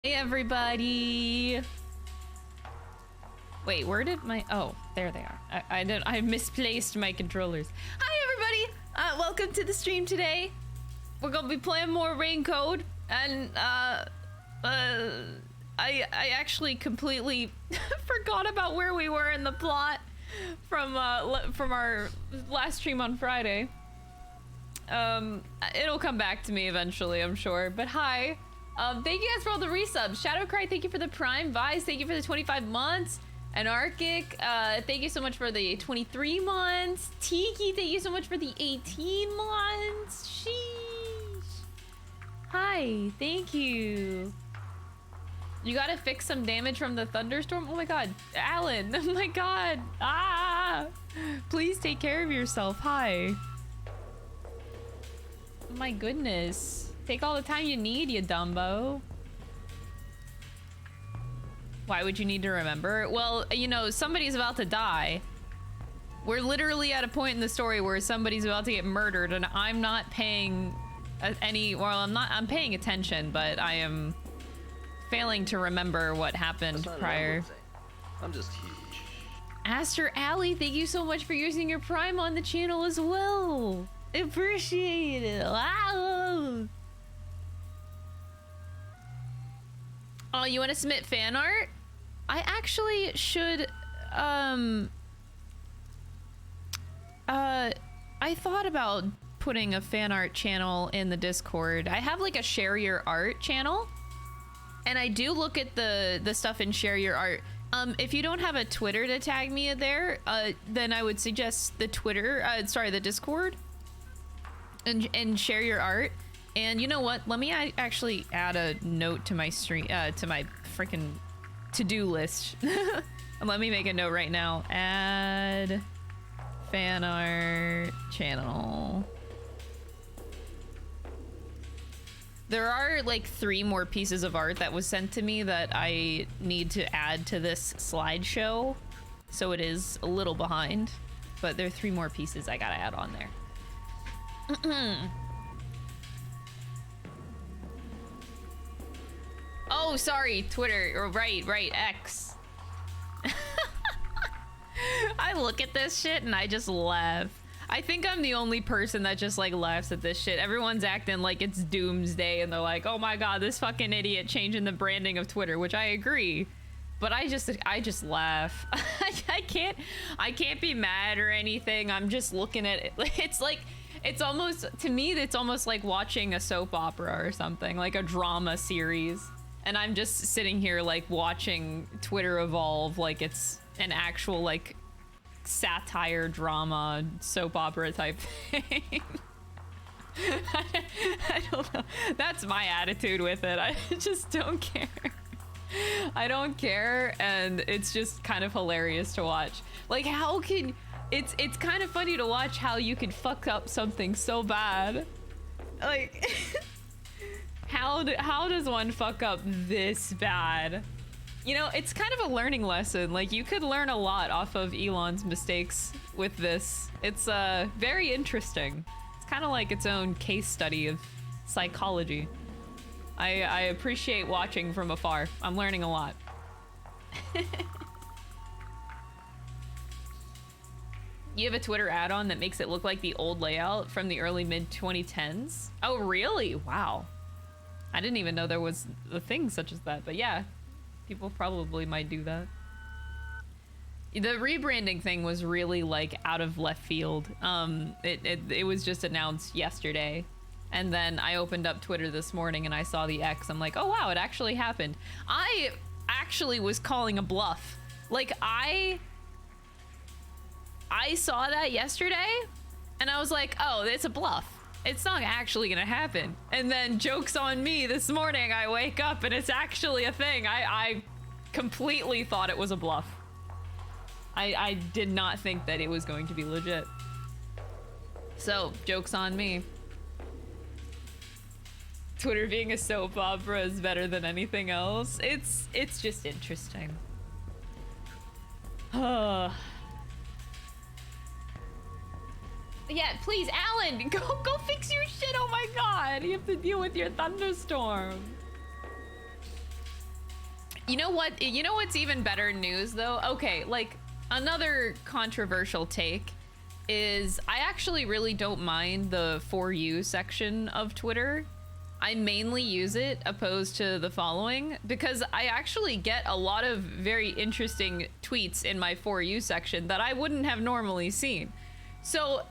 Hey everybody! Wait, where did my... Oh, there they are. I misplaced my controllers. Hi everybody! Welcome to the stream today. We're gonna be playing more Rain Code, and I actually completely forgot about where we were in the plot from our last stream on Friday. It'll come back to me eventually, I'm sure. But hi. Thank you guys for all the resubs. Shadowcry, thank you for the Prime. Vice, thank you for the 25 months. Anarchic, thank you so much for the 23 months. Tiki, thank you so much for the 18 months. Sheesh. Hi, thank you. You gotta fix some damage from the thunderstorm? Oh my god. Alan, oh my god. Ah! Please take care of yourself. Hi. Oh my goodness. Take all the time you need, you Dumbo. Why would you need to remember? Well, you know, somebody's about to die. We're literally at a point in the story where somebody's about to get murdered, and I'm not paying I'm paying attention, but I am failing to remember what happened prior. I'm just huge. Aster Alley, thank you so much for using your Prime on the channel as well. Appreciate it. Wow. Oh, you want to submit fan art? I actually should, I thought about putting a fan art channel in the Discord. I have like a share your art channel, and I do look at the stuff in share your art. If you don't have a Twitter to tag me there, then I would suggest the the Discord, and share your art. And you know what? Let me actually add a note to my stream, to my freaking to-do list. And let me make a note right now. Add fan art channel. There are like 3 more pieces of art that was sent to me that I need to add to this slideshow. So it is a little behind, but there are 3 more pieces I gotta add on there. Oh, sorry, Twitter, or right, X. I look at this shit and I just laugh. I think I'm the only person that just like laughs at this shit. Everyone's acting like it's doomsday and they're like, oh my god, this fucking idiot changing the branding of Twitter, which I agree. But I just laugh. I can't be mad or anything. I'm just looking at it. It's almost, to me, it's almost like watching a soap opera or something, like a drama series. And I'm just sitting here like watching Twitter evolve like it's an actual like satire drama soap opera type thing. I don't know. That's my attitude with it. I just don't care. I don't care, and it's just kind of hilarious to watch. Like, how can... It's kind of funny to watch how you can fuck up something so bad. Like... How does one fuck up this bad? You know, it's kind of a learning lesson. Like, you could learn a lot off of Elon's mistakes with this. It's very interesting. It's kind of like its own case study of psychology. I appreciate watching from afar. I'm learning a lot. You have a Twitter add-on that makes it look like the old layout from the early mid-2010s? Oh, really? Wow. I didn't even know there was a thing such as that, but yeah, people probably might do that. The rebranding thing was really like out of left field. It was just announced yesterday, and then I opened up Twitter this morning and I saw the X. I'm like, oh wow, it actually happened. I actually was calling a bluff. Like I saw that yesterday, and I was like, oh, it's a bluff. It's not actually gonna happen. And then joke's on me, this morning I wake up and it's actually a thing. I completely thought it was a bluff. I did not think that it was going to be legit. So, joke's on me. Twitter being a soap opera is better than anything else. It's just interesting. Yeah, please, Alan, go fix your shit. Oh my god, you have to deal with your thunderstorm. You know what? You know what's even better news though? Okay, like another controversial take is I actually really don't mind the For You section of Twitter. I mainly use it opposed to the following because I actually get a lot of very interesting tweets in my For You section that I wouldn't have normally seen. So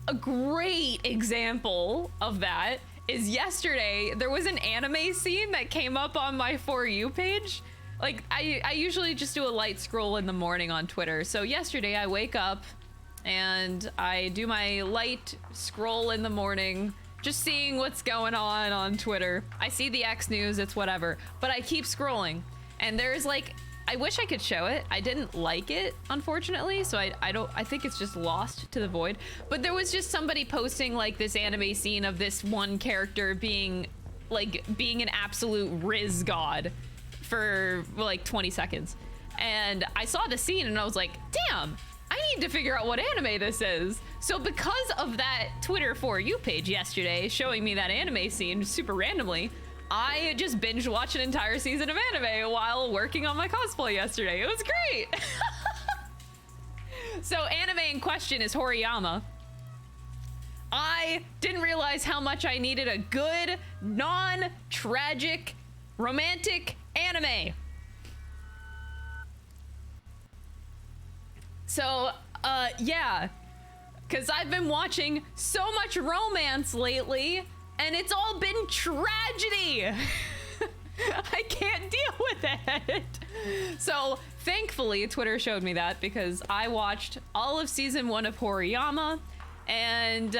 a great example of that is yesterday there was an anime scene that came up on my For You page. Like I usually just do a light scroll in the morning on Twitter. So yesterday I wake up and I do my light scroll in the morning, just seeing what's going on Twitter. I see the X news, it's whatever, but I keep scrolling and there's like, I wish I could show it. I didn't like it, unfortunately, so I think it's just lost to the void. But there was just somebody posting like this anime scene of this one character being an absolute Riz god for like 20 seconds. And I saw the scene and I was like, damn, I need to figure out what anime this is. So because of that Twitter For You page yesterday showing me that anime scene super randomly, I just binge watched an entire season of anime while working on my cosplay yesterday. It was great. So anime in question is Horiyama. I didn't realize how much I needed a good, non-tragic, romantic anime. So, yeah, because I've been watching so much romance lately, and it's all been tragedy. I can't deal with it. So, thankfully, Twitter showed me that because I watched all of season 1 of Horiyama, and,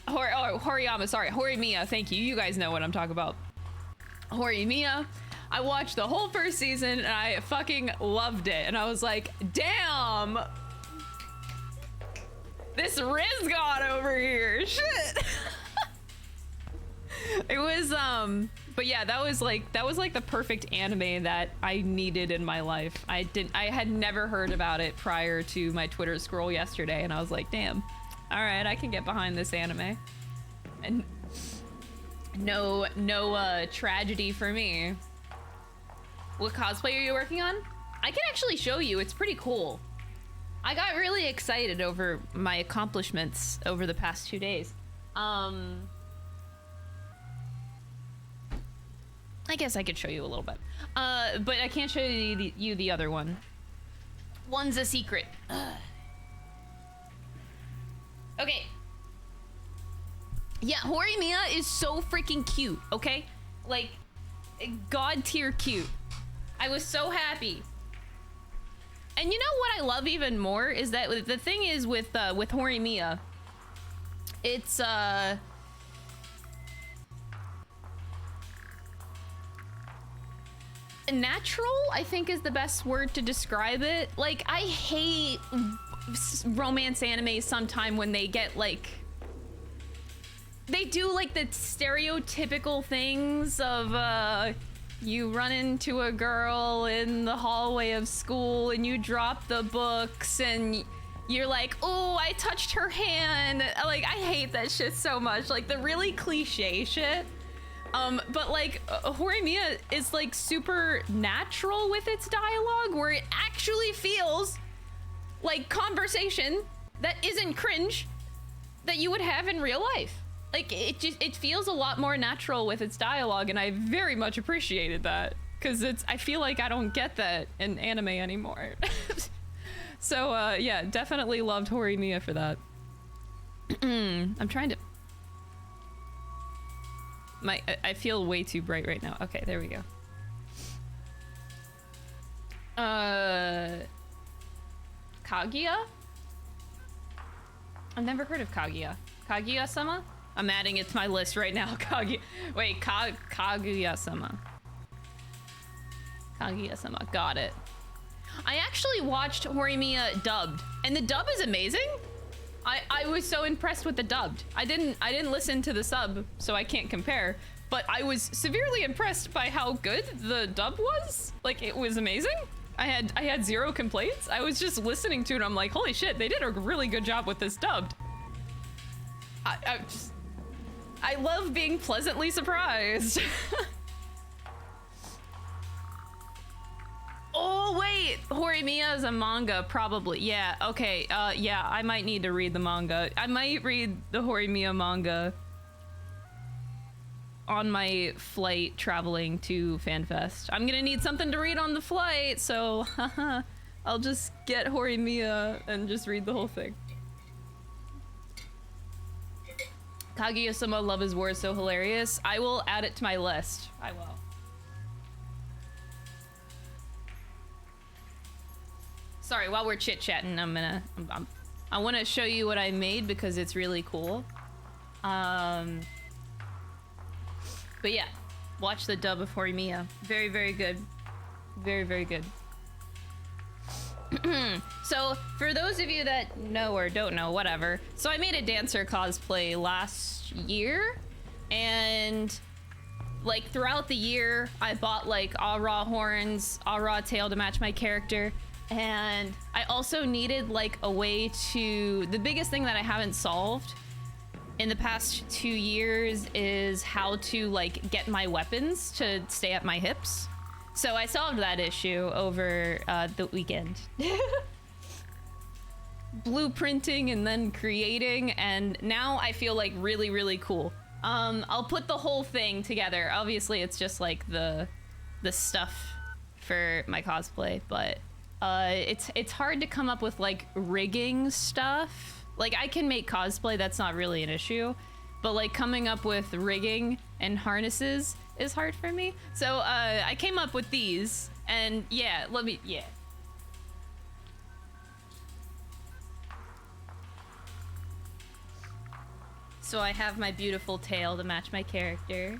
Horimiya, thank you. You guys know what I'm talking about. Horimiya. I watched the whole first season and I fucking loved it. And I was like, damn, this Riz god over here, shit. It was, but yeah, that was like the perfect anime that I needed in my life. I had never heard about it prior to my Twitter scroll yesterday. And I was like, damn, all right, I can get behind this anime. And no tragedy for me. What cosplay are you working on? I can actually show you. It's pretty cool. I got really excited over my accomplishments over the past 2 days. I guess I could show you a little bit. But I can't show you the other one. One's a secret. Okay. Yeah, Horimiya is so freaking cute, okay? Like, god tier cute. I was so happy. And you know what I love even more is that the thing is with Horimiya, it's natural, I think is the best word to describe it. Like, I hate romance anime sometime when they get like, they do like the stereotypical things of you run into a girl in the hallway of school and you drop the books and you're like, oh, I touched her hand. Like, I hate that shit so much. Like the really cliche shit. But like Horimiya is like super natural with its dialogue where it actually feels like conversation that isn't cringe that you would have in real life. Like, it feels a lot more natural with its dialogue, and I very much appreciated that, because I feel like I don't get that in anime anymore. So, yeah, definitely loved Horimiya for that. I'm trying to... I feel way too bright right now. Okay, there we go. Kaguya? I've never heard of Kaguya. Kaguya-sama? I'm adding it to my list right now. Kaguya-sama. Kaguya-sama, got it. I actually watched Horimiya dubbed, and the dub is amazing. I was so impressed with the dubbed. I didn't listen to the sub, so I can't compare, but I was severely impressed by how good the dub was. Like, it was amazing. I had zero complaints. I was just listening to it, and I'm like, holy shit, they did a really good job with this dubbed. I love being pleasantly surprised. Wait, Horimiya is a manga, probably. Yeah, okay. Yeah, I might need to read the manga. I might read the Horimiya manga on my flight traveling to FanFest. I'm gonna need something to read on the flight, so I'll just get Horimiya and just read the whole thing. Kaguya-sama Love is War is so hilarious. I will add it to my list. I will. Sorry, while we're chit-chatting, I want to show you what I made because it's really cool. But yeah, watch the dub of Horimiya. Very, very good. Very, very good. So, for those of you that know or don't know, whatever. So I made a dancer cosplay last year, and like throughout the year, I bought like raw horns, raw tail to match my character. And I also needed like a way to, the biggest thing that I haven't solved in the past 2 years is how to like get my weapons to stay at my hips. So I solved that issue over the weekend. Blueprinting and then creating, and now I feel like really, really cool. I'll put the whole thing together. Obviously it's just like the stuff for my cosplay, but it's hard to come up with like rigging stuff. Like I can make cosplay, that's not really an issue, but like coming up with rigging and harnesses is hard for me. So I came up with these, and yeah, yeah. So I have my beautiful tail to match my character.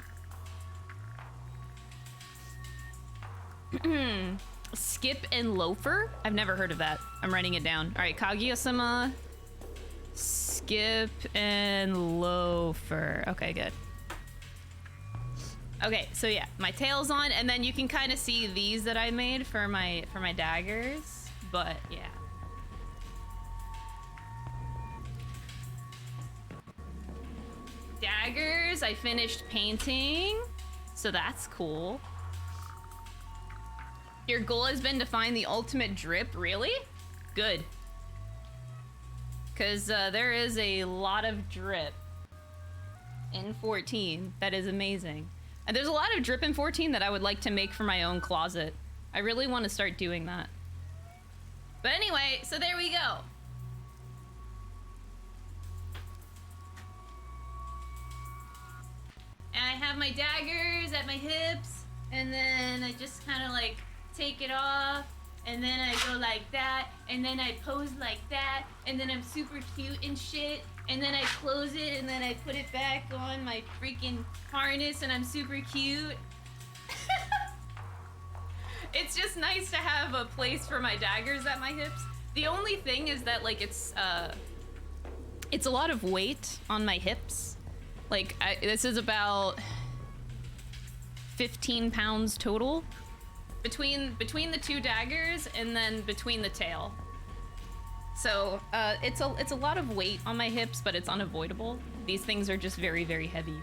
Skip and Loafer? I've never heard of that. I'm writing it down. All right, Kaguya-sama, Skip and Loafer. Okay, good. Okay, so yeah, my tail's on, and then you can kind of see these that I made for my daggers, but yeah. Daggers, I finished painting, so that's cool. Your goal has been to find the ultimate drip, really? Good. Because there is a lot of drip in 14 that is amazing. And there's a lot of drip in 14 that I would like to make for my own closet. I really want to start doing that. But anyway, so there we go. And I have my daggers at my hips, and then I just kind of like take it off, and then I go like that, and then I pose like that, and then I'm super cute and shit, and then I close it, and then I put it back on my freaking harness, and I'm super cute. It's just nice to have a place for my daggers at my hips. The only thing is that like it's a lot of weight on my hips. Like this is about 15 pounds total between the two daggers and then between the tail. So it's a lot of weight on my hips, but it's unavoidable. These things are just very, very heavy.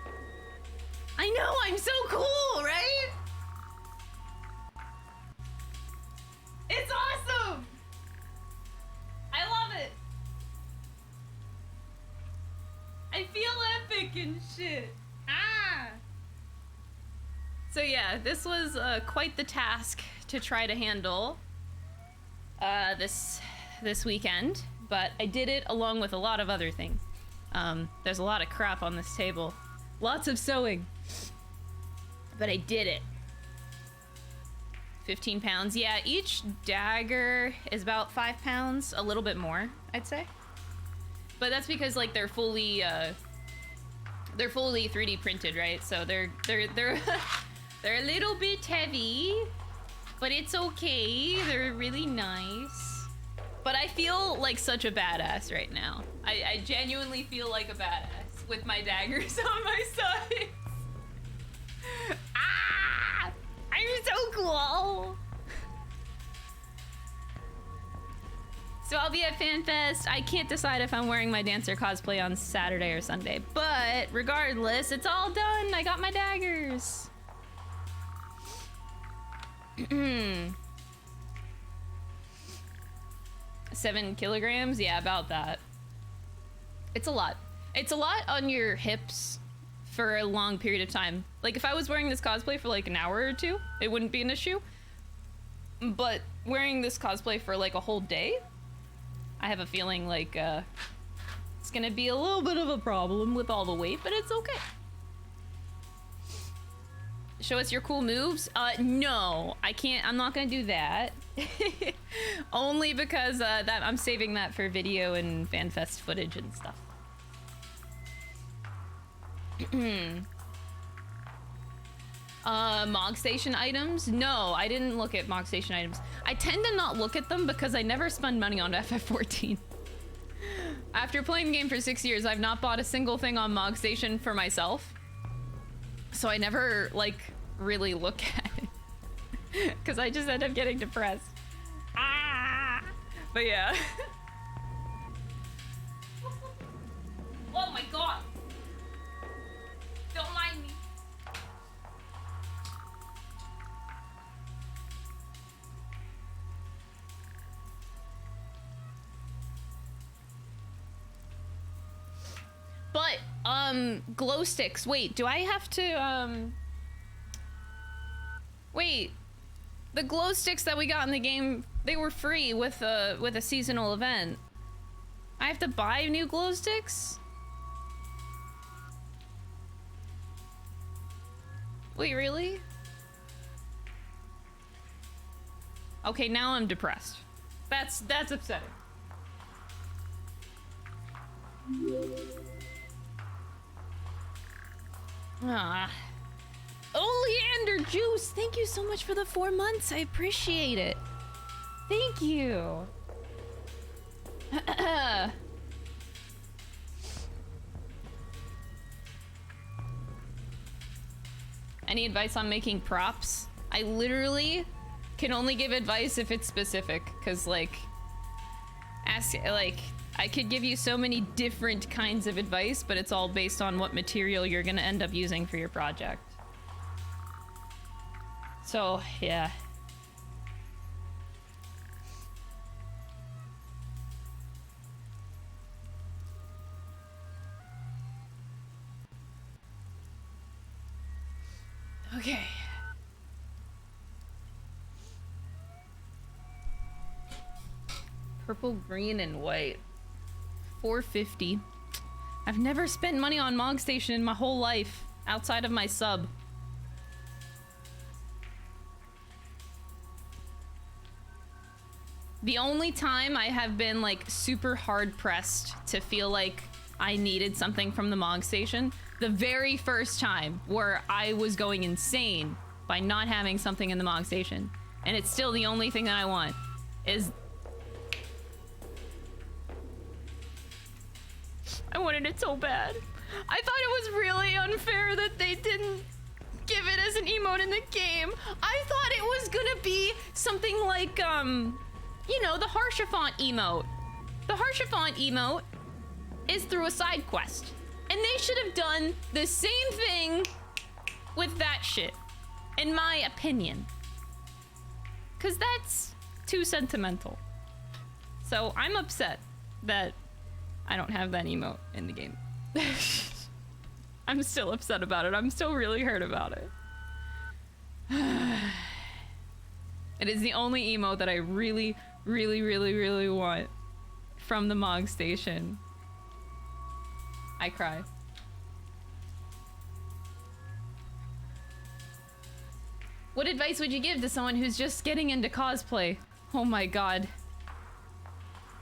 I know, I'm so cool, right? It's awesome! I love it! I feel epic and shit. Ah! So yeah, this was quite the task to try to handle this weekend, but I did it along with a lot of other things. There's a lot of crap on this table. Lots of sewing. But I did it. 15 pounds. Yeah, each dagger is about 5 pounds, a little bit more, I'd say. But that's because like they're fully 3D printed, right? So they're they're a little bit heavy, but it's okay. They're really nice. But I feel like such a badass right now. I genuinely feel like a badass with my daggers on my side. Ah! I'm so cool! So I'll be at FanFest. I can't decide if I'm wearing my dancer cosplay on Saturday or Sunday, but regardless, it's all done. I got my daggers. 7 kilograms? Yeah, about that. It's a lot. It's a lot on your hips for a long period of time. Like, if I was wearing this cosplay for like an hour or two, it wouldn't be an issue. But wearing this cosplay for like a whole day, I have a feeling like it's gonna be a little bit of a problem with all the weight, but it's okay. Show us your cool moves? No, I can't. I'm not gonna do that. Only because that I'm saving that for video and FanFest footage and stuff. Mog Station items? No, I didn't look at Mog Station items. I tend to not look at them because I never spend money on FF14. After playing the game for 6 years, I've not bought a single thing on Mog Station for myself. So I never, like, really look at it. Because I just end up getting depressed. Ah! But yeah. Oh my god! Don't mind me. But, glow sticks. Wait, do I have to, wait. The glow sticks that we got in the game, they were free with a seasonal event. I have to buy new glow sticks? Wait, really? Okay, now I'm depressed. That's upsetting. Ah. Oleander juice! Thank you so much for the 4 months. I appreciate it. Thank you. Any advice on making props? I literally can only give advice if it's specific, because, like, I could give you so many different kinds of advice, but it's all based on what material you're gonna end up using for your project. So, yeah. Okay. Purple, green, and white. $4.50. I've never spent money on Mog Station in my whole life, outside of my sub. The only time I have been, like, super hard-pressed to feel like I needed something from the Mog Station, the very first time where I was going insane by not having something in the Mog Station, and it's still the only thing that I want, is... I wanted it so bad. I thought it was really unfair that they didn't give it as an emote in the game. I thought it was gonna be something like, you know, the Harshaphant emote. The Harshaphant emote is through a side quest. And they should have done the same thing with that shit, in my opinion. 'Cause that's too sentimental. So I'm upset that I don't have that emote in the game. I'm still upset about it. I'm still really hurt about it. It is the only emote that I really, really, really, really want from the Mog Station. I cry. What advice would you give to someone who's just getting into cosplay? Oh my god.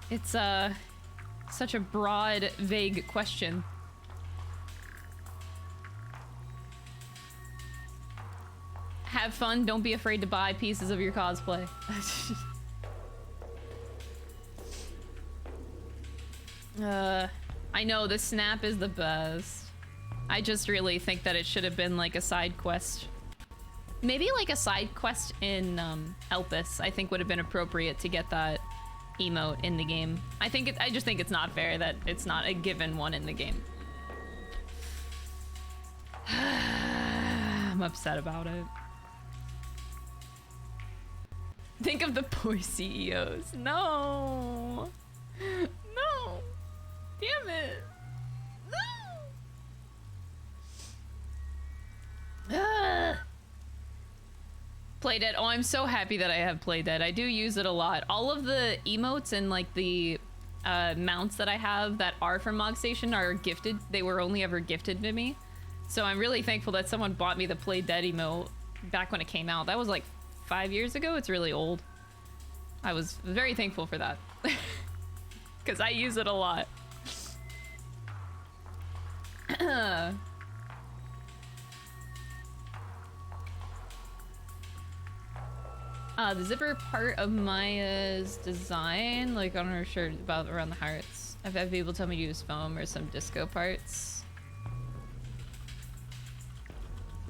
It's such a broad, vague question. Have fun, don't be afraid to buy pieces of your cosplay. I know, the snap is the best. I just really think that it should have been like a side quest. Maybe like a side quest in Elpis, I think would have been appropriate to get that emote in the game. I just think it's not fair that it's not a given one in the game. I'm upset about it. Think of the poor CEOs. No. No. Damn it. No. Playdead. Oh, I'm so happy that I have Playdead. I do use it a lot. All of the emotes and like the mounts that I have that are from Mog Station are gifted. They were only ever gifted to me. So I'm really thankful that someone bought me the Playdead emote back when it came out. That was like 5 years ago. It's really old. I was very thankful for that. Because I use it a lot. The zipper part of Maya's design, like on her shirt about around the hearts. I've had people tell me to use foam or some disco parts.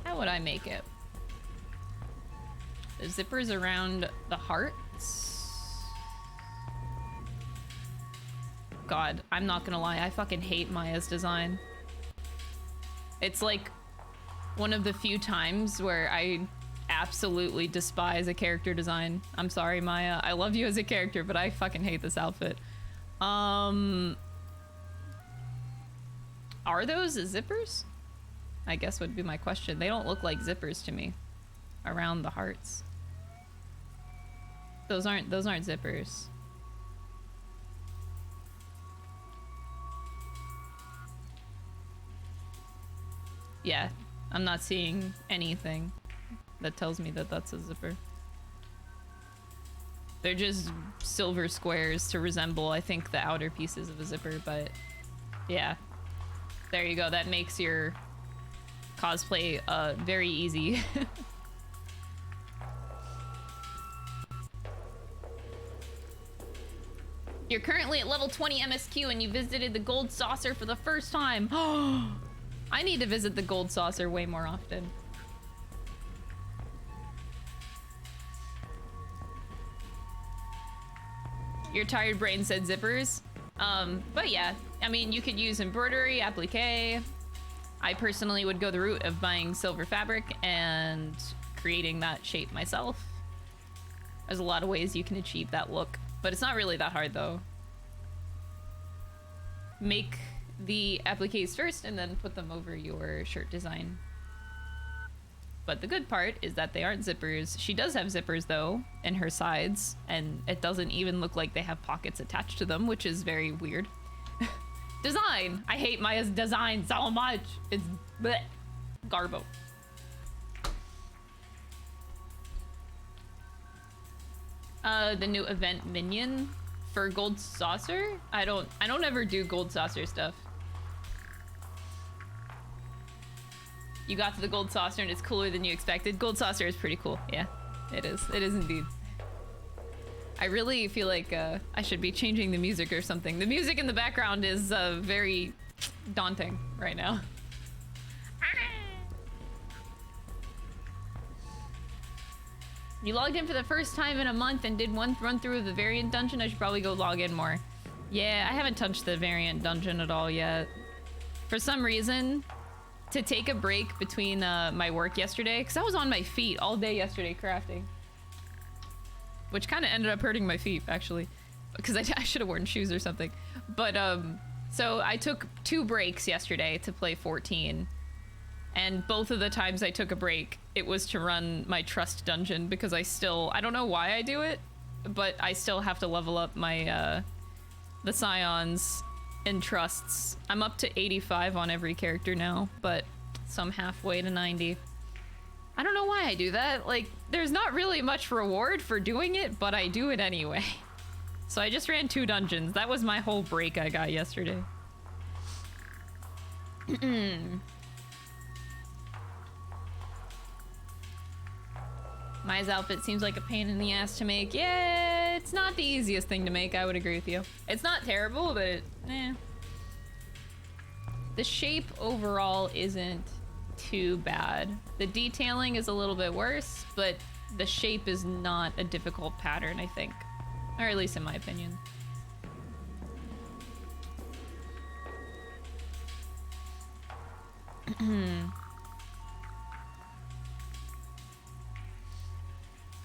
How would I make it? The zippers around the hearts? God, I'm not gonna lie, I fucking hate Maya's design. It's like one of the few times where I absolutely despise a character design. I'm sorry, Maya. I love you as a character, but I fucking hate this outfit. Are those zippers? I guess would be my question. They don't look like zippers to me. Around the hearts. Those aren't zippers. Yeah, I'm not seeing anything that tells me that that's a zipper. They're just silver squares to resemble, I think, the outer pieces of a zipper, but yeah. There you go. That makes your cosplay very easy. You're currently at level 20 MSQ and you visited the Gold Saucer for the first time. I need to visit the Gold Saucer way more often. Your tired brain said zippers. But yeah, I mean, you could use embroidery, applique. I personally would go the route of buying silver fabric and creating that shape myself. There's a lot of ways you can achieve that look, but it's not really that hard though. Make the appliques first and then put them over your shirt design. But the good part is that they aren't zippers. She does have zippers though in her sides, and it doesn't even look like they have pockets attached to them, which is very weird. Design! I hate Maya's design so much. It's bleh. Garbo. The new event minion for Gold Saucer? I don't ever do Gold Saucer stuff. You got to the Gold Saucer and it's cooler than you expected. Gold Saucer is pretty cool. Yeah, it is. It is indeed. I really feel like I should be changing the music or something. The music in the background is very daunting right now. You logged in for the first time in a month and did one run through of the variant dungeon. I should probably go log in more. Yeah, I haven't touched the variant dungeon at all yet. For some reason, to take a break between my work yesterday, because I was on my feet all day yesterday crafting. Which kind of ended up hurting my feet, actually. Because I should have worn shoes or something. But, so I took 2 breaks yesterday to play 14. And both of the times I took a break, it was to run my trust dungeon, because I don't know why I do it, but I still have to level up my, the scions and trusts. I'm up to 85 on every character now, but some halfway to 90. I don't know why I do that. Like, there's not really much reward for doing it, but I do it anyway. So I just ran 2 dungeons. That was my whole break I got yesterday. Maya's outfit seems like a pain in the ass to make. Yeah, it's not the easiest thing to make, I would agree with you. It's not terrible, but the shape overall isn't too bad. The detailing is a little bit worse, but the shape is not a difficult pattern, I think. Or at least in my opinion.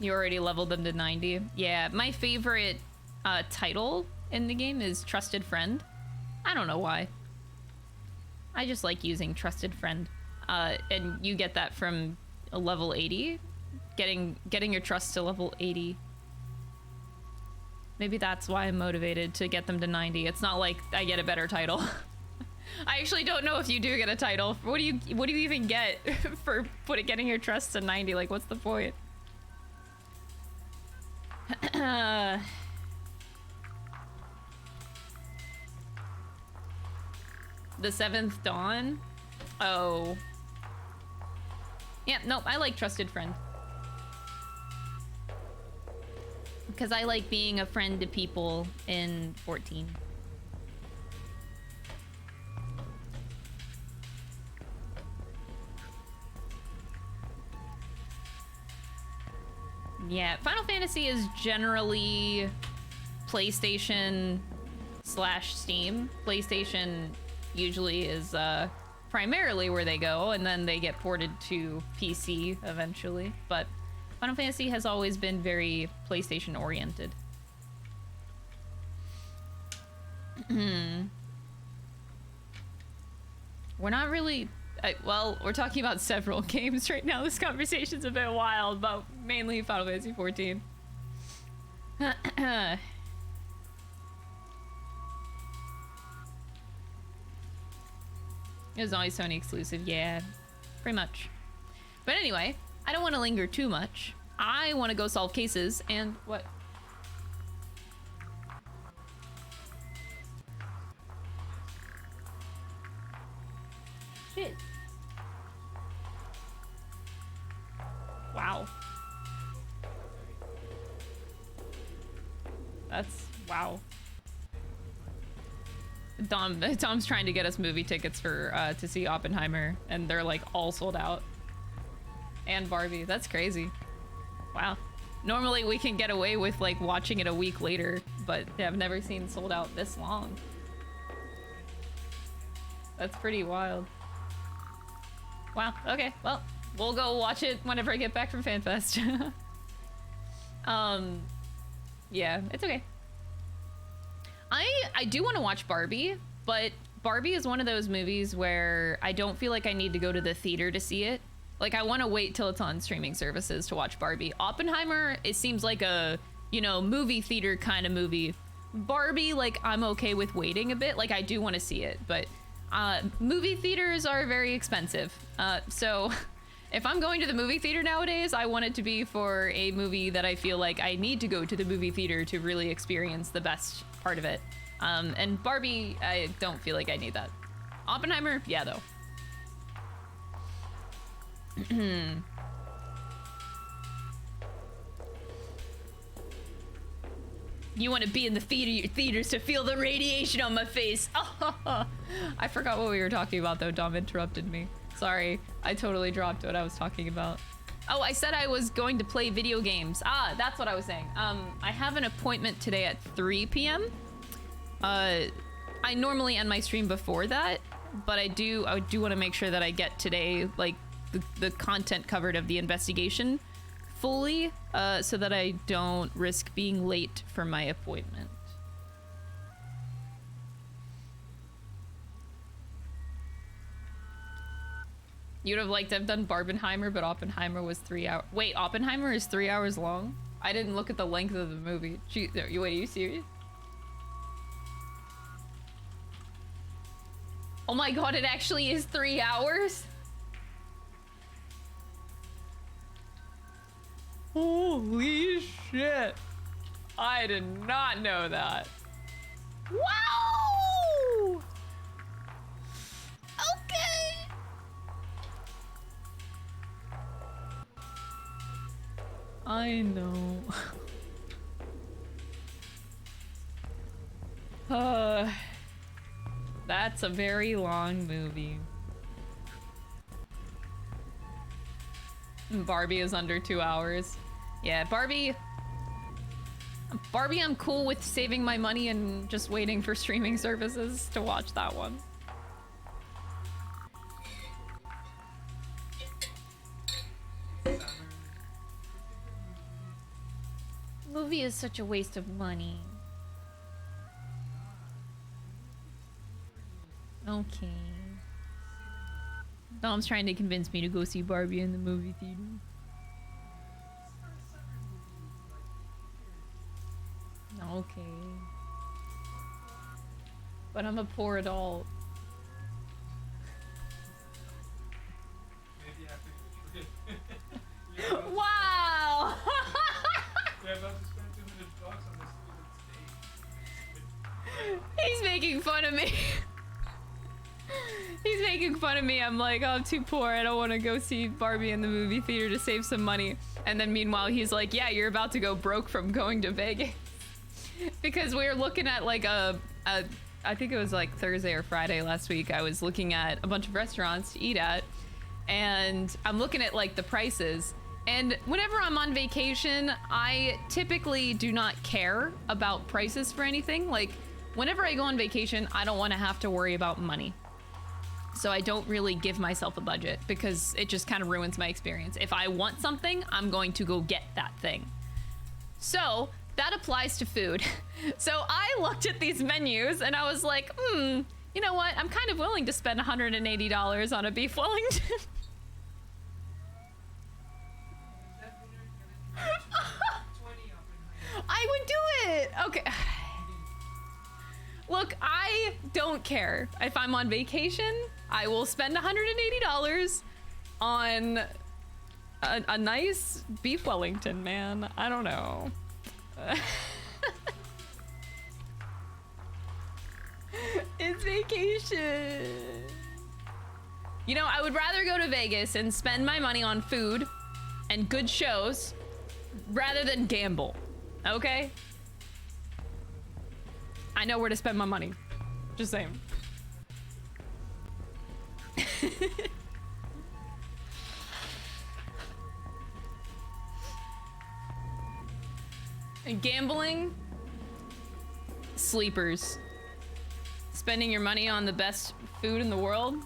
You already leveled them to 90. Yeah, my favorite title in the game is Trusted Friend. I don't know why. I just like using Trusted Friend. And you get that from a level 80. Getting your trust to level 80. Maybe that's why I'm motivated to get them to 90. It's not like I get a better title. I actually don't know if you do get a title. What do you even get for getting your trust to 90? Like, what's the point? The Seventh Dawn? Oh. Yeah, nope, I like Trusted Friend. Because I like being a friend to people in 14. Yeah, Final Fantasy is generally PlayStation / Steam. PlayStation usually is primarily where they go, and then they get ported to PC eventually. But Final Fantasy has always been very PlayStation oriented. We're not really... well, we're talking about several games right now. This conversation's a bit wild, but mainly Final Fantasy 14. It was always Sony exclusive, yeah, pretty much. But anyway, I don't want to linger too much. I want to go solve cases, and what? Shit. Wow. That's wow. Tom's trying to get us movie tickets for to see Oppenheimer, and they're like all sold out. And Barbie. That's crazy. Wow. Normally we can get away with like watching it a week later, but I've never seen sold out this long. That's pretty wild. Wow. Okay. Well, we'll go watch it whenever I get back from FanFest. Yeah, it's okay. I do want to watch Barbie, but Barbie is one of those movies where I don't feel like I need to go to the theater to see it. Like, I want to wait till it's on streaming services to watch Barbie. Oppenheimer, it seems like a, you know, movie theater kind of movie. Barbie, like, I'm okay with waiting a bit. Like, I do want to see it, but movie theaters are very expensive. So if I'm going to the movie theater nowadays, I want it to be for a movie that I feel like I need to go to the movie theater to really experience the best part of it. And Barbie, I don't feel like I need that. Oppenheimer, yeah, though. You want to be in the theaters to feel the radiation on my face. Oh, I forgot what we were talking about, though. Dom interrupted me. Sorry, I totally dropped what I was talking about. Oh, I said I was going to play video games. Ah, that's what I was saying. I have an appointment today at 3 p.m. I normally end my stream before that, but I do want to make sure that I get today, like, the content covered of the investigation fully, so that I don't risk being late for my appointment. You'd have liked to have done Barbenheimer, but Oppenheimer was 3 hours. Wait, Oppenheimer is 3 hours long? I didn't look at the length of the movie. Wait, are you serious? Oh my god, it actually is 3 hours? Holy shit. I did not know that. Wow! Okay. I know. That's a very long movie. Barbie is under 2 hours. Yeah, Barbie, I'm cool with saving my money and just waiting for streaming services to watch that one. Movie is such a waste of money. Okay. Dom's trying to convince me to go see Barbie in the movie theater. Okay. But I'm a poor adult. Maybe after the trip. Wow! They're about to spend $200 on this stupid steak. He's making fun of me. He's making fun of me. I'm like, oh, I'm too poor. I don't want to go see Barbie in the movie theater to save some money. And then meanwhile, he's like, yeah, you're about to go broke from going to Vegas. Because we were looking at like I think it was like Thursday or Friday last week. I was looking at a bunch of restaurants to eat at. And I'm looking at like the prices. And whenever I'm on vacation, I typically do not care about prices for anything. Like, whenever I go on vacation, I don't want to have to worry about money. So I don't really give myself a budget because it just kind of ruins my experience. If I want something, I'm going to go get that thing. So that applies to food. So I looked at these menus and I was like, you know what? I'm kind of willing to spend $180 on a beef Wellington. I would do it. Okay. Look, I don't care. If I'm on vacation, I will spend $180 on a nice beef Wellington, man. I don't know. It's vacation. You know, I would rather go to Vegas and spend my money on food and good shows rather than gamble. Okay? I know where to spend my money. Just saying. And gambling, sleepers. Spending your money on the best food in the world,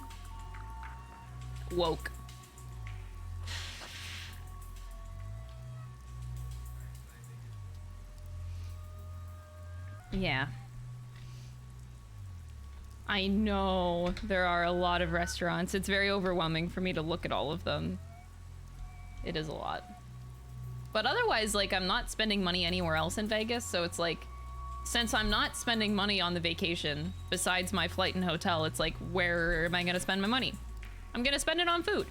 woke. Yeah. I know there are a lot of restaurants. It's very overwhelming for me to look at all of them. It is a lot. But otherwise, like, I'm not spending money anywhere else in Vegas, so it's like, since I'm not spending money on the vacation, besides my flight and hotel, it's like, where am I gonna spend my money? I'm gonna spend it on food.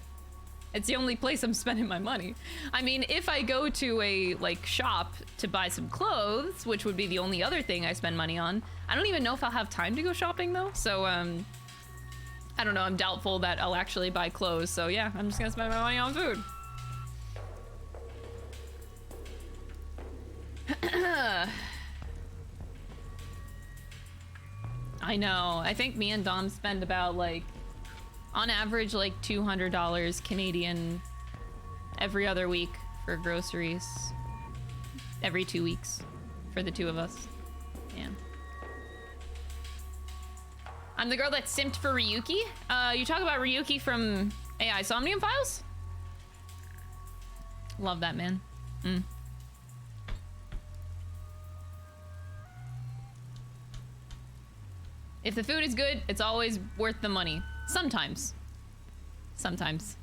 It's the only place I'm spending my money. I mean, if I go to a, like, shop to buy some clothes, which would be the only other thing I spend money on, I don't even know if I'll have time to go shopping, though. So, I don't know. I'm doubtful that I'll actually buy clothes. So, yeah, I'm just gonna spend my money on food. I know. I think me and Dom spend about, like, on average, like $200 Canadian every other week for groceries. Every 2 weeks for the two of us. Yeah. I'm the girl that simped for Ryuki. You talk about Ryuki from AI Somnium Files? Love that, man. If the food is good, it's always worth the money. Sometimes. Sometimes.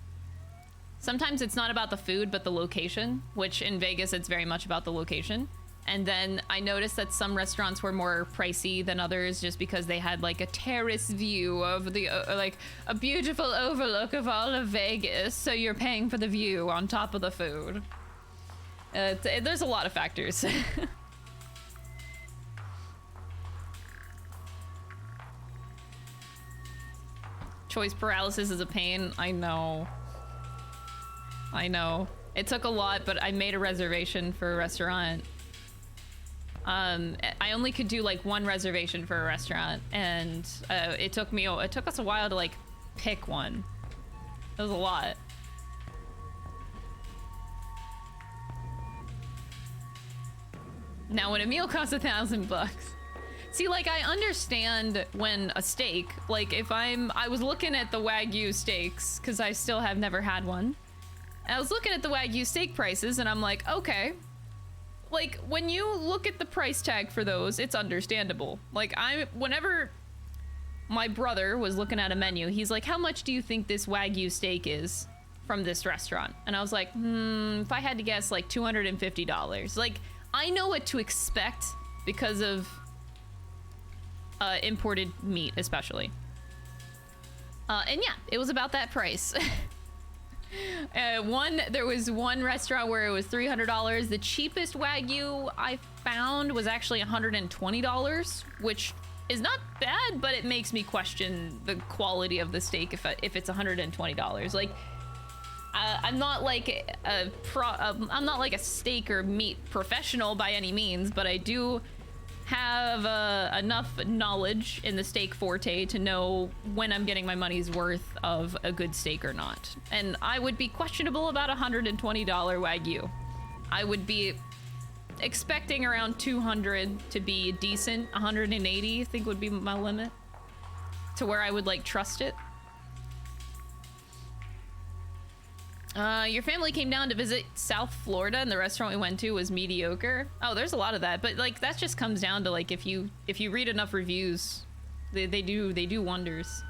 Sometimes it's not about the food, but the location, which in Vegas, it's very much about the location. And then I noticed that some restaurants were more pricey than others just because they had like a terrace view of the, like a beautiful overlook of all of Vegas. So you're paying for the view on top of the food. There's a lot of factors. Choice paralysis is a pain. I know. I know. It took a lot, but I made a reservation for a restaurant. I only could do like one reservation for a restaurant, and it took us a while to like pick one. It was a lot. Now when a meal costs $1,000. See, like, I understand when a steak, like, if I was looking at the Wagyu steaks, because I still have never had one. I was looking at the Wagyu steak prices, and I'm like, okay, like, when you look at the price tag for those, it's understandable. Like, whenever my brother was looking at a menu, he's like, how much do you think this Wagyu steak is from this restaurant? And I was like, if I had to guess, like $250. Like, I know what to expect because of imported meat, especially. And yeah, it was about that price. There was one restaurant where it was $300. The cheapest Wagyu I found was actually $120, which is not bad, but it makes me question the quality of the steak if it's $120. Like, I'm not like I'm not like a steak or meat professional by any means, but I do have enough knowledge in the steak forte to know when I'm getting my money's worth of a good steak or not. And I would be questionable about $120 Wagyu. I would be expecting around 200 to be decent. 180 I think would be my limit to where I would like trust it. Your family came down to visit South Florida and the restaurant we went to was mediocre. Oh, there's a lot of that, but like that just comes down to like if you read enough reviews, they do wonders.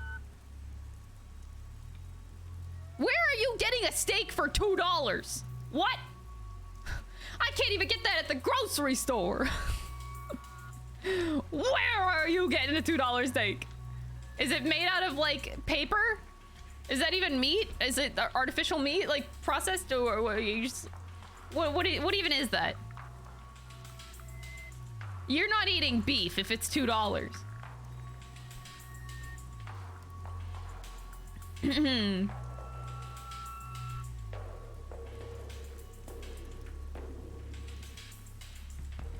Where are you getting a steak for $2? What? I can't even get that at the grocery store. Where are you getting a $2 steak? Is it made out of like paper? Is that even meat? Is it artificial meat, like processed, or what? You just, what even is that? You're not eating beef if it's $2.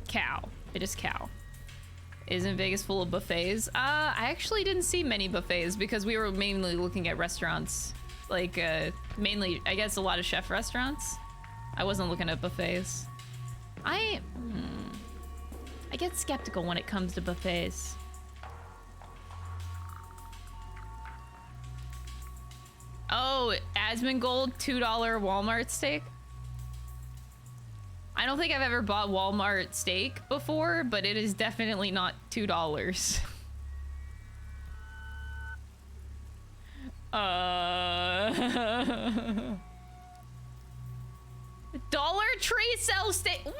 Cow. It is cow. Isn't Vegas full of buffets? I actually didn't see many buffets because we were mainly looking at restaurants. Like, mainly, I guess, a lot of chef restaurants. I wasn't looking at buffets. I get skeptical when it comes to buffets. Oh, Asmongold, $2 Walmart steak? I don't think I've ever bought Walmart steak before, but it is definitely not $2. Dollar Tree sells steak. What?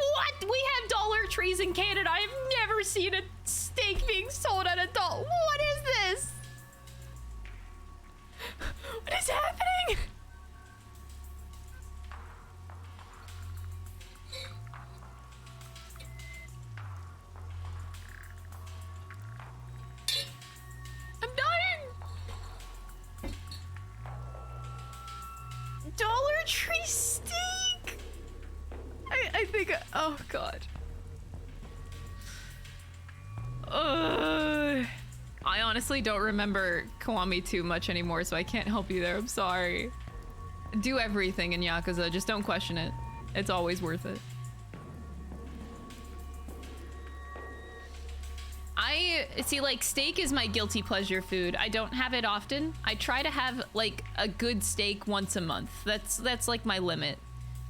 We have Dollar Trees in Canada. I've never seen a steak being sold at a dollar. What is this? What is happening? I'm dying. Dollar Tree steak. I think. Oh God. I honestly don't remember Kiwami too much anymore, so I can't help you there. I'm sorry. Do everything in Yakuza, just don't question it. It's always worth it. I see, like, steak is my guilty pleasure food. I don't have it often. I try to have like a good steak once a month. That's like my limit.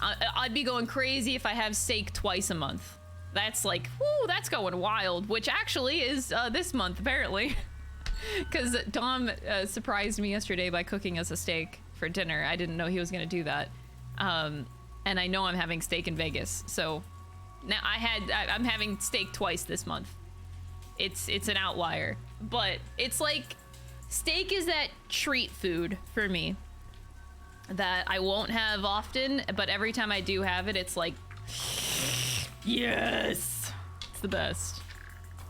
I'd be going crazy if I have steak twice a month. That's like, whoo, that's going wild, which actually is this month, apparently. Because Dom surprised me yesterday by cooking us a steak for dinner. I didn't know he was going to do that. And I know I'm having steak in Vegas. So now I'm having steak twice this month. It's an outlier. But it's like, steak is that treat food for me that I won't have often, but every time I do have it, it's like, yes, it's the best.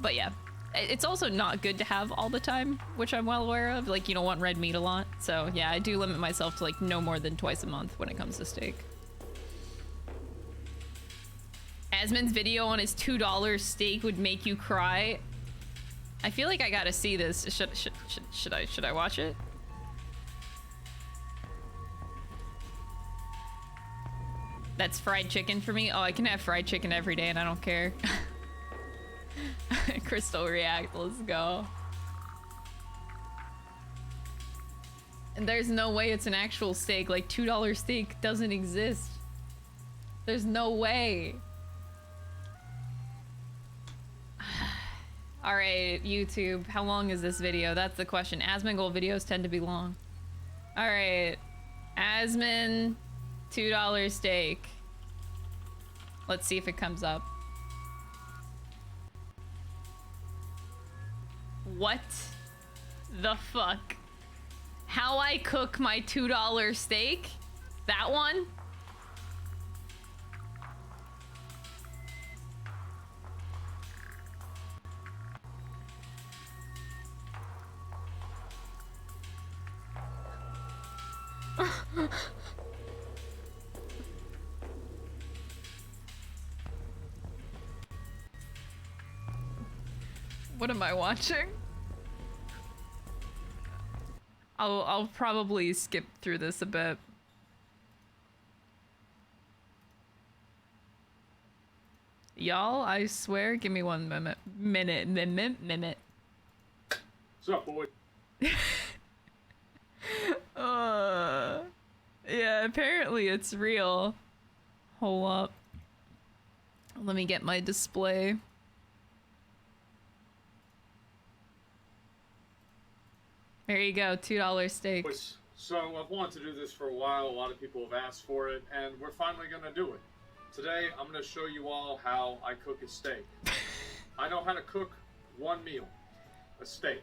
But yeah, it's also not good to have all the time, which I'm well aware of. Like, you don't want red meat a lot. So yeah, I do limit myself to like no more than twice a month when it comes to steak. Asmon's video on his $2 steak would make you cry. I feel like I gotta see this. Should I watch it? That's fried chicken for me. Oh, I can have fried chicken every day and I don't care. Crystal React, let's go. And there's no way it's an actual steak. Like, $2 steak doesn't exist. There's no way. All right, YouTube, how long is this video? That's the question. Asmongold videos tend to be long. All right, Asmon, $2 steak. Let's see if it comes up. What the fuck? How I cook my $2 steak? That one? What am I watching? I'll probably skip through this a bit. Y'all, I swear, give me 1 minute. Minute. What's up, boy? Yeah, apparently it's real. Hold up. Let me get my display. There you go, $2 steak. So I've wanted to do this for a while. A lot of people have asked for it, and we're finally going to do it. Today, I'm going to show you all how I cook a steak. I know how to cook one meal, a steak.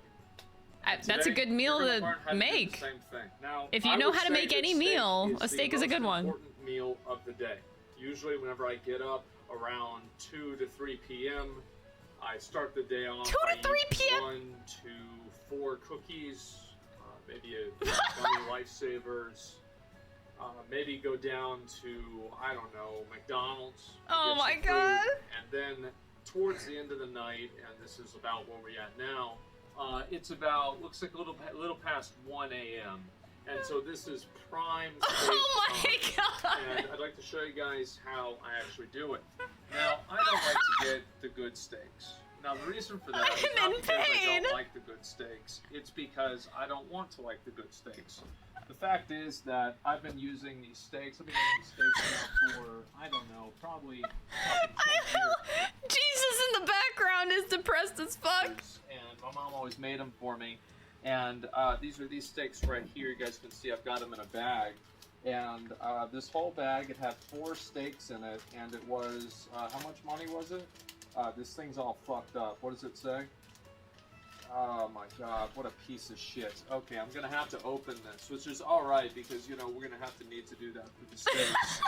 That's a good meal to make. Same thing. Now, if you know how to make any meal, a steak is a good one. Important meal of the day. Usually, whenever I get up around 2 to 3 p.m., I start the day off. 2 to 3 p.m. 1 to 4 cookies, maybe a gummy lifesavers. Maybe go down to, I don't know, McDonald's. Oh my god! And then towards the end of the night, and this is about where we're at now, it's about, looks like a little past 1 a.m. And so this is prime steak Oh my time. god! And I'd like to show you guys how I actually do it. Now, I don't like to get the good steaks. Now, the reason for that is not because I don't like the good steaks. It's because I don't want to like the good steaks. The fact is that I've been using these steaks. I've been using these steaks now for, I don't know, probably 10 years. Jesus in the background is depressed as fuck. And my mom always made them for me. And these are these steaks right here. You guys can see I've got them in a bag. And this whole bag, it had 4 steaks in it. And it was, how much money was it? This thing's all fucked up. What does it say? Oh my god, what a piece of shit. Okay, I'm gonna have to open this, which is alright because, you know, we're gonna have to need to do that for the steaks.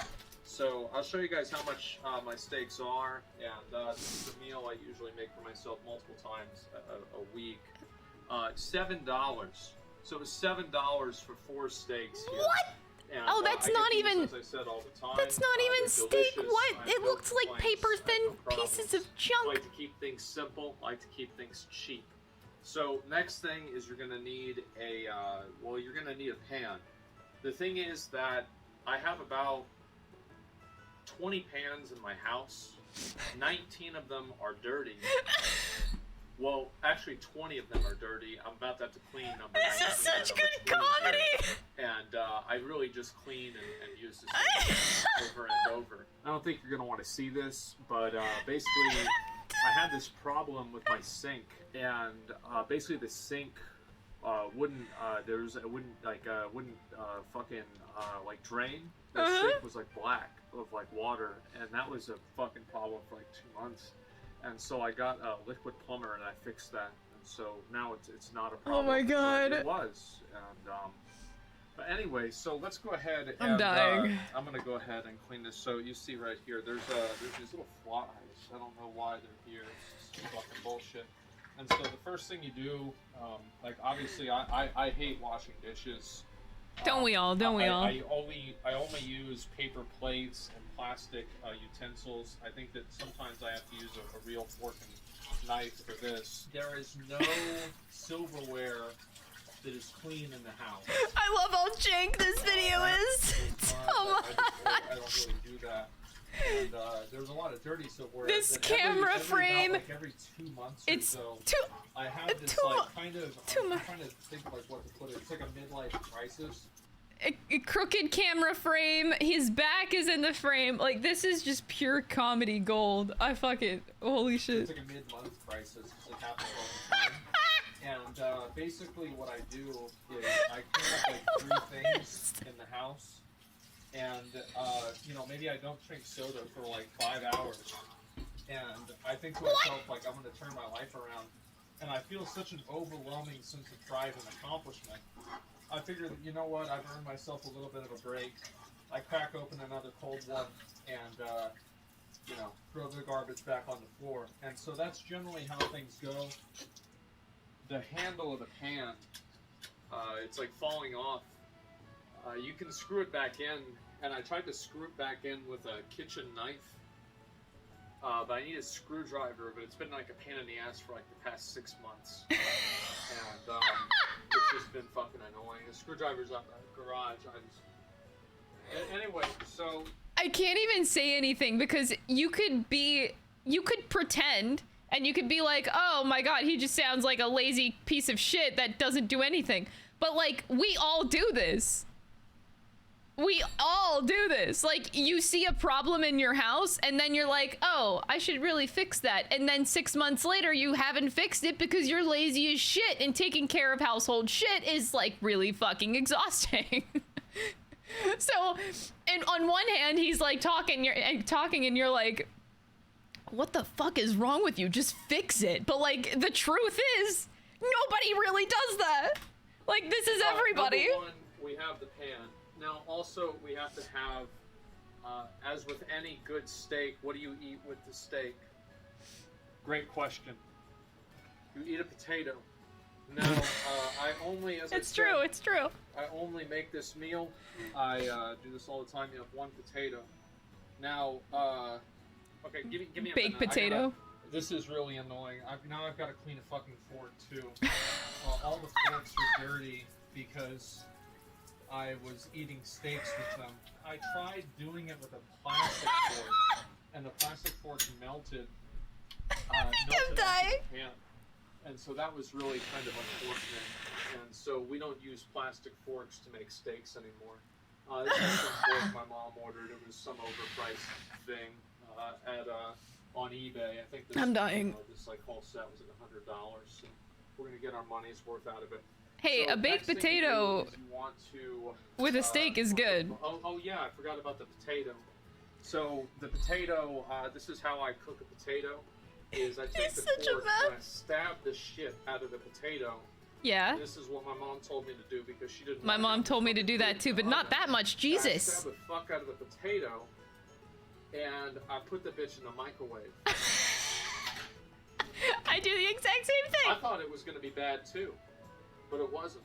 So, I'll show you guys how much my steaks are, and this is a meal I usually make for myself multiple times a week. $7. So, it was $7 for 4 steaks here. What? And, Oh, that's not even. As I said all the time, That's not even steak. What? It looks like paper thin pieces of I junk. like to keep things simple. I like to keep things cheap. So next thing is you're gonna need a you're gonna need a pan. The thing is that I have about 20 pans in my house. 19 of them are dirty. Well, actually 20 of them are dirty. I'm about to have to clean number 19. This is such good comedy. And I really just clean and use this over and over. I don't think you're gonna want to see this, but basically I had this problem with my sink, and basically the sink wouldn't fucking like drain. The sink was like black of like water, and that was a fucking problem for like 2 months. And so I got a liquid plumber and I fixed that, and so now it's not a problem. Oh my god! It was, and but anyway, so let's go ahead and I'm dying. I'm gonna go ahead and clean this. So you see right here, there's these little flies. I don't know why they're here. It's just fucking bullshit. And so the first thing you do, like obviously I hate washing dishes. Don't we all? Don't we all? I only use paper plates and plastic utensils. I think that sometimes I have to use a real fork and knife for this. There is no silverware that is clean in the house. I love how jank this video is. I don't really do that. And there's a lot of dirty silverware. This camera frame. Like every 2 months it's or so, too. I have this too like kind of. too I'm much. trying to think like what to put it. It's like a midlife crisis. a crooked camera frame. His back is in the frame. Like, this is just pure comedy gold. I fucking, holy shit. It's like a mid-month crisis. It happens all the time. And basically what I do is I clean up like 3 things in the house. And, you know, maybe I don't drink soda for like 5 hours. And I think to myself, like, I'm going to turn my life around. And I feel such an overwhelming sense of pride and accomplishment. I figured, you know what, I've earned myself a little bit of a break. I crack open another cold one and, you know, throw the garbage back on the floor. And so that's generally how things go. The handle of the pan, it's like falling off. You can screw it back in, and I tried to screw it back in with a kitchen knife. But I need a screwdriver, but it's been like a pain in the ass for like the past 6 months. And it's just been fucking annoying. The screwdriver's up in the garage. Anyway, so... I can't even say anything because you could pretend and you could be like, oh my god, he just sounds like a lazy piece of shit that doesn't do anything. But like, we all do this. We all do this. Like, you see a problem in your house and then you're like, oh, I should really fix that. And then 6 months later, you haven't fixed it because you're lazy as shit, and taking care of household shit is like really fucking exhausting. So, and on one hand, he's like talking and you're like, what the fuck is wrong with you? Just fix it. But like, the truth is, nobody really does that. Like, this is everybody. Number one, we have the pan. Now, also, we have to have, as with any good steak, what do you eat with the steak? Great question. You eat a potato. Now, I only, as it's I true, said, it's true. I only make this meal. I do this all the time. You have 1 potato. Now, okay, give me a baked minute. potato. This is really annoying. Now I've got to clean a fucking fork too. All the forks are dirty because I was eating steaks with them. I tried doing it with a plastic fork, and the plastic fork melted. I think I'm dying. And so that was really kind of unfortunate. And so we don't use plastic forks to make steaks anymore. This is some fork my mom ordered. It was some overpriced thing on eBay. I think this, I'm dying. This like whole set was like $100. So we're gonna get our money's worth out of it. Hey, So a baked next thing potato you want to, with a steak is good. Oh yeah, I forgot about the potato. So the potato, this is how I cook a potato. Is I take He's the such a fork and I mess. stab the shit out of the potato. Yeah. This is what my mom told me to do because she didn't. My want mom it told me to do that too, but not that much. I Jesus. stab the fuck out of the potato, and I put the bitch in the microwave. I do the exact same I thing. thought it was gonna be bad too, but it wasn't.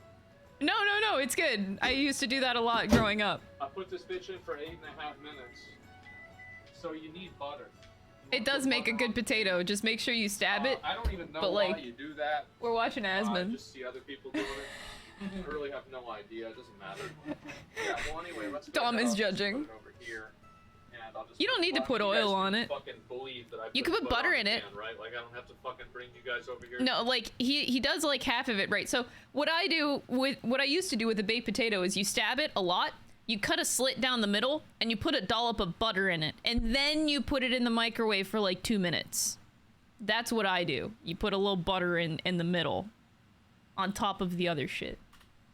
No, it's good. I used to do that a lot growing up. I put this bitch in for 8.5 minutes. So you need butter. It does make a good potato. Just make sure you stab it. I don't even know but, why like, you do that. We're watching I Asmund. just see other people doing it. I really have no idea. It doesn't matter. Yeah, well, anyway, let's go Dom ahead. is I'll just judging. put it over here, and I'll just You don't need to put you guys oil can on it. Fucking believe that I You can put butter in it. Right? Like I don't have to fucking bring you guys over here. No, like he does like half of it, right? So what I used to do with the baked potato is you stab it a lot, you cut a slit down the middle, and you put a dollop of butter in it, and then you put it in the microwave for like 2 minutes. That's what I do. You put a little butter in the middle, on top of the other shit.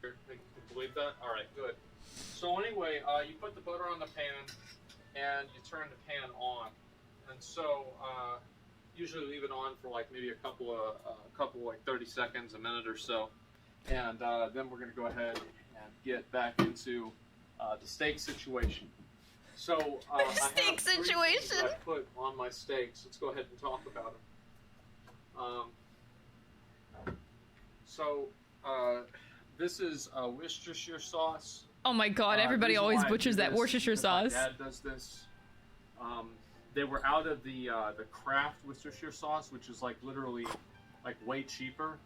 You can believe that? All right, good. So anyway, you put the butter on the pan, and you turn the pan on, and so usually leave it on for like maybe a couple like 30 seconds, a minute or so, and then we're gonna go ahead and get back into the steak situation. So I have steak 3 things situation. that I put on my steaks. Let's go ahead and talk about them. This is Worcestershire sauce. Oh my god, everybody Reason always why I do butchers that this Worcestershire is because sauce. My dad does this. They were out of the Kraft Worcestershire sauce, which is like literally like way cheaper.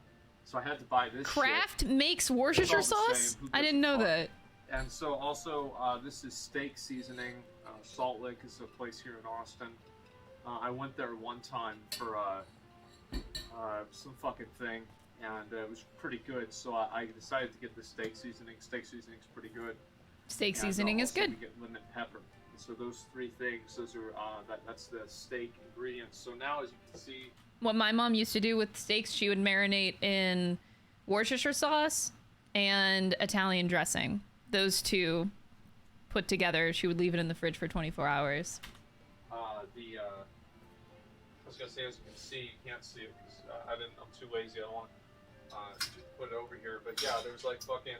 So I had to buy this. Kraft shit. makes Worcestershire It's all the sauce? same. Who I gives didn't a know fuck? that. And so also this is steak seasoning. Salt Lake is a place here in Austin. I went there one time for some fucking thing, and it was pretty good. So I decided to get the steak seasoning. Steak seasoning's pretty good. Steak And, seasoning is also good. We get lemon pepper. So those three things, those are that's the steak ingredients. So now, as you can see, What my mom used to do with steaks, she would marinate in Worcestershire sauce and Italian dressing. Those two put together, she would leave it in the fridge for 24 hours. I was gonna say, as you can see, you can't see it because I'm too lazy. I don't want to put it over here. But yeah, there's like fucking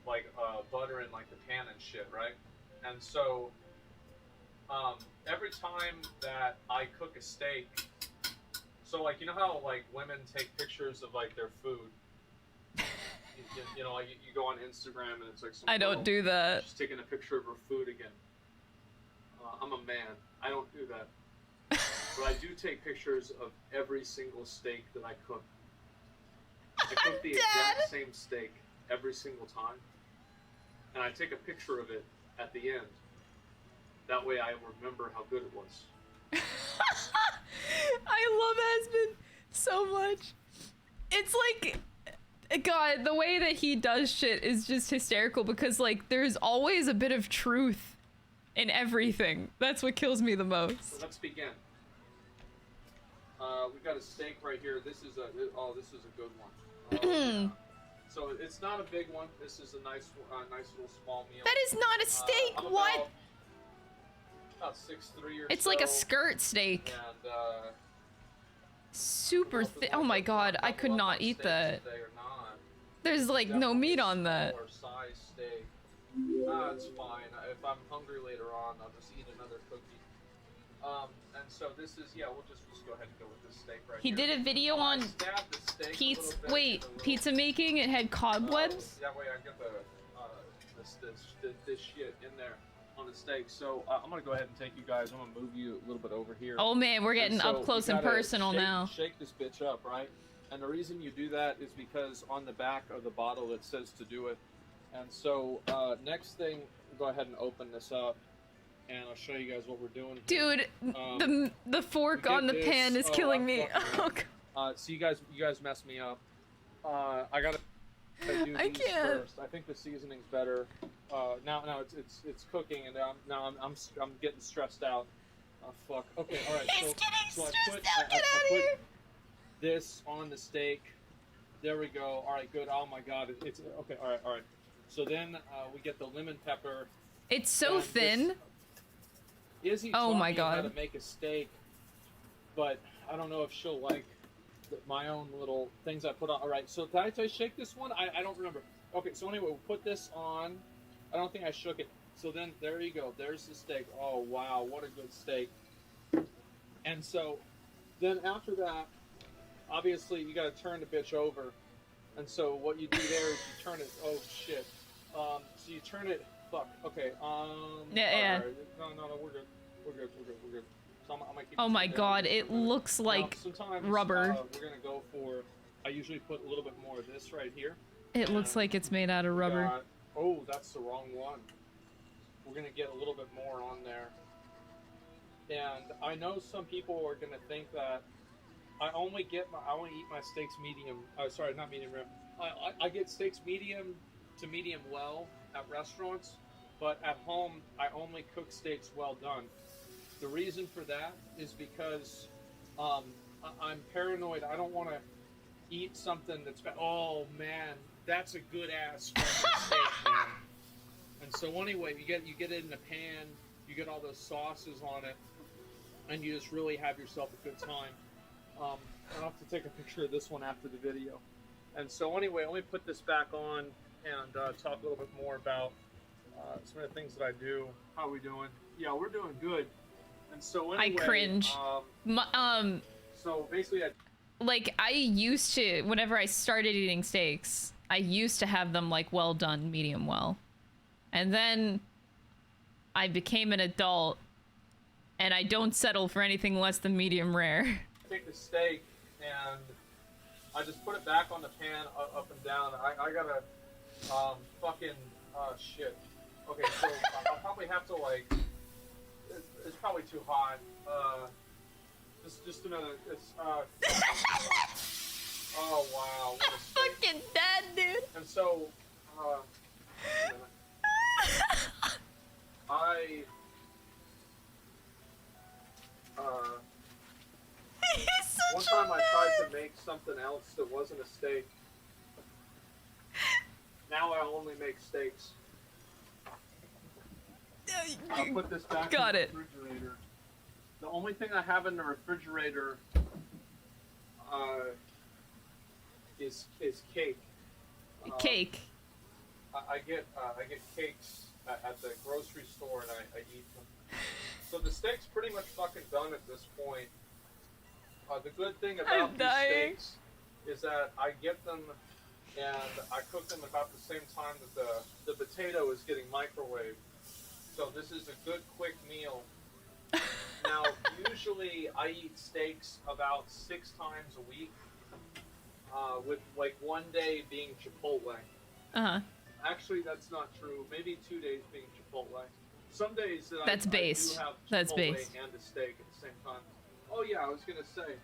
butter in like the pan and shit, right? And so every time that I cook a steak, so like, you know how like women take pictures of like their food. You know, like you go on Instagram and it's like some I don't girl, do that. she's taking a picture of her food again. I'm a man. I don't do that. But I do take pictures of every single steak that I cook. I cook the exact same steak every single time. And I take a picture of it at the end. That way I remember how good it was. I love Aspen so much. It's like, God, the way that he does shit is just hysterical because, like, there's always a bit of truth in everything. That's what kills me the most. So let's begin. We've got a steak right here. This is a good one. Yeah. So it's not a big one. This is a nice little small meal. That is not a steak. I'm What? About 6'3" or It's so. like a skirt steak. And Super thick. Oh my God, I could not eat that. There's like no meat on that. Size steak. It's fine. If I'm hungry later on, I'll just eat another cookie. And so this is, yeah, we'll just go ahead and go with this steak right He here. did a video I on stabbed the steak a pizza. little bit Wait, with a little, pizza making. It had cobwebs. that way I get this shit in there on the steak. So I'm gonna go ahead and take you guys. I'm gonna move you a little bit over here. Oh man, we're getting And so up close you and gotta personal now. Shake this bitch up, right? And the reason you do that is because on the back of the bottle it says to do it. And so next thing, go ahead and open this up, and I'll show you guys what we're doing here. Dude, the fork on the pan is killing me. Oh, God. So you guys messed me up. I gotta do I these can't. first. I think the seasoning's better. Now it's cooking, and I'm getting stressed out. Oh fuck. Okay, all right. He's getting so stressed I out. Get put out of here. this on the steak. There we go. All right, good. Oh my God, it's okay. All right. So then we get the lemon pepper. It's so and thin. Izzy Oh taught my me how God. to make a steak, but I don't know if she'll like my own little things I put on. All right, so did I shake this one? I don't remember. Okay, so anyway, we'll put this on. I don't think I shook it. So then there you go. There's the steak. Oh wow, what a good steak. And so then after that, obviously you got to turn the bitch over. And so what you do there is you turn it. Oh shit. So you turn it. Fuck. Okay. Yeah. Right. No. We're good. So I'm gonna keep Oh this my down God, for a it minute. looks Now, like sometimes, rubber. we're gonna go for. I usually put a little bit more of this right here. It looks like it's made out of rubber. Oh, that's the wrong one. We're gonna get a little bit more on there. And I know some people are gonna think that I only eat my steaks medium. Sorry, not medium rare. I get steaks medium to medium well at restaurants, but at home I only cook steaks well done. The reason for that is because I'm paranoid. I don't want to eat something that's bad. Oh man, that's a good ass fucking steak, man. And so anyway, you get it in a pan, you get all those sauces on it, and you just really have yourself a good time. I'll have to take a picture of this one after the video. And so anyway, let me put this back on and talk a little bit more about some of the things that I do. How are we doing? Yeah, we're doing good. And so anyway, I cringe. So basically, I used to, whenever I started eating steaks, I used to have them like well done, medium well. And then I became an adult and I don't settle for anything less than medium rare. I take the steak and I just put it back on the pan up and down. I gotta shit. Okay, so I'll probably have to it's probably too hot. Just another. It's oh wow. What a steak. Fucking dead, dude. And so One time I tried to make something else that wasn't a steak. Now I only make steaks. I'll put this back Got in the it. refrigerator. The only thing I have in the refrigerator is cake. Cake. I get cakes at the grocery store and I eat them. So the steak's pretty much fucking done at this point. The good thing about these steaks is that I get them and I cook them about the same time that the potato is getting microwaved. So this is a good quick meal. Now, usually I eat steaks about 6 times a week, with like one day being Chipotle. Uh-huh. Actually, that's not true. Maybe 2 days being Chipotle. Some days that That's I base. do have Chipotle That's base. and a steak at the same time. Oh yeah, I was gonna say.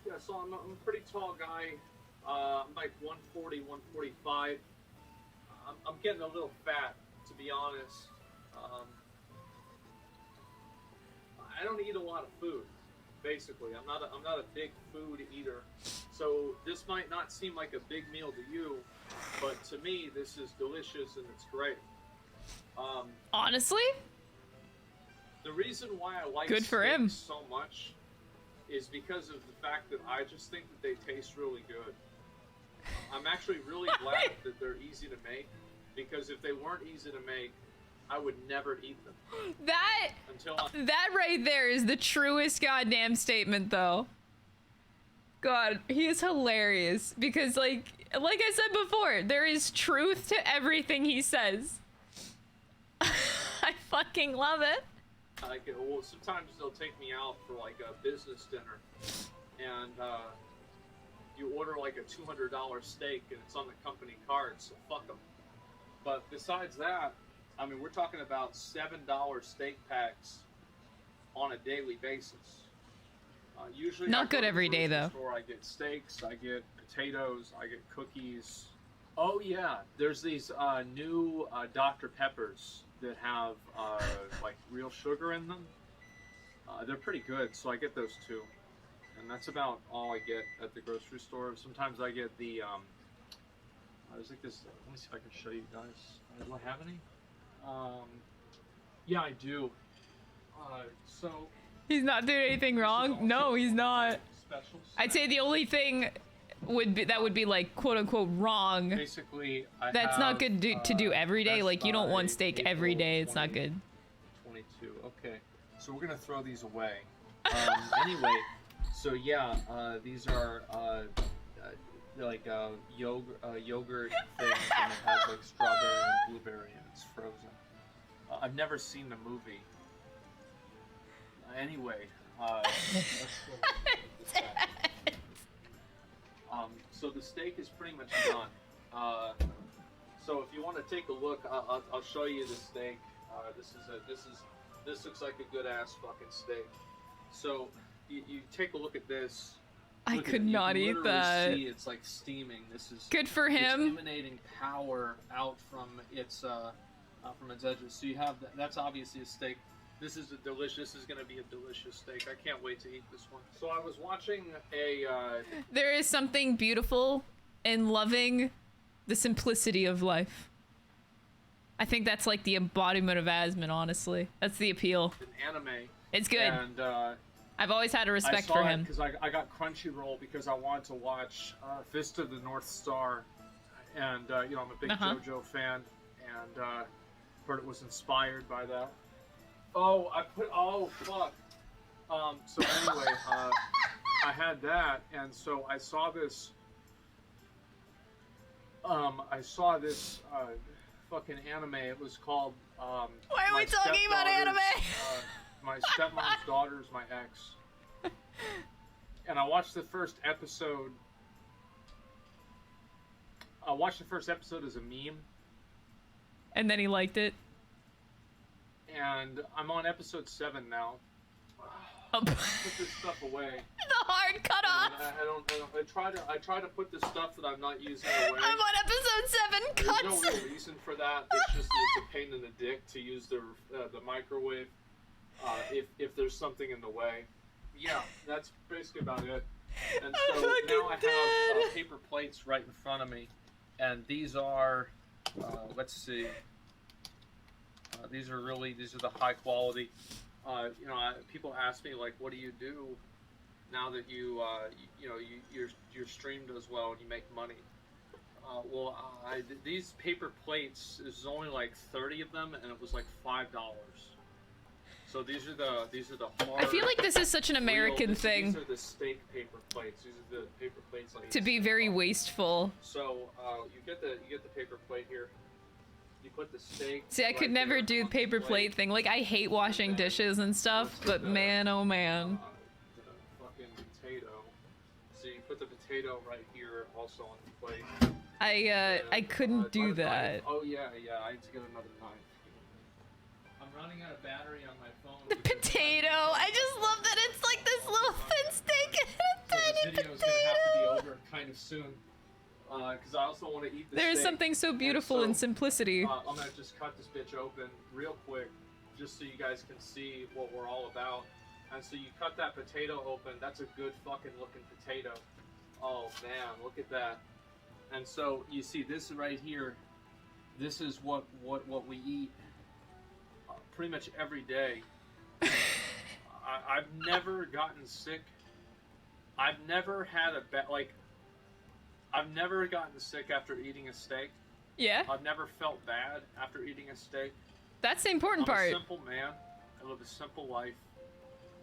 Yeah, so I'm a pretty tall guy. I'm like 140, 145. I'm getting a little fat, to be honest. I don't eat a lot of food. Basically, I'm not a big food eater. So this might not seem like a big meal to you, but to me, this is delicious and it's great. Honestly? The reason why I like Good for steaks him. so much is because of the fact that I just think that they taste really good. I'm actually really glad that they're easy to make, because if they weren't easy to make, I would never eat them. That right there is the truest goddamn statement, though. God, he is hilarious because, like I said before, there is truth to everything he says. I fucking love it. Well, sometimes they'll take me out for like a business dinner, and you order like a $200 steak, and it's on the company card, so fuck them. But besides that, I mean, we're talking about $7 steak packs on a daily basis. Usually, Not good every day, though. Store, I get steaks, I get potatoes, I get cookies. Oh yeah, there's these new Dr. Peppers that have like real sugar in them. They're pretty good, so I get those too. And that's about all I get at the grocery store. Sometimes I get the there's like this. Let me see if I can show you guys. Do I have any? Yeah, I do. So He's not doing anything wrong. No, he's not. special I'd say the only thing would be like quote unquote wrong. basically That's not good to do every day. Best Like, you don't Buy, want steak every April day. It's not 20, good. 22. Okay, so we're gonna throw these away. Anyway, so yeah, these are they're like yogurt things, and it has like strawberry and blueberry, and it's frozen. I've never seen the movie. Anyway, let's go. So the steak is pretty much done. So if you want to take a look, I'll show you the steak. This looks like a good ass fucking steak. So you take a look at this. I Look at could it. You not can eat literally that. See it's like steaming. This is Good for it's him. emanating power out from its edges. So you have that's obviously a steak. This is This is going to be a delicious steak. I can't wait to eat this one. So I was watching a. There is something beautiful in loving the simplicity of life. I think that's like the embodiment of Asmon, honestly. That's the appeal. An anime. It's good. And I've always had a respect for him. because I got Crunchyroll because I wanted to watch Fist of the North Star, and you know, I'm a big JoJo fan, and heard it was inspired by that. Oh fuck. So anyway, I had that, and so I saw this. Fucking anime. It was called. Why are we talking about anime? My stepmom's daughter is my ex. And I watched the first episode. I watched the first episode as a meme. And then he liked it. And I'm on episode 7 now. Oh. Put this stuff away. The hard cut off. I try to put the stuff that I'm not using away. I'm on episode 7 cuts. There's no real reason for that. It's just it's a pain in the dick to use the microwave if there's something in the way. Yeah, that's basically about it. And I'm so fucking now I dead. have paper plates right in front of me, and these are, let's see, these are the high quality. You know, people ask me like, what do you do now that your stream does well and you make money? Well, these paper plates, there's only like 30 of them, and it was like $5. So these are the hard. I feel like this is such an American thing. These are the steak paper plates. These are the paper plates like to be very wasteful. So you get the paper plate here. You put the steak. See, I could never do the paper plate thing. Like, I hate washing dishes and stuff, but man, oh man. The fucking potato. So you put the potato right here, also on the plate. I couldn't do that. Oh yeah, I need to get another knife. I'm running out of battery on my phone. The potato. I just love that it's like this little thin steak and a tiny this video is gonna have to be over kind of soon. Because I also want to eat this. There's something so beautiful in simplicity. I'm gonna just cut this bitch open real quick, just so you guys can see what we're all about. And so you cut that potato open. That's a good fucking looking potato. Oh man, look at that. And so you see this right here. This is what we eat pretty much every day. I've never gotten sick. I've never had I've never gotten sick after eating a steak. Yeah. I've never felt bad after eating a steak. That's the important part. I'm a simple man. I live a simple life.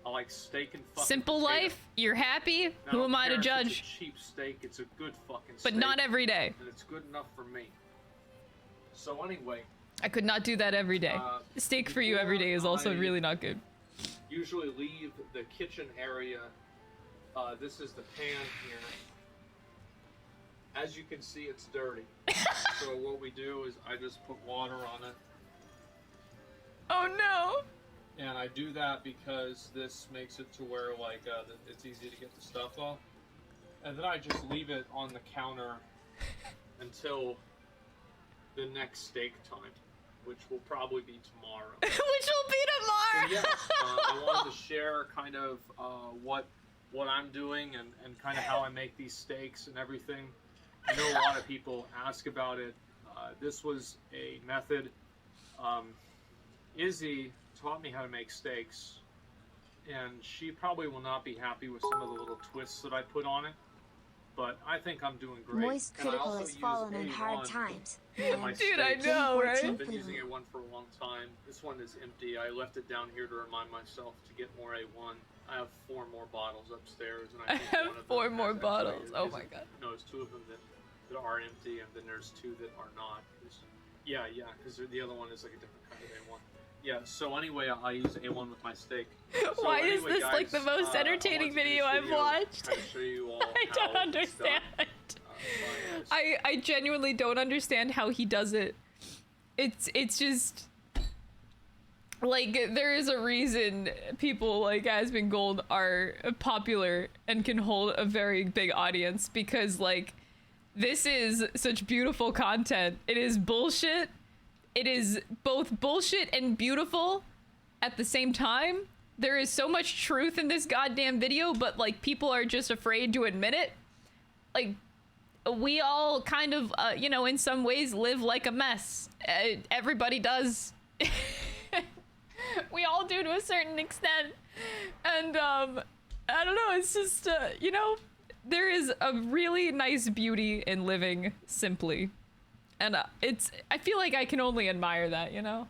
I like steak and fucking simple potato. Life. You're happy. Now, Who am I to if judge? It's a cheap steak. It's a good fucking steak. But not every day. And it's good enough for me. So anyway. I could not do that every day. Steak for you every day is also really not good. Usually leave the kitchen area. This is the pan here. As you can see, it's dirty. So what we do is I just put water on it. Oh no! And I do that because this makes it to where like it's easy to get the stuff off. And then I just leave it on the counter until the next steak time, which will probably be tomorrow. Which will be tomorrow! So yeah, I wanted to share kind of what I'm doing and kind of how I make these steaks and everything. I know a lot of people ask about it. This was a method. Izzy taught me how to make steaks, and she probably will not be happy with some of the little twists that I put on it, but I think I'm doing great. Moist Critical has fallen in hard times. in my Dude, I steaks. know, right? I've been using A1 for a long time. This one is empty. I left it down here to remind myself to get more A1. I have 4 more bottles upstairs, and I think have one of 4 them more has bottles. actually- Oh my god. No, there's 2 of them that are empty, and then there's 2 that are not. Yeah, because the other one is like a different kind of A1. Yeah, so anyway, I use A1 with my steak. So Why is anyway, this guys, like the most I entertaining wanted to do video this I've video watched? to kind of show you all I how don't it's understand. done. I genuinely don't understand how he does it. It's just like there is a reason people like Aspen Gold are popular and can hold a very big audience, because like this is such beautiful content. It is bullshit. It is both bullshit and beautiful at the same time. There is so much truth in this goddamn video, but like people are just afraid to admit it. Like we all kind of, you know, in some ways live like a mess. Everybody does. We all do to a certain extent. And I don't know, it's just, you know, there is a really nice beauty in living simply. And I feel like I can only admire that, you know?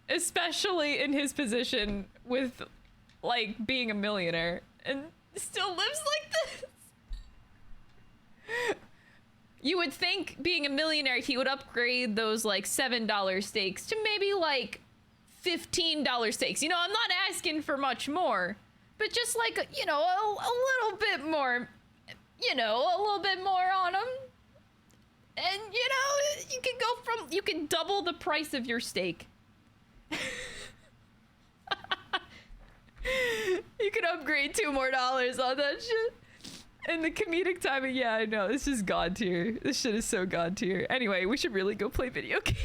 Especially in his position with, like, being a millionaire and still lives like this. You would think being a millionaire, he would upgrade those, like, $7 steaks to maybe, like, $15 steaks. You know, I'm not asking for much more, but just, like, you know, a little bit more, you know, a little bit more on them. And, you know, you can double the price of your steak. You could upgrade $2 more on that shit. And the comedic timing, yeah, I know. This is god tier. This shit is so god tier. Anyway, we should really go play video games.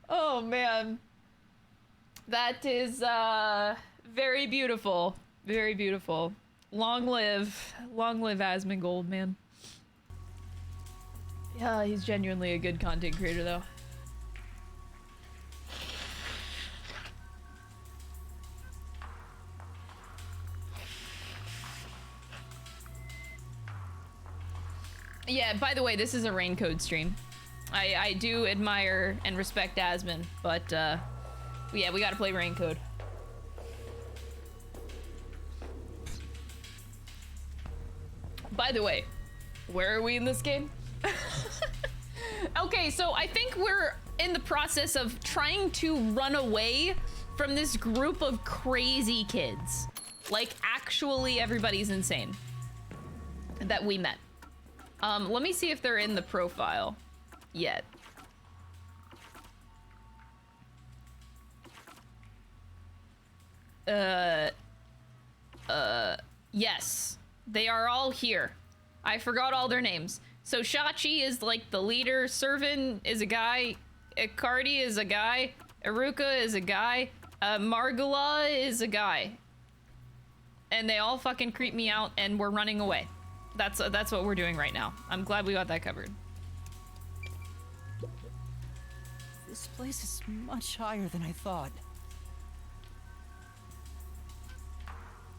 Oh, man. That is very beautiful. Very beautiful. Long live Asmongold, man. Yeah, he's genuinely a good content creator though. Yeah, by the way, this is a Raincode stream. I do admire and respect Asmon, but yeah, we gotta play Raincode. By the way, where are we in this game? Okay, so I think we're in the process of trying to run away from this group of crazy kids. Like, actually everybody's insane that we met. Let me see if they're in the profile yet. Yes. They are all here. I forgot all their names. So Shachi is like the leader, Servan is a guy, Icardi is a guy, Iruka is a guy, Margula is a guy. And they all fucking creep me out and we're running away. That's what we're doing right now. I'm glad we got that covered. This place is much higher than I thought.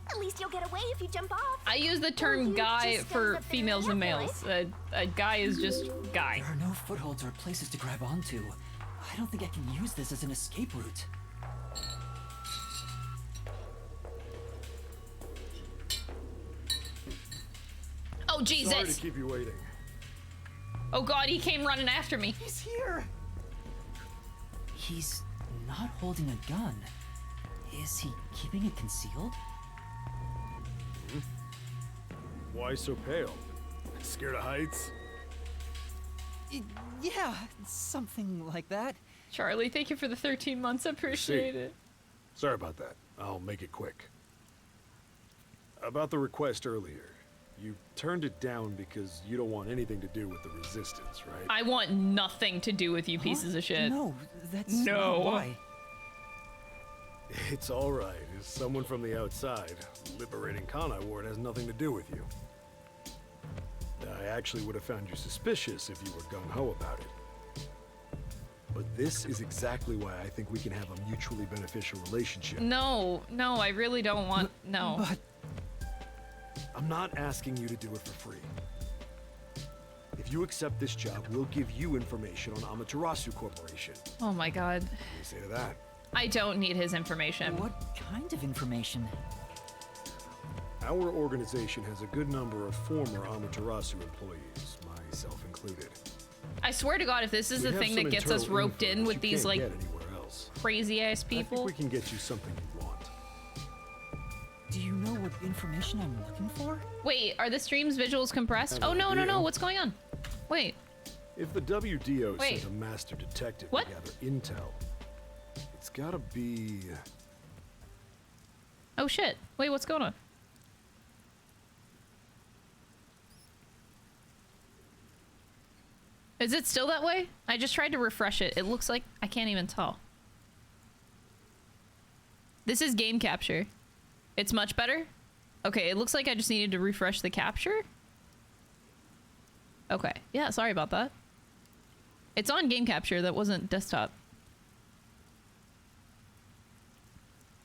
At least you'll get away if you jump off. I use the term guy for females and males. A guy is just guy. There are no footholds or places to grab onto. I don't think I can use this as an escape route. Oh, Jesus. Sorry to keep you waiting. Oh God, he came running after me. He's here! He's not holding a gun. Is he keeping it concealed? Why so pale? Scared of heights? Yeah, something like that. Charlie, thank you for the 13 months. I appreciate it. Sorry about that. I'll make it quick. About the request earlier. You turned it down because you don't want anything to do with the resistance, right? I want nothing to do with you pieces of shit. No, that's No. not why. It's all right. As someone from the outside, liberating Kanai Ward has nothing to do with you. I actually would have found you suspicious if you were gung-ho about it. But this is exactly why I think we can have a mutually beneficial relationship. No, I really don't want. No. But I'm not asking you to do it for free. If you accept this job, we'll give you information on Amaterasu Corporation. Oh my God. What do you say to that? I don't need his information. what kind of information? Our organization has a good number of former Amaterasu employees, myself included. I swear to God, if this is We the have thing some that gets us internal roped info in that with you these can't like get anywhere else. crazy ass I think people. we can get you something you want. Do you know what information I'm looking for? Wait, are the stream's visuals compressed? Have Oh an no, idea. what's going on? Wait. If the WDO Wait. sent a master detective What? to gather intel, it's gotta be... Oh shit. Wait, what's going on? Is it still that way? I just tried to refresh it. It looks like I can't even tell. This is game capture. It's much better? Okay, it looks like I just needed to refresh the capture. Okay, yeah, sorry about that. It's on game capture, that wasn't desktop.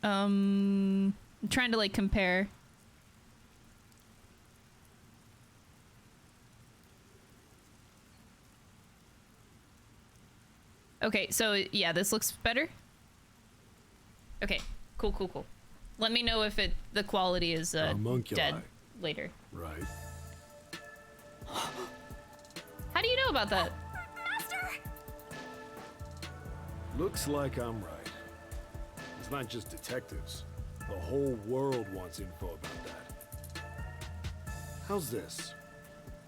I'm trying to like compare. Okay, so yeah, this looks better. Okay, cool. Let me know if the quality is Homunculi. dead later. Right. How do you know about that? Master! Looks like I'm right. It's not just detectives. The whole world wants info about that. How's this?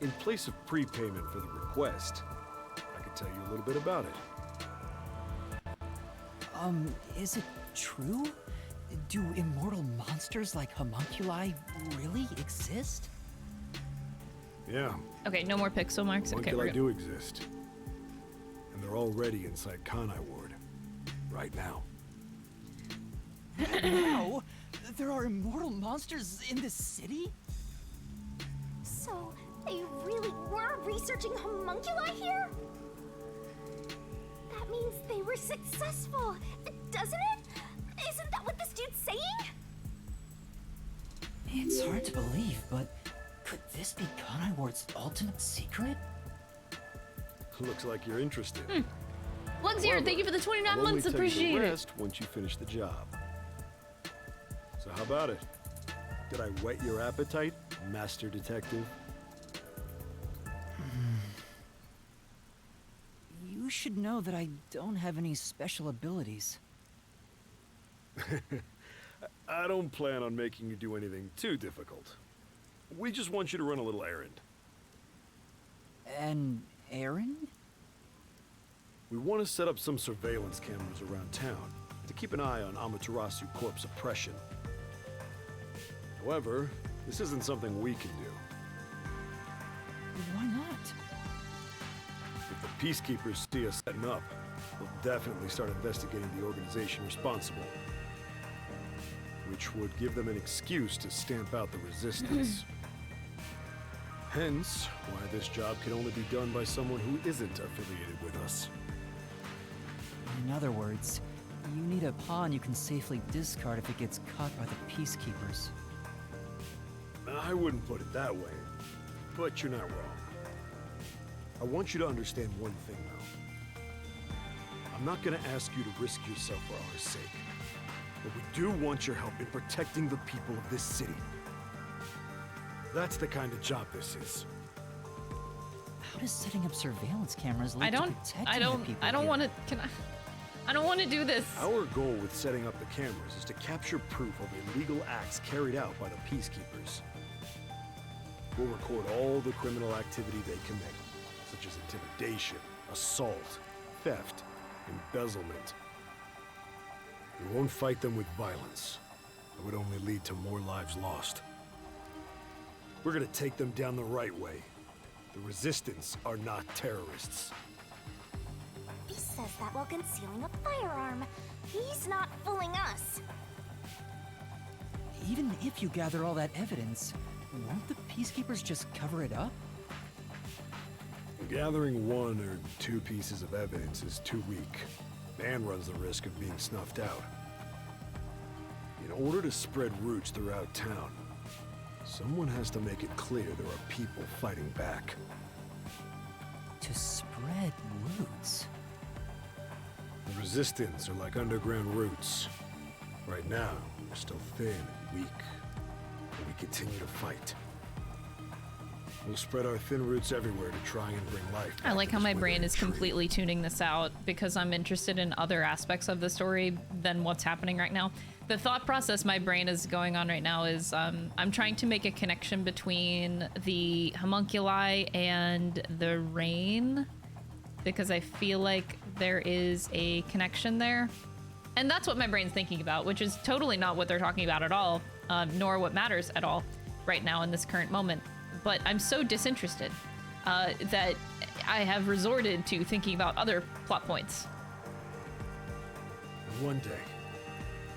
In place of prepayment for the request, I could tell you a little bit about it. Is it true? Do immortal monsters like homunculi really exist? Yeah, Okay, no more pixel marks. Okay, homunculi we're do exist. And they're already inside Kanai Ward. Right now. Now, there are immortal monsters in this city? So, they really were researching homunculi here? That means they were successful, doesn't it? Isn't that what this dude's saying? It's hard to believe, but could this be Kanai Ward's ultimate secret? Looks like you're interested. Luxier, However, thank you for the 29 I'll only months. tell you Appreciate the it. rest once you finish the job. So how about it? Did I whet your appetite, Master Detective? You should know that I don't have any special abilities. I don't plan on making you do anything too difficult. We just want you to run a little errand. An errand? We want to set up some surveillance cameras around town to keep an eye on Amaterasu Corp's oppression. However, this isn't something we can do. Why not? If the peacekeepers see us setting up, they'll definitely start investigating the organization responsible. Which would give them an excuse to stamp out the resistance. Hence, why this job can only be done by someone who isn't affiliated with us. In other words, you need a pawn you can safely discard if it gets caught by the peacekeepers. I wouldn't put it that way, but you're not wrong. I want you to understand one thing, though. I'm not gonna ask you to risk yourself for our sake, but we do want your help in protecting the people of this city. That's the kind of job this is. How does setting up surveillance cameras lead I to don't protecting the people I don't here? want to I don't want to do this. Our goal with setting up the cameras is to capture proof of illegal acts carried out by the peacekeepers. We'll record all the criminal activity they commit, such as intimidation, assault, theft, embezzlement. We won't fight them with violence. It would only lead to more lives lost. We're gonna take them down the right way. The Resistance are not terrorists. He says that while concealing a firearm. He's not fooling us. Even if you gather all that evidence, won't the peacekeepers just cover it up? Gathering one or two pieces of evidence is too weak, and runs the risk of being snuffed out. In order to spread roots throughout town, someone has to make it clear there are people fighting back. To spread roots? The Resistance are like underground roots. Right now, we're still thin and weak, but we continue to fight. We'll spread our thin roots everywhere to try and bring life I back like to how this my brain withering is tree. completely tuning this out because I'm interested in other aspects of the story than what's happening right now. The thought process my brain is going on right now is I'm trying to make a connection between the homunculi and the rain because I feel like there is a connection there. And that's what my brain's thinking about, which is totally not what they're talking about at all, nor what matters at all right now in this current moment. But I'm so disinterested that I have resorted to thinking about other plot points. And one day,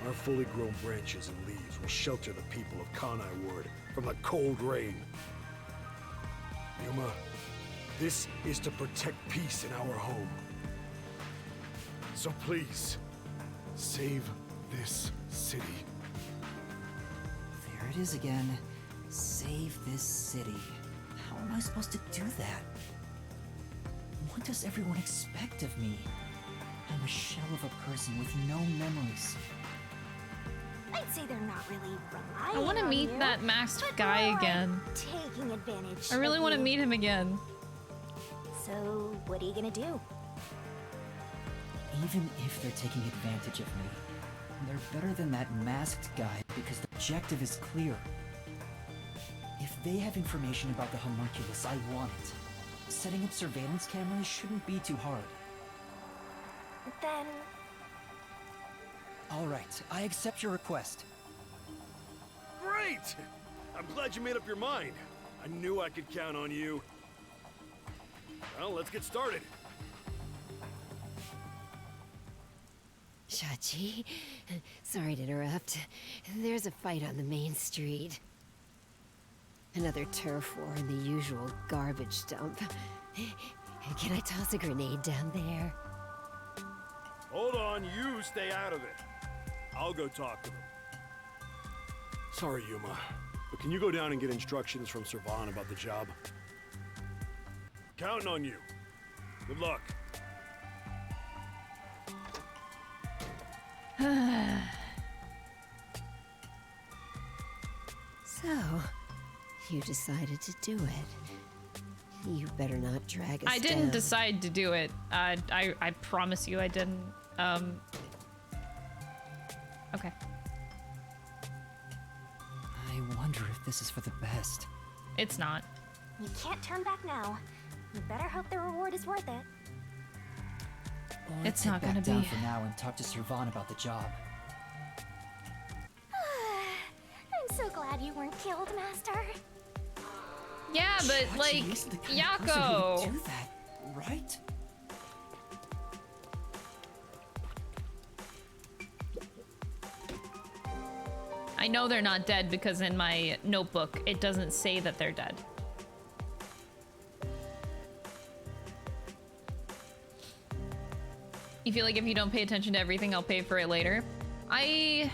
our fully grown branches and leaves will shelter the people of Kanai Ward from the cold rain. Yuma, this is to protect peace in our home. So please, save this city. There it is again. Save this city. How am I supposed to do that? What does everyone expect of me? I'm a shell of a person with no memories. I'd say they're not really relying I want to on meet you, that masked but guy more like again. taking advantage. I really of want to you. meet him again. So, what are you gonna do? Even if they're taking advantage of me, they're better than that masked guy because the objective is clear. If they have information about the homunculus, I want it. Setting up surveillance cameras shouldn't be too hard. Then, All right, I accept your request. Great! I'm glad you made up your mind. I knew I could count on you. Well, let's get started. Chachi, sorry to interrupt. There's a fight on the main street. Another turf war in the usual garbage dump. Can I toss a grenade down there? Hold on, you stay out of it. I'll go talk to them. Sorry, Yuma, but can you go down and get instructions from Servan about the job? Counting on you. Good luck. So, you decided to do it. You better not drag us I didn't down. decide to do it. I promise you I didn't. Okay. I wonder if this is for the best. It's not. You can't turn back now. You better hope the reward is worth it. Let's It's not head back gonna down be. for now and talk to Servan about the job. I'm so glad you weren't killed, Master. Yeah, but Chachi like, isn't the kind of person who Yako. would do that, right? I know they're not dead because in my notebook it doesn't say that they're dead. You feel like if you don't pay attention to everything, I'll pay for it later. I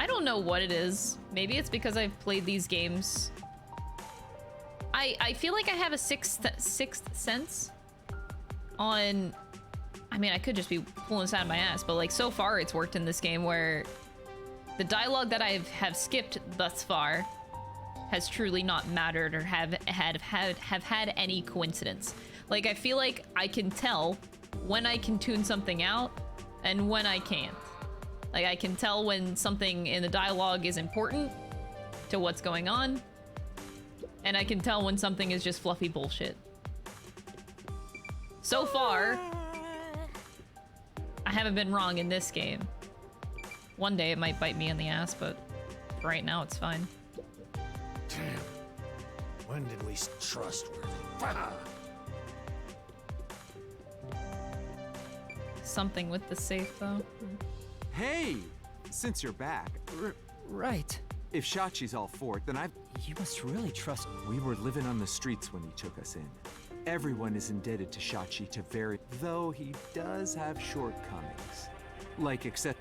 don't know what it is. Maybe it's because I've played these games. I feel like I have a sixth sense on. I mean, I could just be pulling this out of my ass, but like so far it's worked in this game where the dialogue that I have skipped thus far has truly not mattered or have had any coincidence. Like I feel like I can tell when I can tune something out and when I can't. Like I can tell when something in the dialogue is important to what's going on, and I can tell when something is just fluffy bullshit. So far, I haven't been wrong in this game. One day it might bite me in the ass, but for right now it's fine. Damn. When did we trustworthy? Something with the safe though. Hey! Since you're back, Right. if Shachi's all for it, then You must really trust. We were living on the streets when he took us in. Everyone is indebted to Shachi to very, though he does have shortcomings. Like accept.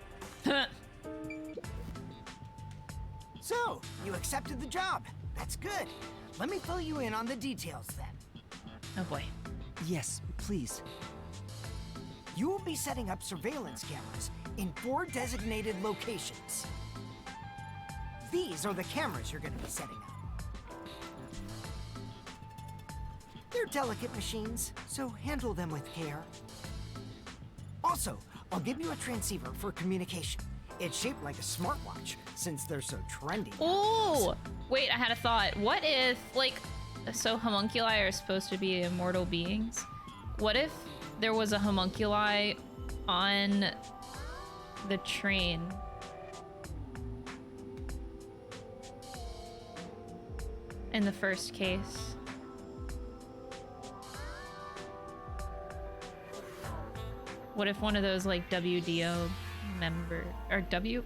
So, you accepted the job. That's good. Let me fill you in on the details then. Oh boy. Yes, please. You will be setting up surveillance cameras in 4 designated locations. These are the cameras you're going to be setting up. They're delicate machines, so handle them with care. Also, I'll give you a transceiver for communication. It's shaped like a smartwatch, since they're so trendy. Oh! Wait, I had a thought. What if, like, so homunculi are supposed to be immortal beings? What if there was a homunculi on the train? In the first case. What if one of those, like, WDO member... Or W?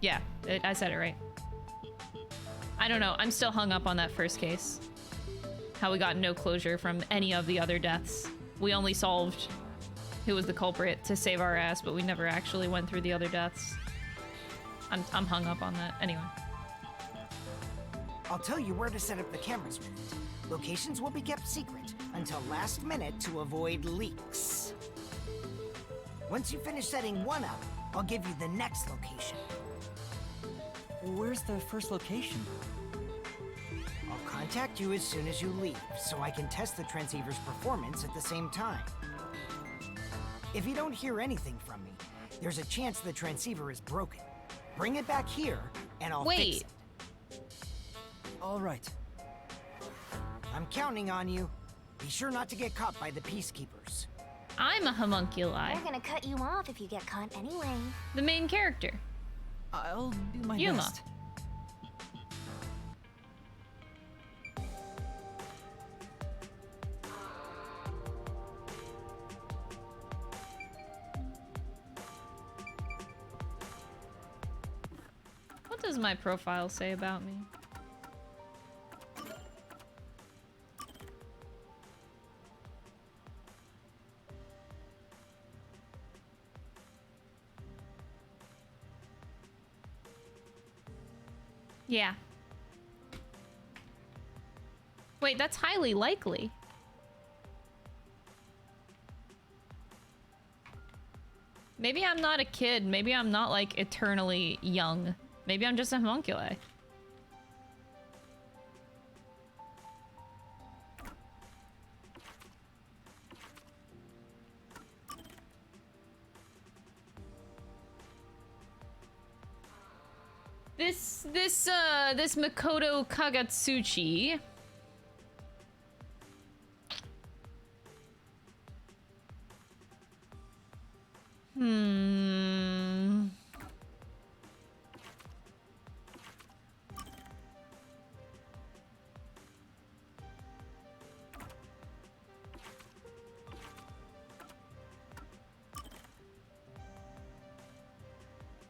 Yeah, I said it right. I don't know. I'm still hung up on that first case. How we got no closure from any of the other deaths. We only solved who was the culprit to save our ass, but we never actually went through the other deaths. I'm hung up on that. Anyway. I'll tell you where to set up the cameras with it. Locations will be kept secret until last minute to avoid leaks. Once you finish setting one up, I'll give you the next location. Where's the first location? I'll contact you as soon as you leave, so I can test the transceiver's performance at the same time. If you don't hear anything from me, there's a chance the transceiver is broken. Bring it back here, and I'll fix Wait. it. All right. I'm counting on you. Be sure not to get caught by the peacekeepers. I'm a homunculi. They're gonna cut you off if you get caught anyway. The main character. I'll do my Yuma. best. does my profile say about me? Yeah. Wait, that's highly likely. Maybe I'm not a kid. Maybe I'm not, like, eternally young. Maybe I'm just a homunculi. This Makoto Kagatsuchi.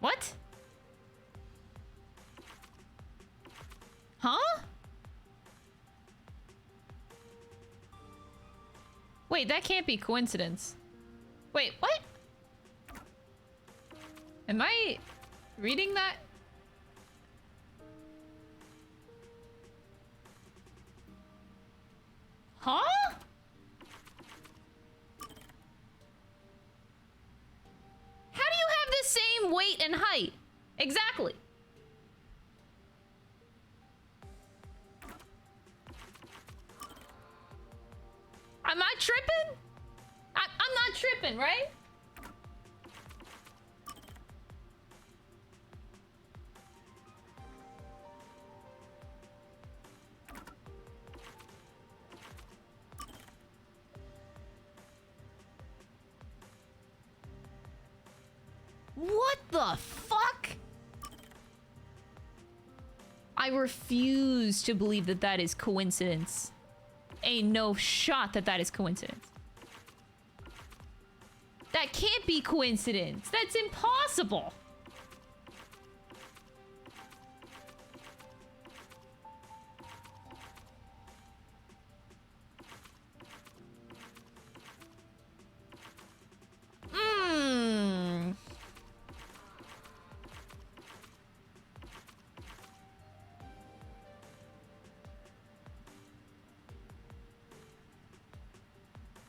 What? Huh? Wait, that can't be coincidence. Wait, what? Am I reading that? Huh? How do you have the same weight and height? Exactly. Am I tripping? I'm not tripping, right? What the fuck? I refuse to believe that that is coincidence. Ain't no shot that that is coincidence. That can't be coincidence. That's impossible.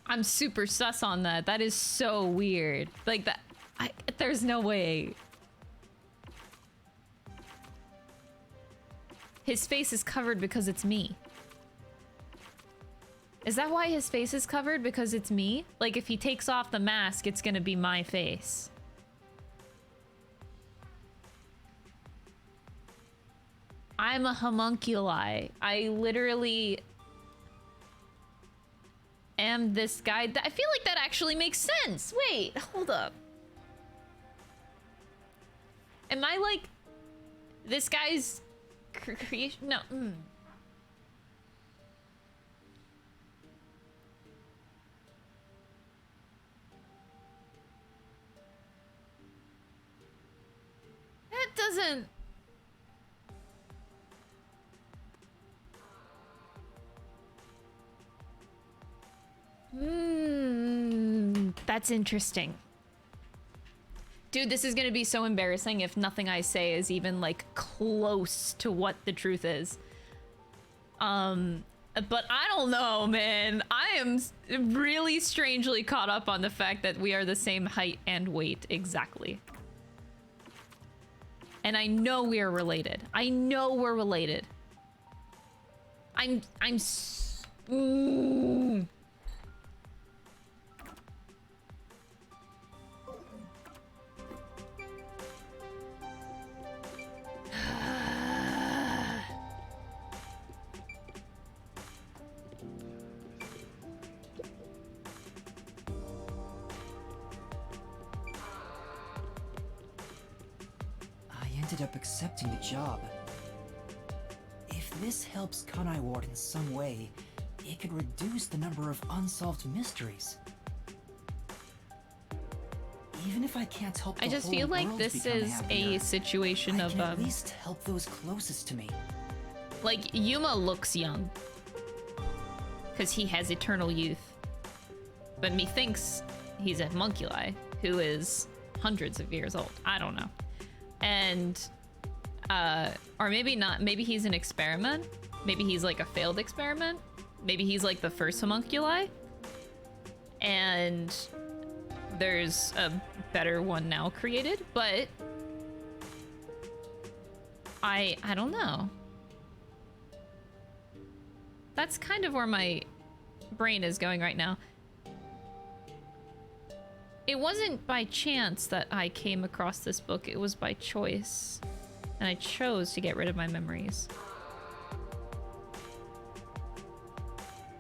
I'm super sus on that. That is so weird. Like that, there's no way. His face is covered because it's me. Is that why his face is covered? Because it's me? Like if he takes off the mask, it's gonna be my face. I'm a homunculi. I literally am this guy. I feel like that actually makes sense. Wait, hold up. Am I like this guy's creation? No. That doesn't. That's interesting. Dude, this is gonna be so embarrassing if nothing I say is even like close to what the truth is. But I don't know, man. I am really strangely caught up on the fact that we are the same height and weight exactly. And I know we are related. I know we're related. Ended up accepting the job. If this helps Kanai Ward in some way, it could reduce the number of unsolved mysteries. Even if I can't help the I just whole feel like world this become is happier, a situation I of can at least help those closest to me. like Yuma looks young because he has eternal youth, but methinks he's a homunculi who is hundreds of years old. I don't know. And or maybe not, maybe he's an experiment, maybe he's like a failed experiment, maybe he's like the first homunculi and there's a better one now created, but I don't know. That's kind of where my brain is going right now. It wasn't by chance that I came across this book, it was by choice. And I chose to get rid of my memories.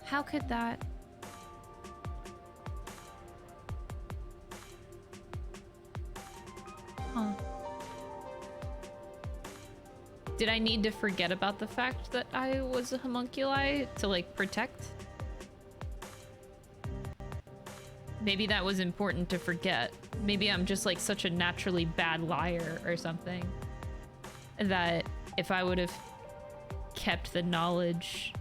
How could that? Huh. Did I need to forget about the fact that I was a homunculi to like protect? Maybe that was important to forget. Maybe I'm just like such a naturally bad liar or something. That if I would have kept the knowledge,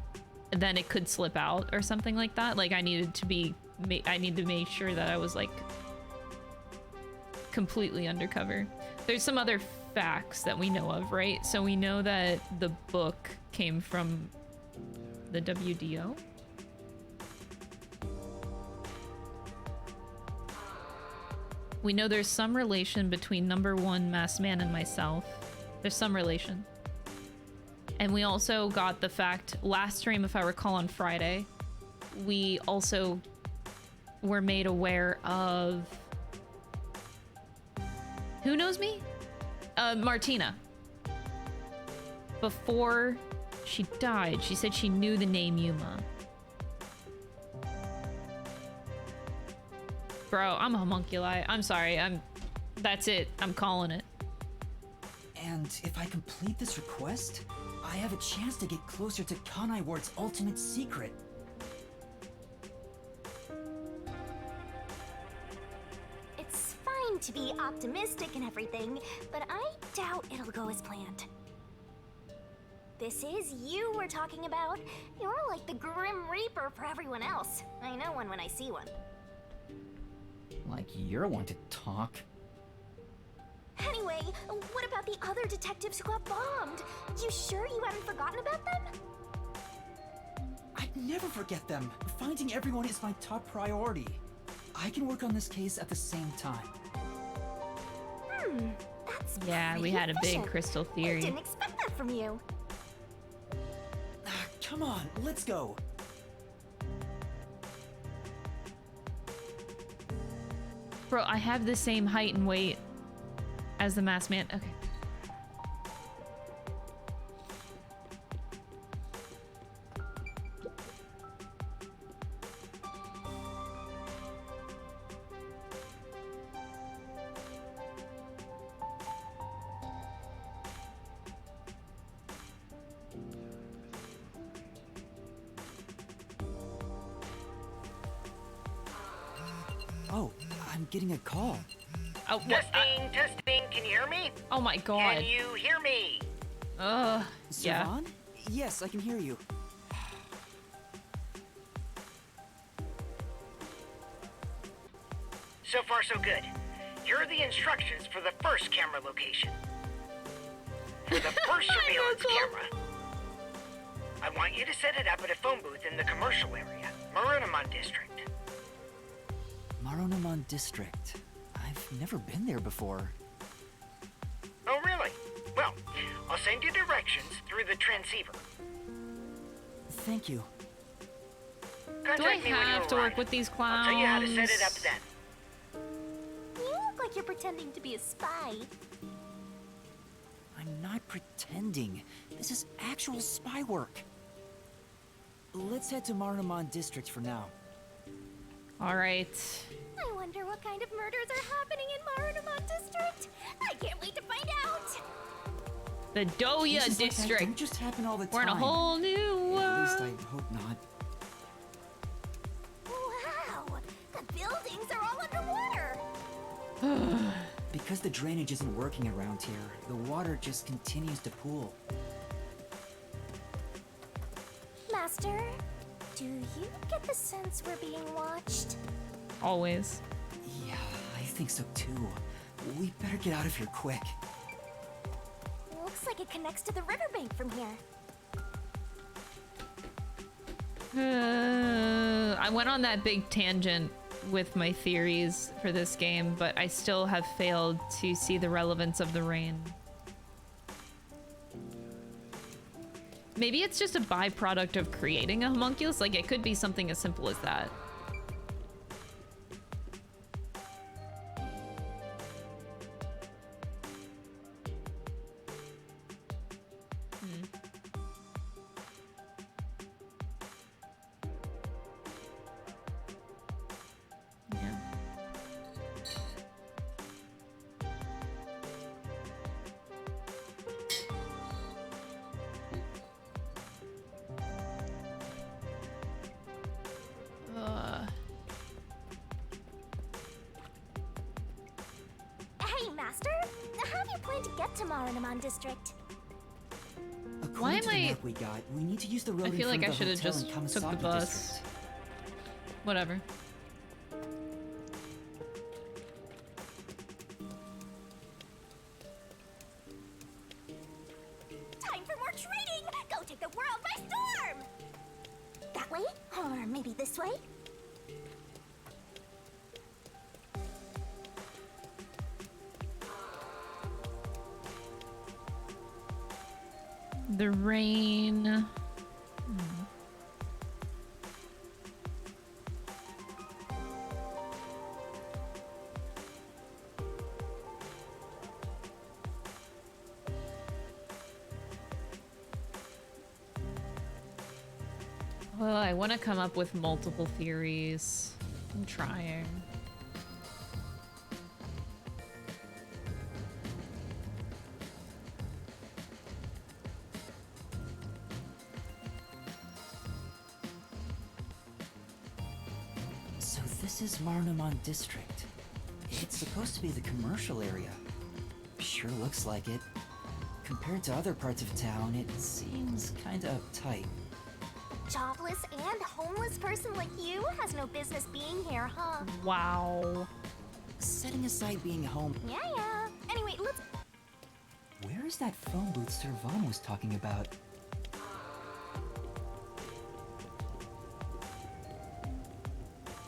then it could slip out or something like that. Like I needed to be, I need to make sure that I was like completely undercover. There's some other facts that we know of, right? So we know that the book came from the WDO. We know there's some relation between number 1 masked man and myself. There's some relation. And we also got the fact, last stream, if I recall, on Friday, we also were made aware of... Who knows me? Martina. Before she died, she said she knew the name Yuma. Bro, I'm a homunculi. I'm sorry. That's it. I'm calling it. And if I complete this request, I have a chance to get closer to Kanai Ward's ultimate secret. It's fine to be optimistic and everything, but I doubt it'll go as planned. This is you we're talking about. You're like the Grim Reaper for everyone else. I know one when I see one. Like you're one to talk. Anyway, what about the other detectives who got bombed? You sure you haven't forgotten about them? I'd never forget them. Finding everyone is my top priority. I can work on this case at the same time. That's Yeah, we had a big crystal I theory. didn't expect that from you. Come on, let's go. Bro, I have the same height and weight as the masked man. Okay. Oh, I'm getting a call. Oh, what? Testing, testing, can you hear me? Oh my god. Can you hear me? Yeah. Savon? Yes, I can hear you. So far, so good. Here are the instructions for the first camera location. For the first surveillance camera, I want you to set it up at a phone booth in the commercial area, Marunamon District. Marunamon District. I've never been there before. Oh, really? Well, I'll send you directions through the transceiver. Thank you. Do I Contact me when you have to arrive. work with these clowns? I'll tell you how to set it up then. You look like you're pretending to be a spy. I'm not pretending. This is actual spy work. Let's head to Marunamon District for now. Alright. I wonder what kind of murders are happening in Marunamon District. I can't wait to find out. The Doya Cases like that District. don't just happen all the We're in a time. whole new At least world. I hope not. Wow, the buildings are all underwater. Because the drainage isn't working around here, the water just continues to pool. Master, do you get the sense we're being watched? Always. Yeah, I think so too. We better get out of here quick. Looks like it connects to the riverbank from here. I went on that big tangent with my theories for this game, but I still have failed to see the relevance of the rain. Maybe it's just a byproduct of creating a homunculus. Like, it could be something as simple as that. Hey, Master! How do you plan to get to Marunamon District? Why am According to the map we got, we need to use the road I feel in like front I of the should have hotel in just took the Kamasaki bus. District. Whatever. Time for more trading! Go take the world by storm! That way? Or maybe this way? The rain. Well, I want to come up with multiple theories. I'm trying. So this is Marunamon District. It's supposed to be the commercial area. Sure looks like it. Compared to other parts of town, it seems kinda uptight. Jobless and homeless person like you has no business being here, huh? Wow. Setting aside being home, Yeah. Anyway, let's... where is that phone booth Servan was talking about?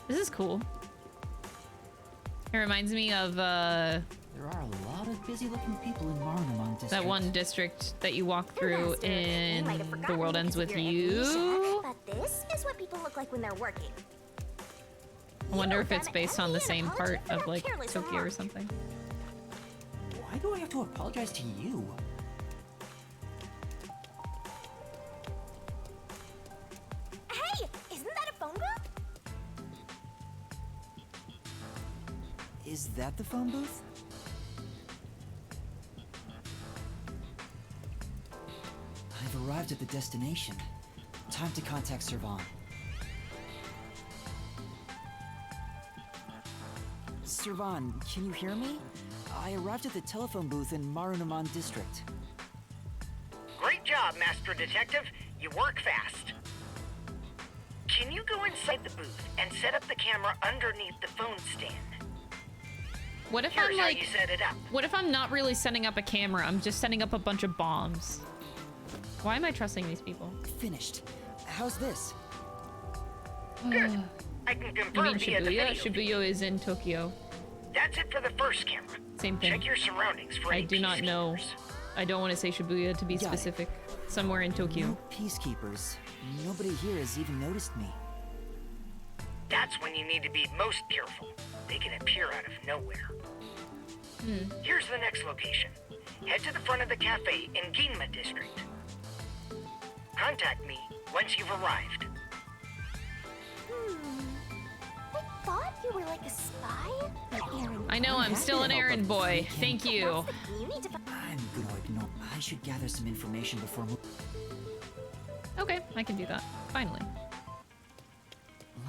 This is cool. It reminds me of There are a lot of busy-looking people in Marunamon District. that one district that you walk through Master, you in might have The forgotten World Ends because With of your You. amnesia, but this is what people look like when they're working. I wonder You if it's then based owe on the me an same apology part for of that like careless Tokyo or remark. something. Why do I have to apologize to you? Hey, isn't that a phone booth? Is that the phone booth? I've arrived at the destination. Time to contact Servan. Servan, can you hear me? I arrived at the telephone booth in Marunamon District. Great job, Master Detective. You work fast. Can you go inside the booth and set up the camera underneath the phone stand? What if Here's I'm how like, you set it up. what if I'm not really setting up a camera? I'm just setting up a bunch of bombs. Why am I trusting these people? Finished. How's this? Good. I can You confirm mean via the Shibuya? video feed. Shibuya is in Tokyo. That's it for the first camera. Same thing. Check your surroundings for I any do not know. peacekeepers. I don't want to say Shibuya to be Got it. specific. Somewhere in Tokyo. No peacekeepers. Nobody here has even noticed me. That's when you need to be most careful. They can appear out of nowhere. Here's the next location. Head to the front of the cafe in Ginma District. Contact me once you've arrived. I thought you were like a spy? An errand I know, I'm happy still to an help errand others boy. if we can. Thank you. That's the key. You need to... I'm gonna ignore. I should gather some information before moving. Okay, I can do that. Finally.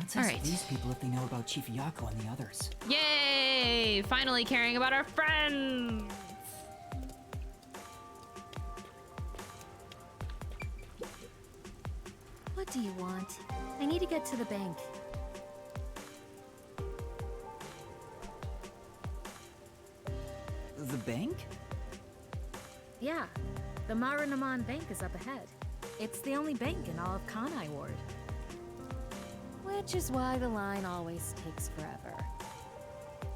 Let's All ask right. these people if they know about Chief Yako and the others. Yay! Finally caring about our friends! What do you want? I need to get to the bank. The bank? Yeah, the Marunouman Bank is up ahead. It's the only bank in all of Kanai Ward. Which is why the line always takes forever.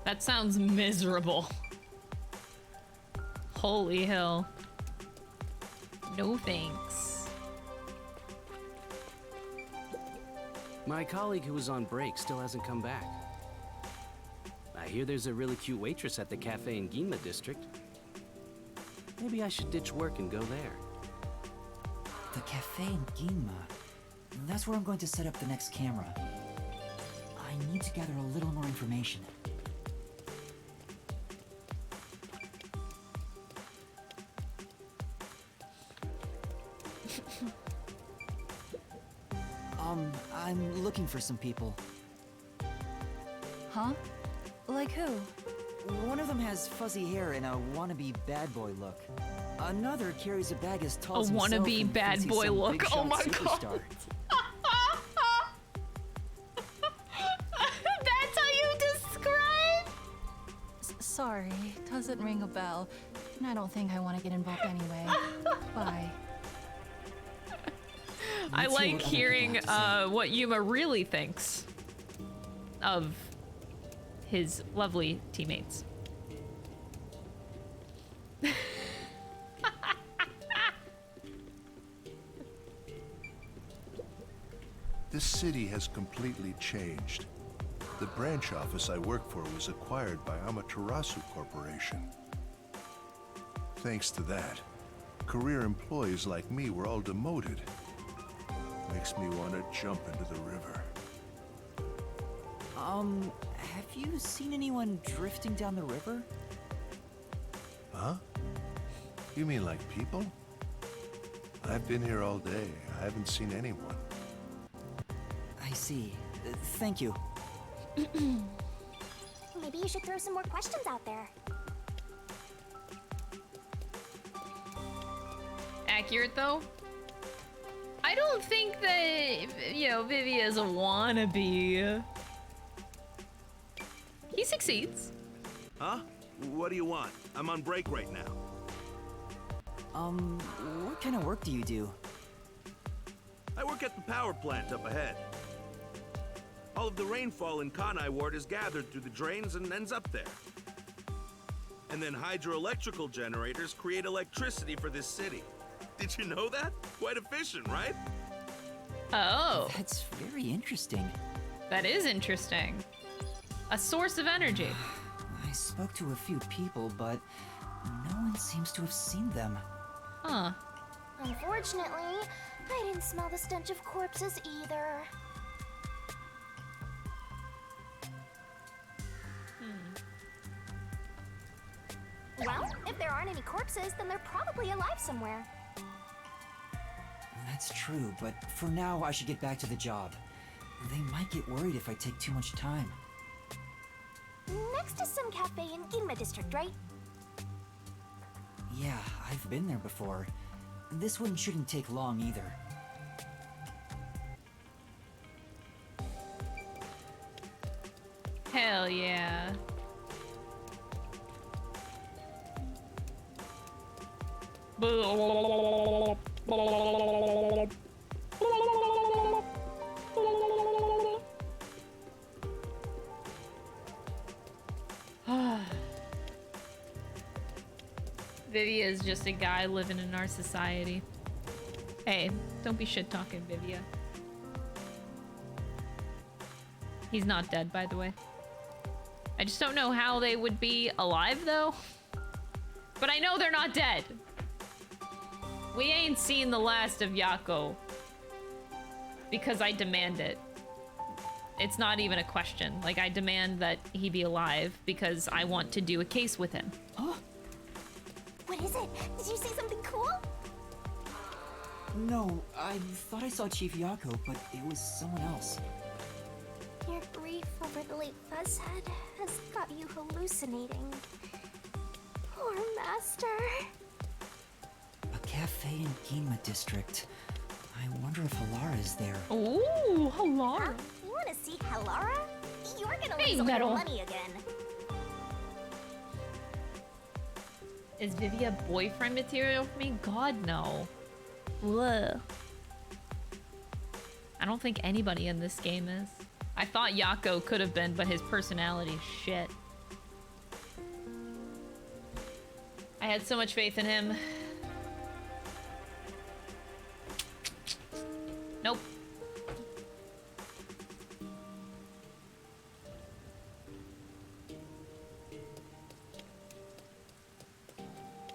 That sounds miserable. Holy hell. No thanks. My colleague who was on break still hasn't come back. I hear there's a really cute waitress at the cafe in Ginma district. Maybe I should ditch work and go there. The cafe in Ginma. That's where I'm going to set up the next camera. I need to gather a little more information. I'm looking for some people. Huh? Like who? One of them has fuzzy hair and a wannabe bad boy look. Another carries a bag as tall A as himself wannabe and bad thinks he's boy some look. big Oh shot my superstar. god. That's how you describe? Sorry, doesn't ring a bell. And I don't think I want to get involved anyway. Bye. I Let's see like what other hearing people have to say. what Yuma really thinks of his lovely teammates. This city has completely changed. The branch office I work for was acquired by Amaterasu Corporation. Thanks to that, career employees like me were all demoted. Makes me want to jump into the river. Have you seen anyone drifting down the river? Huh? You mean like people? I've been here all day. I haven't seen anyone. I see. Thank you. Maybe you should throw some more questions out there. Accurate though? I don't think that, you know, Vivi is a wannabe. He succeeds. Huh? What do you want? I'm on break right now. What kind of work do you do? I work at the power plant up ahead. All of the rainfall in Kanai Ward is gathered through the drains and ends up there. And then hydroelectrical generators create electricity for this city. Did you know that? Quite efficient, right? Oh. That's very interesting. That is interesting. A source of energy. I spoke to a few people, but no one seems to have seen them. Huh. Unfortunately, I didn't smell the stench of corpses either. Well, if there aren't any corpses, then they're probably alive somewhere. That's true, but for now I should get back to the job. They might get worried if I take too much time. Next is some cafe in Ginma district, right? Yeah, I've been there before. This one shouldn't take long either. Hell yeah. Vivia is just a guy living in our society. Hey, don't be shit talking, Vivia. He's not dead, by the way. I just don't know how they would be alive, though. But I know they're not dead. We ain't seen the last of Yako. Because I demand it. It's not even a question. Like, I demand that he be alive because I want to do a case with him. Oh. What is it? Did you see something cool? No, I thought I saw Chief Yako, but it was someone else. Your grief over the late Fuzzhead has got you hallucinating. Poor Master. A cafe in Ginma district. I wonder if Halara is there. Ooh, Halara. Huh? You want to see Halara? You're gonna Hey, lose all Metal. your money again. Is Vivia boyfriend material for me? God, no. Ugh. I don't think anybody in this game is. I thought Yako could have been, but his personality is shit. I had so much faith in him. Nope.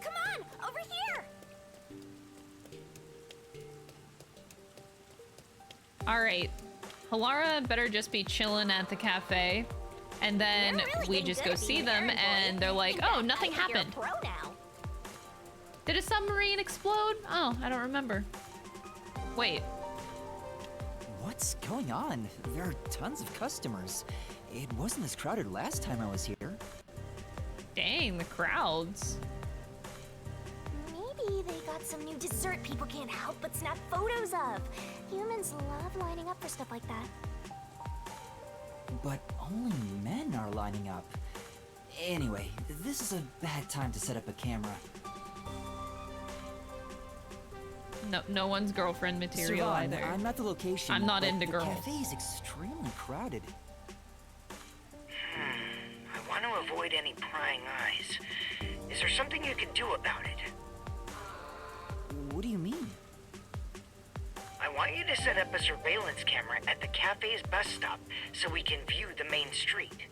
Come on, over here! Alright. Halara better just be chilling at the cafe. And then You're really we getting just good go at see being them an errand boy. and they're like, You oh, better nothing fight like you're a happened. pro now. Did a submarine explode? Oh, I don't remember. Wait. What's going on? There are tons of customers. It wasn't as crowded last time I was here. Dang, the crowds. Maybe they got some new dessert people can't help but snap photos of. Humans love lining up for stuff like that. But only men are lining up. Anyway, this is a bad time to set up a camera. No one's girlfriend material Sivan, either. I'm at the location. I'm not but into the girls. cafe is extremely crowded. I want to avoid any prying eyes. Is there something you can do about it? What do you mean? I want you to set up a surveillance camera at the cafe's bus stop so we can view the main street.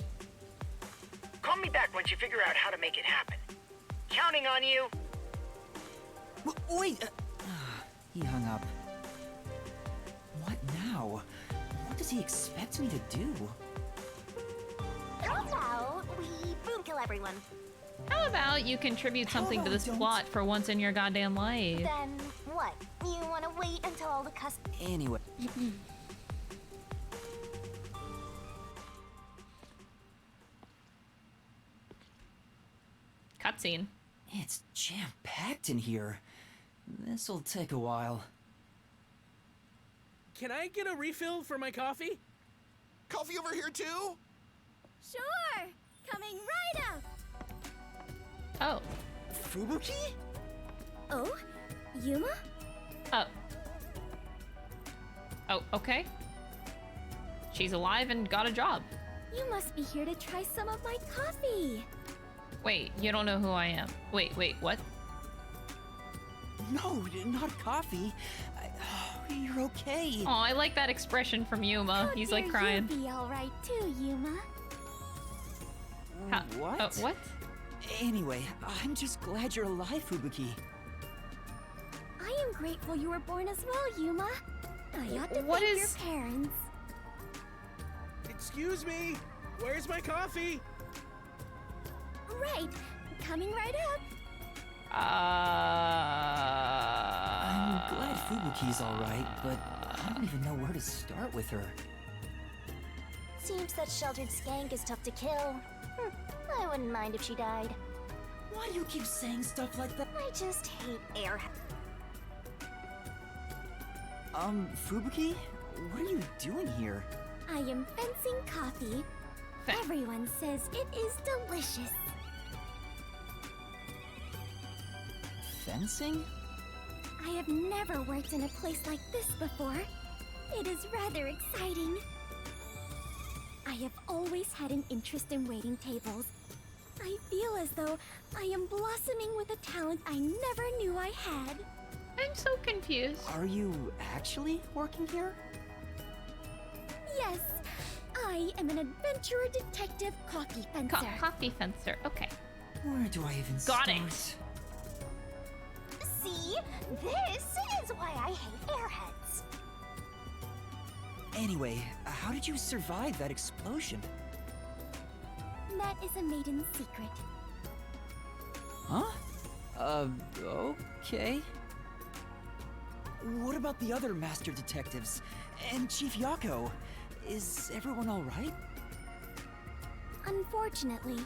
Call me back once you figure out how to make it happen. Counting on you. Wait! He hung up. What now? What does he expect me to do? How about we boom kill everyone? How about you contribute something to this plot for once in your goddamn life? Then what? You want to wait until all the Anyway. Cutscene. It's jam-packed in here. This'll take a while. Can I get a refill for my coffee? Coffee over here too? Sure! Coming right up! Oh. Fubuki? Oh? Yuma? Oh. Oh, okay. She's alive and got a job. You must be here to try some of my coffee. Wait, you don't know who I am. Wait, what? No, not coffee. You're okay. Oh, I like that expression from Yuma. He's like crying. You'll be all right too, Yuma. What? What? Anyway, I'm just glad you're alive, Fubuki. I am grateful you were born as well, Yuma. I ought to What thank is- your parents. Excuse me, where's my coffee? Right, coming right up. I'm glad Fubuki's alright, but I don't even know where to start with her. Seems that sheltered skank is tough to kill. I wouldn't mind if she died. Why do you keep saying stuff like that? I just hate air. Fubuki? What are you doing here? I am fencing coffee. Everyone says it is delicious. Fencing? I have never worked in a place like this before. It is rather exciting. I have always had an interest in waiting tables. I feel as though I am blossoming with a talent I never knew I had. I'm so confused. Are you actually working here? Yes, I am an adventurer detective coffee fencer. Coffee fencer, okay. Where do I even Got start? it. See? This is why I hate airheads. Anyway, how did you survive that explosion? That is a maiden secret. Huh? Okay. What about the other master detectives? And Chief Yako? Is everyone alright? Unfortunately,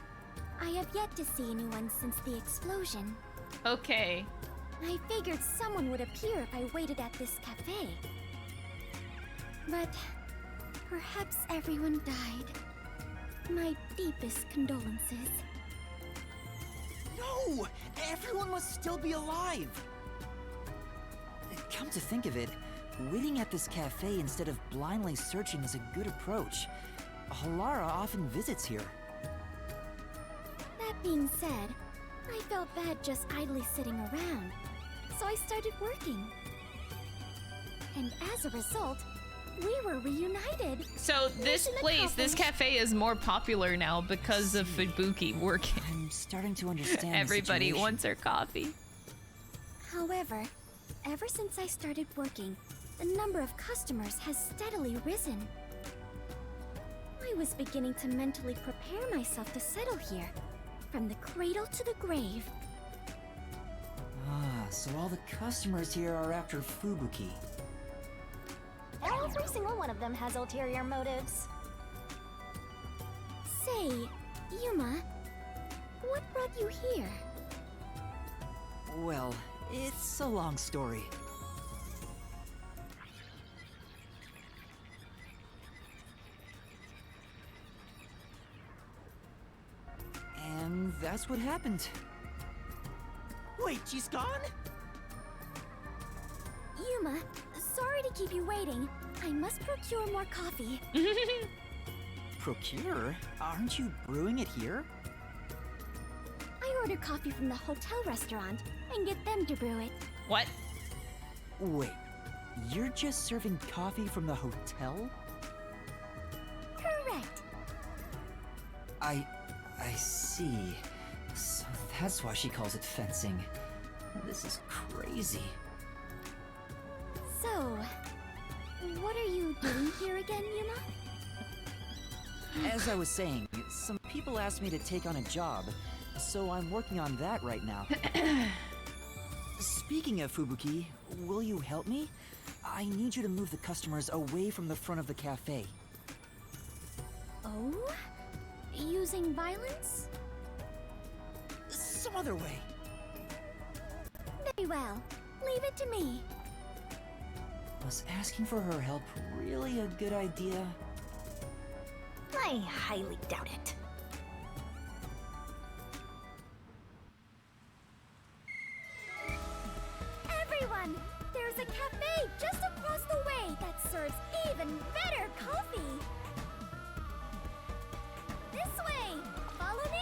I have yet to see anyone since the explosion. Okay. I figured someone would appear if I waited at this cafe. But perhaps everyone died. My deepest condolences. No! Everyone must still be alive! Come to think of it, waiting at this cafe instead of blindly searching is a good approach. Halara often visits here. That being said, I felt bad just idly sitting around, so I started working. And as a result, we were reunited. So this Mission place, this accomplished. cafe is more popular now because of Fubuki working. I'm starting to understand. Everybody the situation. wants her coffee. However, ever since I started working, the number of customers has steadily risen. I was beginning to mentally prepare myself to settle here, from the cradle to the grave. Ah, so all the customers here are after Fubuki. Every single one of them has ulterior motives. Say, Yuma, what brought you here? Well, it's a long story. And that's what happened. Wait, she's gone? Yuma, sorry to keep you waiting. I must procure more coffee. Procure? Aren't you brewing it here? I order coffee from the hotel restaurant and get them to brew it. What? Wait, you're just serving coffee from the hotel? Correct. I see. So that's why she calls it fencing. This is crazy. So, what are you doing here again, Yuma? As I was saying, some people asked me to take on a job, so I'm working on that right now. Speaking of Fubuki, will you help me? I need you to move the customers away from the front of the cafe. Oh? Using violence? Some other way. Very well. Leave it to me. Was asking for her help really a good idea? I highly doubt it. Everyone! There's a cafe just across the way that serves even better coffee! This way! Follow me!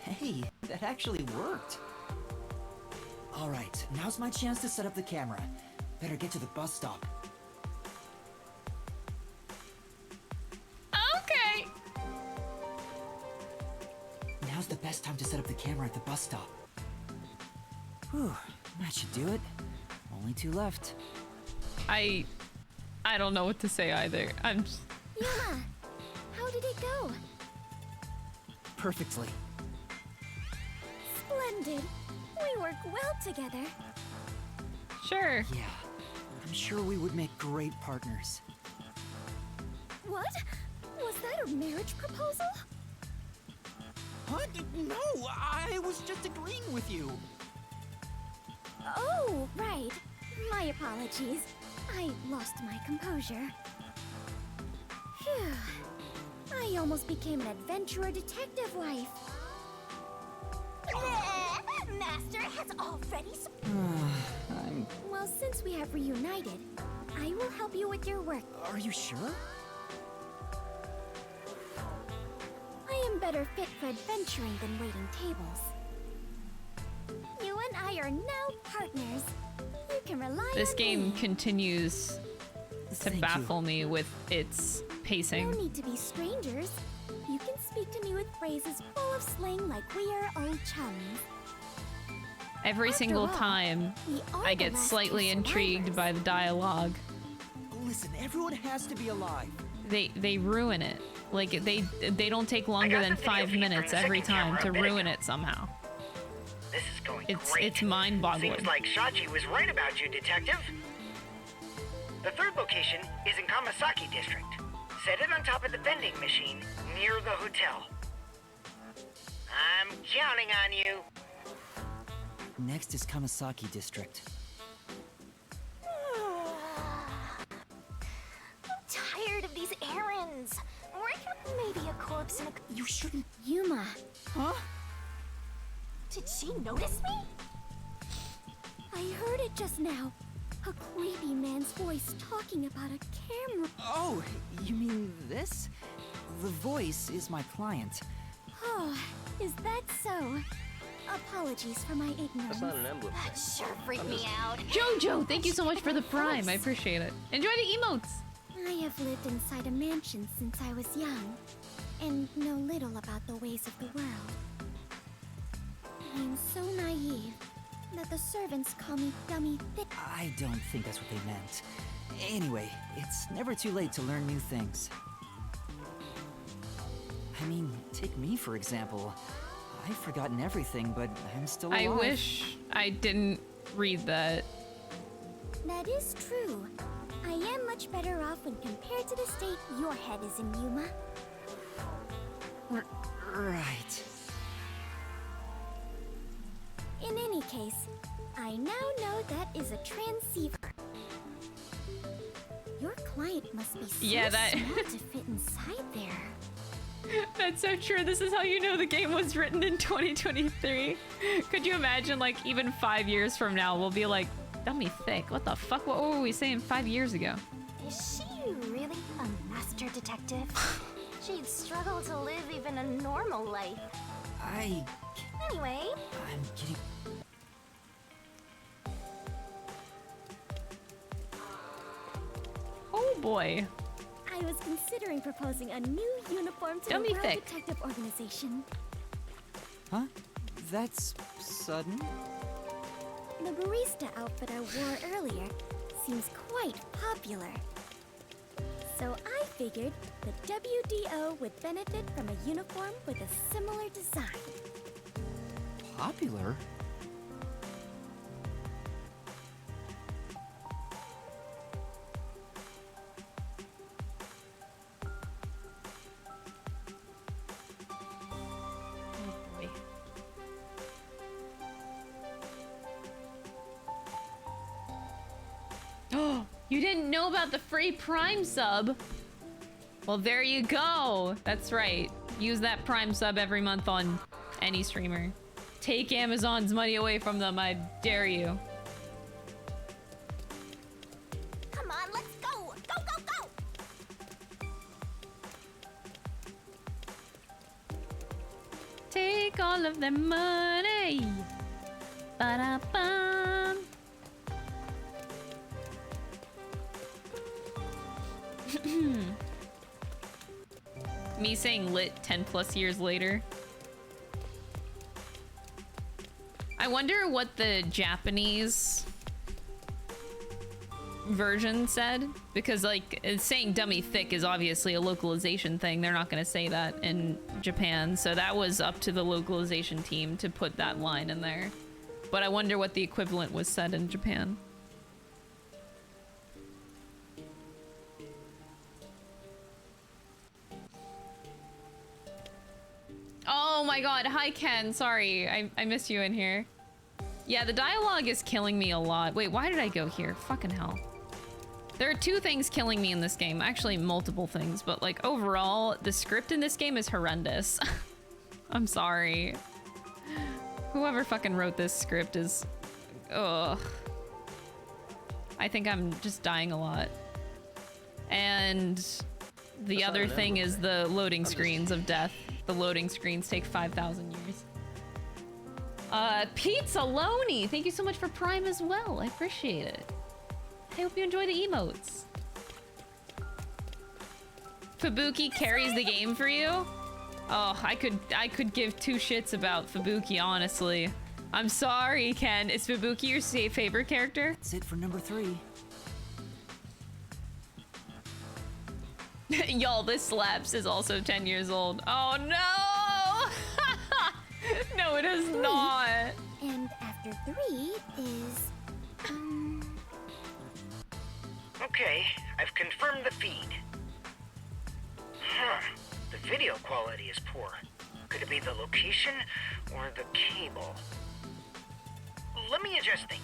Hey, that actually worked. Alright, now's my chance to set up the camera. Better get to the bus stop. Okay. Now's the best time to set up the camera at the bus stop. Whew, that should do it. Only 2 left. I don't know what to say either. I'm just... Yuma! How did it go? Perfectly. Splendid! We work well together. Sure. Yeah, I'm sure we would make great partners. What? Was that a marriage proposal? What? No, I was just agreeing with you. Oh, right. My apologies. I lost my composure. Phew. I almost became an adventurer detective wife. Master has already... Well, since we have reunited, I will help you with your work. Are you sure? I am better fit for adventuring than waiting tables. You and I are now partners. You can rely This on game me. continues to Thank baffle me with its pacing. No need to be strangers. You can speak to me with phrases full of slang like we are old chums. Every single all, time, we are I the get last slightly two intrigued survivors. by the dialogue. Listen, everyone has to be alive. They ruin it. Like they don't take longer than 5 minutes every time to ruin it somehow. This is going It's great. it's mind-boggling. Seems like Shachi was right about you, Detective. The third location is in Kamasaki District. Set it on top of the vending machine near the hotel. I'm counting on you. Next is Kamasaki District. I'm tired of these errands. Where can maybe a corpse in a... You shouldn't... Yuma. Huh? Did she notice me? I heard it just now. A creepy man's voice talking about a camera. Oh, you mean this? The voice is my client. Oh, is that so? Apologies for my ignorance. That's not an emblem. That sure freaked me out. Jojo, thank you so much for the prime. I appreciate it. Enjoy the emotes. I have lived inside a mansion since I was young, and know little about the ways of the world. I am so naive that the servants call me Dummy Thick. I don't think that's what they meant. Anyway, it's never too late to learn new things. I mean, take me for example. I've forgotten everything, but I'm still alive. I wish I didn't read that. That is true. I am much better off when compared to the state your head is in, Yuma. Right. In any case, I now know that is a transceiver. Your client must be so Yeah, that- small to fit inside there. That's so true. This is how you know the game was written in 2023. Could you imagine, like, even 5 years from now, we'll be like, Dummy Thick, what the fuck? What were we saying 5 years ago? Is she really a master detective? She'd struggle to live even a normal life. Anyway, I'm getting... Oh boy. I was considering proposing a new uniform to Dummy the World Thick. Detective Organization. Huh? That's sudden? The barista outfit I wore earlier seems quite popular. So I figured the WDO would benefit from a uniform with a similar design. Popular? Oh, you didn't know about the free Prime sub? Well, there you go. That's right. Use that Prime sub every month on any streamer. Take Amazon's money away from them, I dare you. come on, let's go! Go, go, go! Take all of their money. Ba-da-bum. Me saying lit 10 plus years later. I wonder what the Japanese version said, because like saying dummy thick is obviously a localization thing. They're not going to say that in Japan, so that was up to the localization team to put that line in there. But I wonder what the equivalent was said in Japan. Oh my god, hi Ken, sorry, I missed you in here. Yeah, the dialogue is killing me a lot. Wait, why did I go here? Fucking hell. There are two things killing me in this game. Actually, multiple things, but like overall, the script in this game is horrendous. I'm sorry. Whoever fucking wrote this script is... Ugh. I think I'm just dying a lot. And the other thing is the loading screens of death. The loading screens take 5,000 years. Pizzaloni, thank you so much for Prime as well. I appreciate it. I hope you enjoy the emotes. Fubuki carries the game for you? Oh, I could give two shits about Fubuki, honestly. I'm sorry, Ken. Is Fubuki your favorite character? That's it for number 3. Y'all, this slaps is also 10 years old. Oh no! No, it is 3. not. And after 3 is... Okay, I've confirmed the feed. Huh. The video quality is poor. Could it be the location or the cable? Let me adjust things.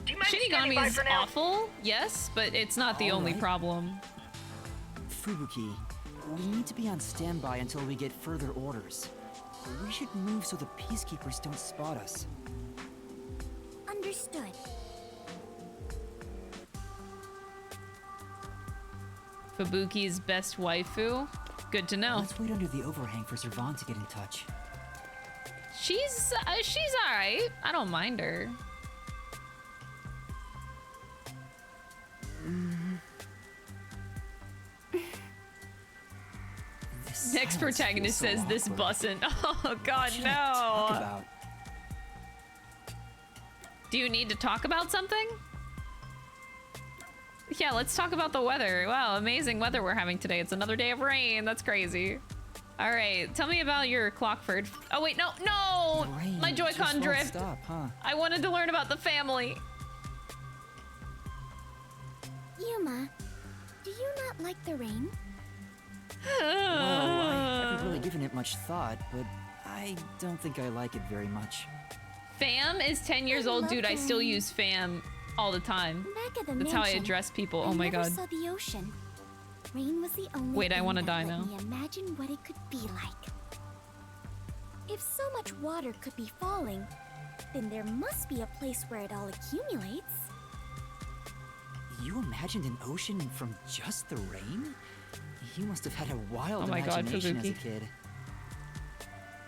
Do you mind standing Shinigami by is for now? awful, yes, but it's not the only Alright. problem. Fubuki, we need to be on standby until we get further orders. We should move so the peacekeepers don't spot us. Understood. Fubuki's best waifu? Good to know. Let's wait under the overhang for Servan to get in touch. She's alright. I don't mind her. Next protagonist says this bussin'. Oh god, What should no. I talk about? Do you need to talk about something? Yeah, let's talk about the weather. Wow, amazing weather we're having today. It's another day of rain. That's crazy. All right, tell me about your Clockford. Oh wait, no, no! The rain My just Joy-Con won't drift. stop, huh? I wanted to learn about the family. Yuma, do you not like the rain? Well, I haven't really given it much thought, but I don't think I like it very much. Fam is 10 years old, dude. I still use fam all the time. Back at the That's how I mansion, address people. I Oh my never god. saw the ocean. Rain was the only Wait, I thing wanna that die let now. me imagine what it could be like. If so much water could be falling, then there must be a place where it all accumulates. You imagined an ocean from just the rain? You must have had a wild Oh my god, imagination as a Fubuki. kid.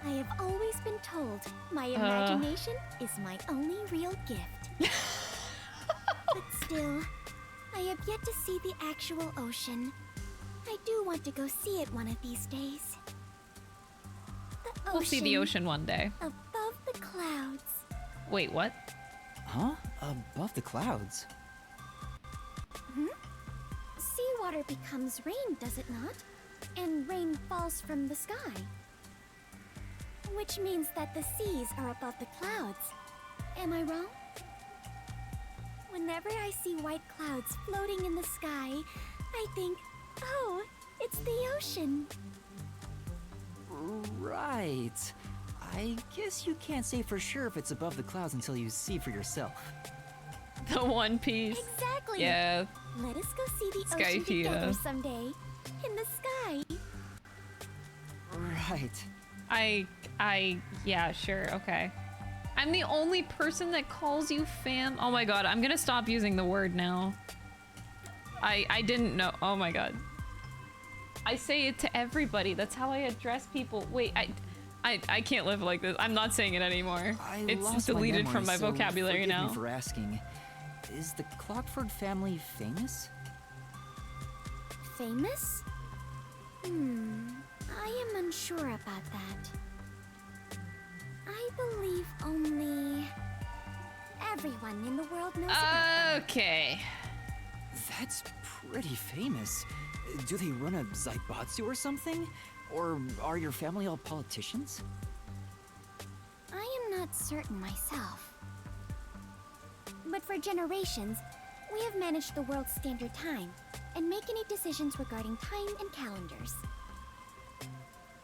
I have always been told my imagination is my only real gift. But still, I have yet to see the actual ocean. I do want to go see it one of these days. The We'll see the ocean one day. above the clouds. Wait, what? Huh? Above the clouds? Seawater becomes rain, does it not? And rain falls from the sky. Which means that the seas are above the clouds. Am I wrong? Whenever I see white clouds floating in the sky, I think, oh, it's the ocean. Right. I guess you can't say for sure if it's above the clouds until you see for yourself. The One Piece. Exactly. Yeah. Let us go see the Sky ocean together Fido. someday. In the sky. Right. Yeah, sure, okay. I'm the only person that calls you fam. Oh my god, I'm gonna stop using the word now. I didn't know. Oh my god. I say it to everybody. That's how I address people. Wait, I can't live like this. I'm not saying it anymore. It's Lost my deleted memory, from my so vocabulary forgive now. me for asking. Is the Clockford family famous? Famous? I am unsure about that. I believe only everyone in the world knows about them. Okay. That's pretty famous. Do they run a Zaibatsu or something? Or are your family all politicians? I am not certain myself. But for generations, we have managed the world's standard time and make any decisions regarding time and calendars.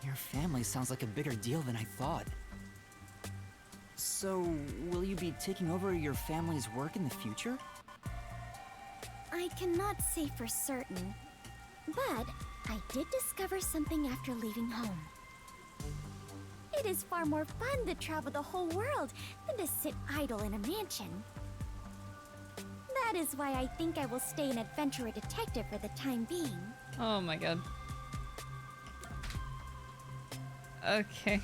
Your family sounds like a bigger deal than I thought. So, will you be taking over your family's work in the future? I cannot say for certain, but I did discover something after leaving home. It is far more fun to travel the whole world than to sit idle in a mansion. That is why I think I will stay an adventurer detective for the time being. Oh my god. Okay.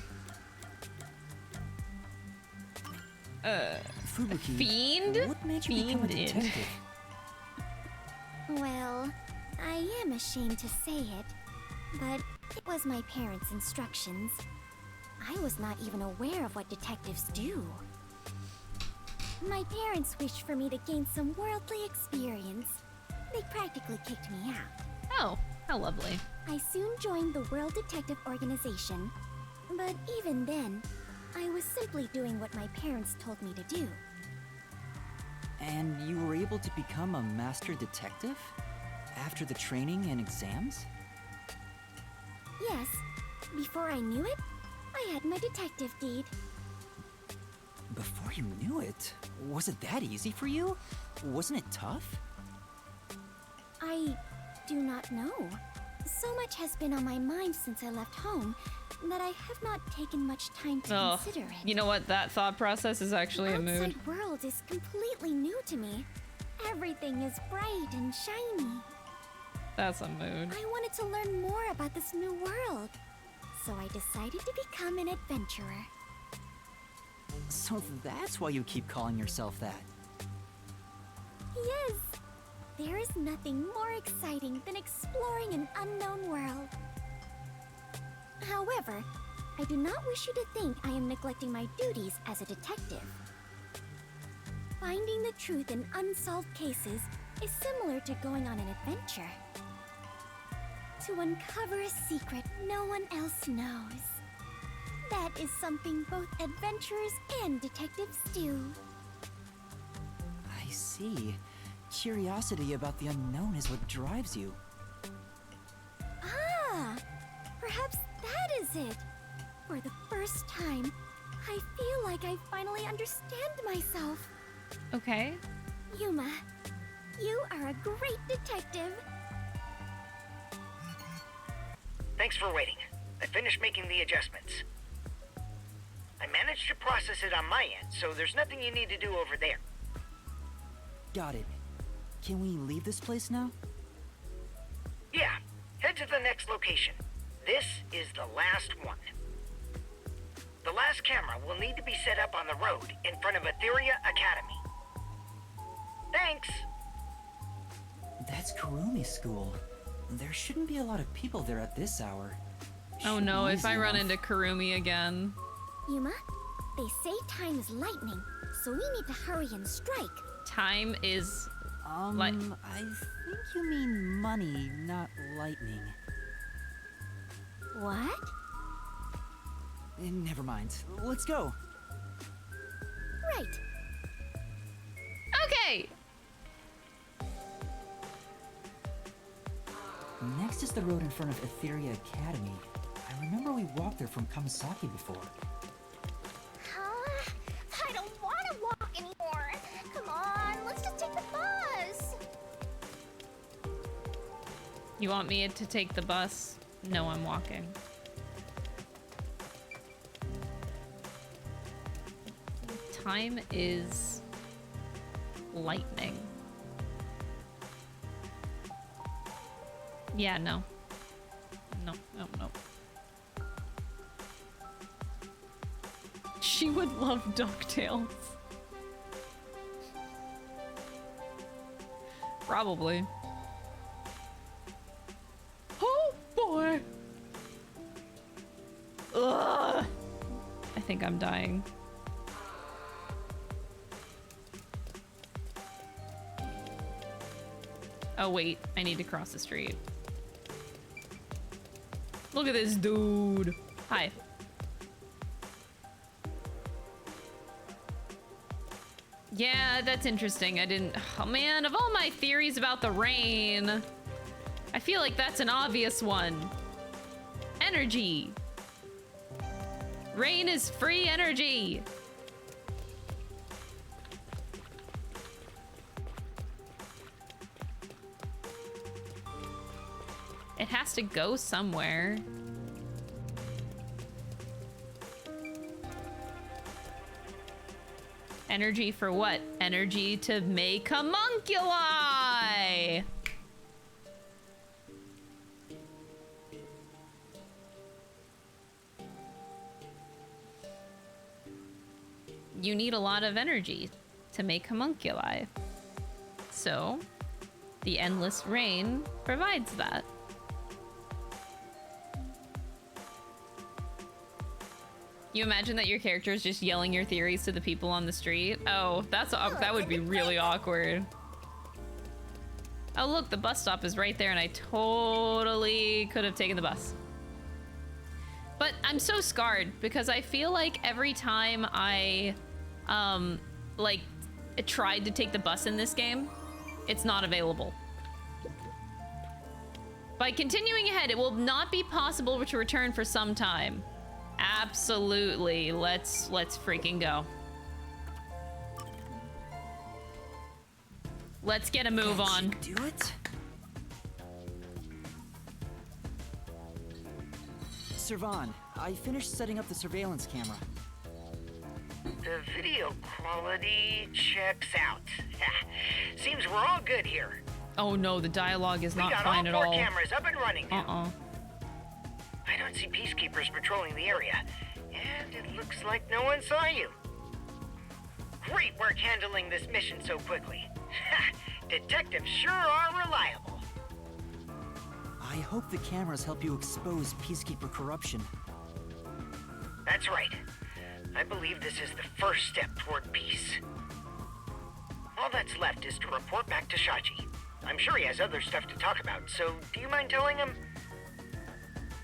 Fubuki, Fiend? what made you become a Fiended. detective? Well, I am ashamed to say it, but it was my parents' instructions. I was not even aware of what detectives do. My parents wished for me to gain some worldly experience. They practically kicked me out. Oh, how lovely. I soon joined the World Detective Organization, but even then, I was simply doing what my parents told me to do. And you were able to become a master detective? After the training and exams? Yes, before I knew it, I had my detective deed. Before you knew it? Was it that easy for you? Wasn't it tough? I do not know. So much has been on my mind since I left home that I have not taken much time to consider it. You know what? That thought process is actually a The mood. outside world is completely new to me. Everything is bright and shiny. That's a mood. I wanted to learn more about this new world, so I decided to become an adventurer. So that's why you keep calling yourself that. Yes, there is nothing more exciting than exploring an unknown world. However, I do not wish you to think I am neglecting my duties as a detective. Finding the truth in unsolved cases is similar to going on an adventure. To uncover a secret no one else knows. That is something both adventurers and detectives do. I see. Curiosity about the unknown is what drives you. Ah, perhaps that is it. For the first time, I feel like I finally understand myself. Okay. Yuma, you are a great detective. Thanks for waiting. I finished making the adjustments. I managed to process it on my end, so there's nothing you need to do over there. Got it. Can we leave this place now? Yeah, head to the next location. This is the last one. The last camera will need to be set up on the road in front of Etheria Academy. Thanks! That's Kurumi School. There shouldn't be a lot of people there at this hour. Oh Should no, be if easy I run enough. into Kurumi again. Yuma, they say time is lightning, so we need to hurry and strike. Time is... I think you mean money, not lightning. What? Never mind. Let's go. Right. Okay! Next is the road in front of Etheria Academy. I remember we walked there from Kamasaki before. I don't want to walk anymore. Come on, let's just take the bus. You want me to take the bus? No, I'm walking. Time is lightning. Yeah, no. No. She would love DuckTales. Probably. Oh boy! Ugh! I think I'm dying. Oh wait, I need to cross the street. Look at this dude. Hi. Yeah, that's interesting. I didn't... Oh man, of all my theories about the rain, I feel like that's an obvious one. Energy. Rain is free energy. It has to go somewhere. Energy for what? Energy to make homunculi! You need a lot of energy to make homunculi. So, the endless rain provides that. You imagine that your character is just yelling your theories to the people on the street? Oh, that would be really awkward. Oh look, the bus stop is right there and I totally could have taken the bus. But I'm so scarred because I feel like every time I like tried to take the bus in this game, it's not available. By continuing ahead, it will not be possible to return for some time. Absolutely. Let's freaking go. Let's get a move on. Do it? Servan, I finished setting up the surveillance camera. The video quality checks out. Seems we're all good here. Oh no, the dialogue is not fine at all. We got all 4 cameras up and running now. Uh-uh. I don't see peacekeepers patrolling the area, and it looks like no one saw you. Great work handling this mission so quickly. Detectives sure are reliable. I hope the cameras help you expose peacekeeper corruption. That's right. I believe this is the first step toward peace. All that's left is to report back to Shachi. I'm sure he has other stuff to talk about, so do you mind telling him?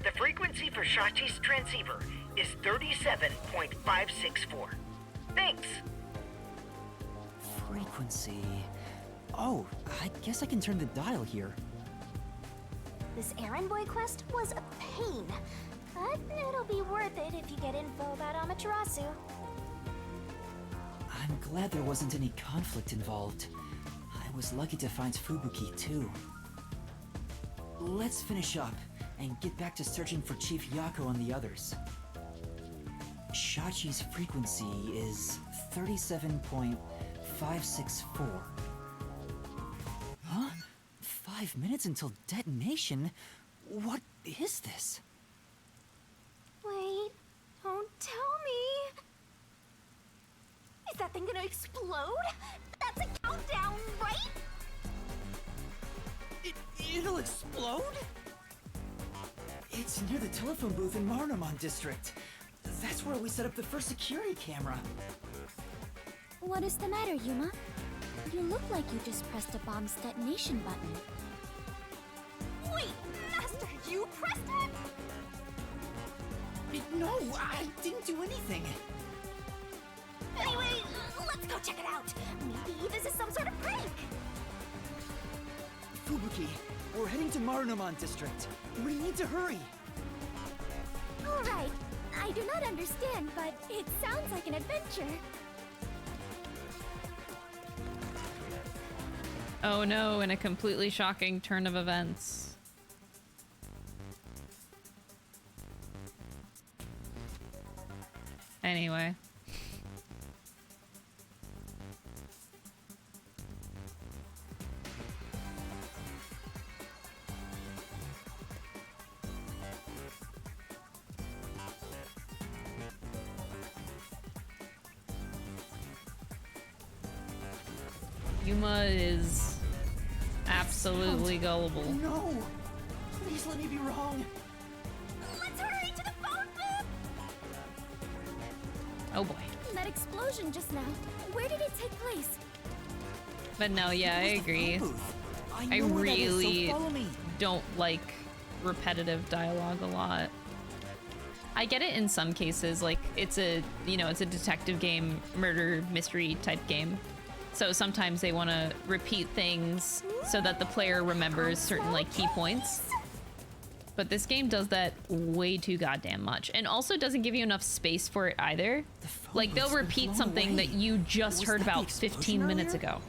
The frequency for Shachi's transceiver is 37.564. Thanks. Frequency... Oh, I guess I can turn the dial here. This errand boy quest was a pain, but it'll be worth it if you get info about Amaterasu. I'm glad there wasn't any conflict involved. I was lucky to find Fubuki, too. Let's finish up and get back to searching for Chief Yako and the others. Shachi's frequency is 37.564. Huh? 5 minutes until detonation? What is this? Wait, don't tell me. Is that thing gonna explode? That's a countdown, right? It'll explode? It's near the telephone booth in Marunouman District. That's where we set up the first security camera. What is the matter, Yuma? You look like you just pressed a bomb's detonation button. Wait, Master, you pressed it? No, I didn't do anything. Anyway, let's go check it out. Maybe this is some sort of prank. Fubuki, we're heading to Marunouman District. We need to hurry. All right. I do not understand, but it sounds like an adventure. Oh no, in a completely shocking turn of events. Anyway. Yuma is absolutely gullible. No! Please let me be wrong. Let's hurry to the phone booth! Oh boy. That explosion just now, where did it take place? But no, yeah, I agree. I really don't like repetitive dialogue a lot. I get it in some cases, like it's a, you know, it's a detective game, murder mystery type game. So sometimes they want to repeat things so that the player remembers certain like key points. But this game does that way too goddamn much, and also doesn't give you enough space for it either. Like they'll repeat something that you just heard about 15 minutes ago.